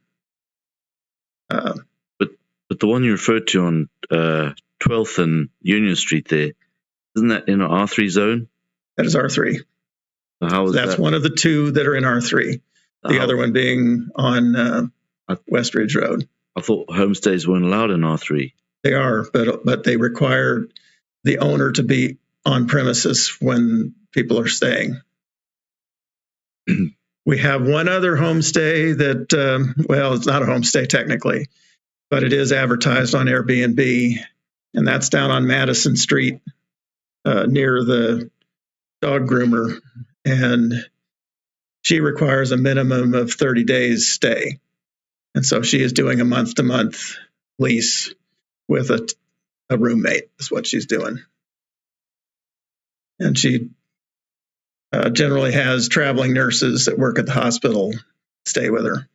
But the one you referred to on 12th and Union Street there, isn't that in an R3 zone? that is R3. So how is That's that? one of the 2 that are in R3. The other one being on West Ridge Road. I thought homestays weren't allowed in R3. They are, but they require the owner to be on premises when people are staying. We have one other homestay that, it's not a homestay technically, but it is advertised on Airbnb, and that's down on Madison Street near the dog groomer. And she requires a minimum of 30 days stay. And so she is doing a month-to-month lease with a roommate, is what she's doing. And she generally has traveling nurses that work at the hospital stay with her.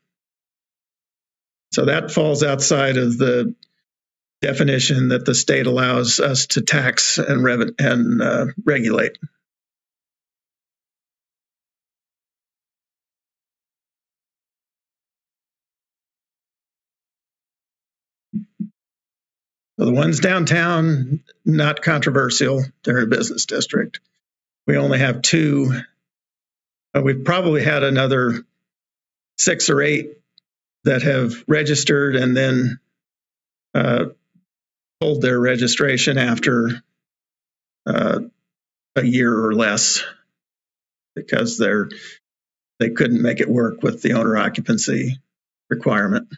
So that falls outside of the definition that the state allows us to tax and regulate. So the ones downtown, not controversial. They're in a business district. We only have 2. We've probably had another 6 or 8 that have registered and then pulled their registration after a year or less because they couldn't make it work with the owner occupancy requirement.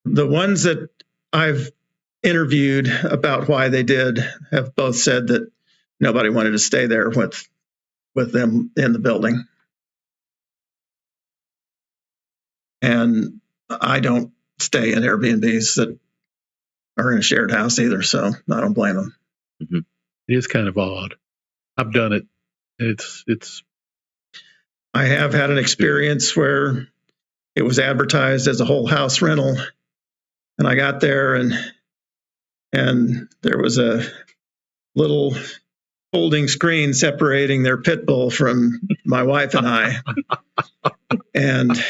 The ones that I've interviewed about why they did have both said that nobody wanted to stay there with them in the building. And I don't stay in Airbnbs that are in a shared house either, so I don't blame them. Mm-hmm. It is kind of odd. I've done it. It's. I have had an experience where it was advertised as a whole house rental, and I got there and there was a little folding screen separating their pit bull from my wife and I, and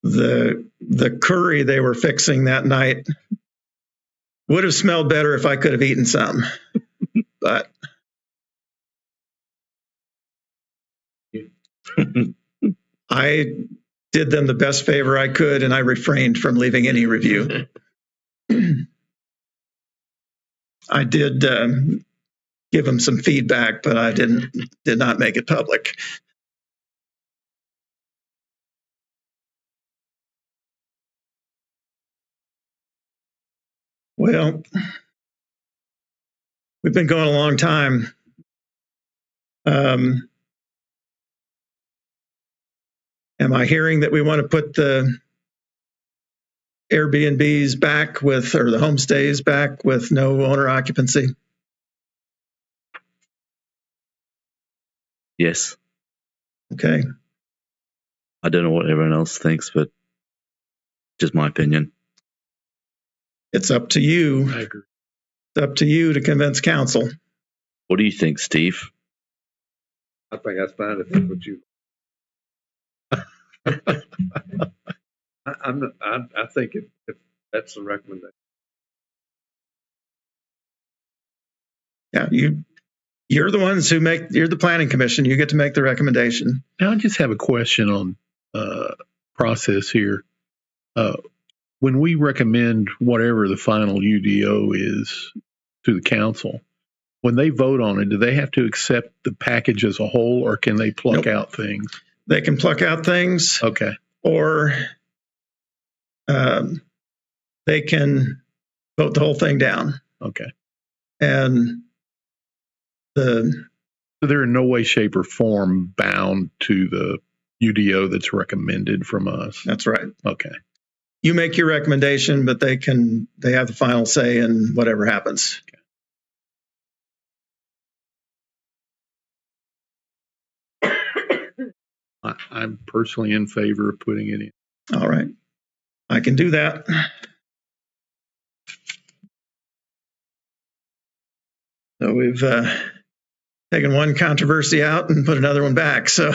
the curry they were fixing that night would have smelled better if I could have eaten some, but I did them the best favor I could, and I refrained from leaving any review. I did give them some feedback, but I did not make it public. Well, we've been going a long time. Am I hearing that we want to put the Airbnbs back or the homestays back with no owner occupancy? Yes. Okay. I don't know what everyone else thinks, but just my opinion. It's up to you. I agree. It's up to you to convince council. What do you think, Steve? I think that's fine if that's what you. I think if that's the recommendation. Yeah, you're the ones you're the planning commission. You get to make the recommendation. Now I just have a question on process here. When we recommend whatever the final UDO is to the council, when they vote on it, do they have to accept the package as a whole, or can they pluck out things? They can pluck out things. Okay. Or they can vote the whole thing down. Okay. And So they're in no way, shape, or form bound to the UDO that's recommended from us. that's right. Okay. You make your recommendation, but they have the final say in whatever happens. I'm personally in favor of putting it in. All right. I can do that. So we've taken one controversy out and put another one back. So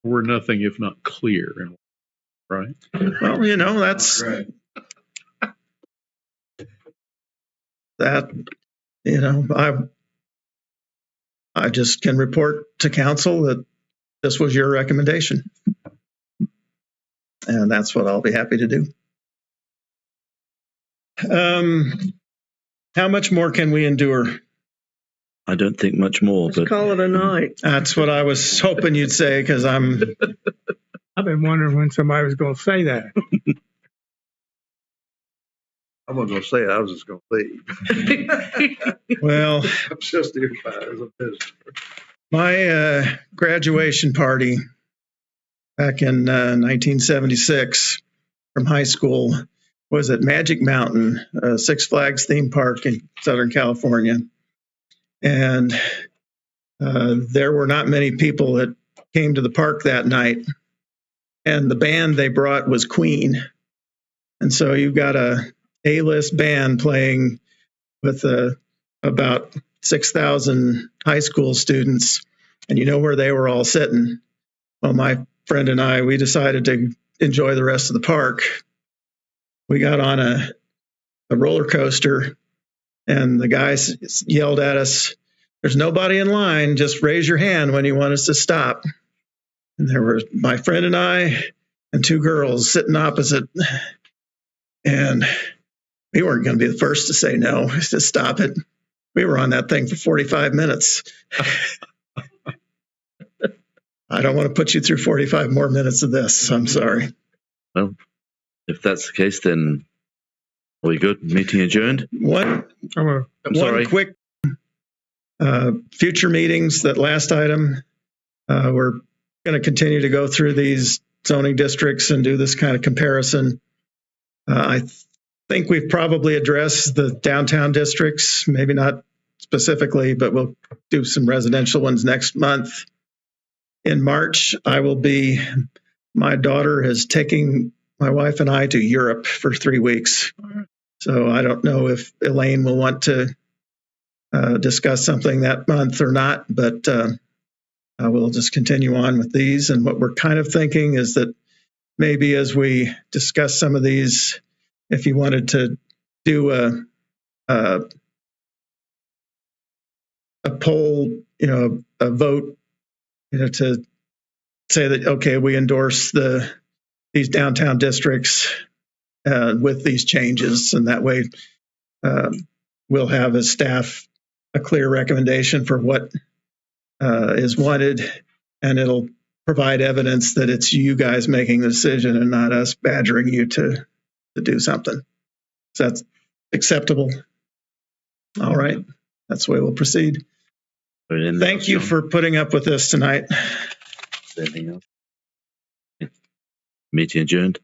We're nothing if not clear, right? well, that's that. I just can report to council that this was your recommendation, and that's what I'll be happy to do. How much more can we endure? I don't think much more, Let's but call it a night. That's what I was hoping you'd say, because I've been wondering when somebody was going to say that. I wasn't going to say it. I was just going to leave. well, I'm just here as a visitor. my graduation party back in 1976 from high school was at Magic Mountain, Six Flags theme park in Southern California. And there were not many people that came to the park that night. And the band they brought was Queen. And so you've got a A-list band playing with about 6,000 high school students. And you know where they were all sitting. Well, my friend and I, we decided to enjoy the rest of the park. We got on a roller coaster, and the guys yelled at us, "There's nobody in line. Just raise your hand when you want us to stop." And there were my friend and I and two girls sitting opposite. And we weren't going to be the first to say no, to stop it. We were on that thing for 45 minutes. I don't want to put you through 45 more minutes of this. I'm sorry. well, if that's the case, then are we good? Meeting adjourned? One Sorry. quick future meetings, that last item. We're going to continue to go through these zoning districts and do this kind of comparison. I think we've probably addressed the downtown districts, maybe not specifically, but we'll do some residential ones next month. In March, my daughter is taking my wife and I to Europe for 3 weeks. So I don't know if Elaine will want to discuss something that month or not, but we'll just continue on with these. And what we're kind of thinking is that maybe as we discuss some of these, if you wanted to do a poll, a vote, to say that, okay, we endorse these downtown districts with these changes, and that way we'll have as staff a clear recommendation for what is wanted, and it'll provide evidence that it's you guys making the decision and not us badgering you to do something. So that's acceptable. All right. That's the way we'll proceed. Thank you for putting up with this tonight. Anything else? Meeting adjourned.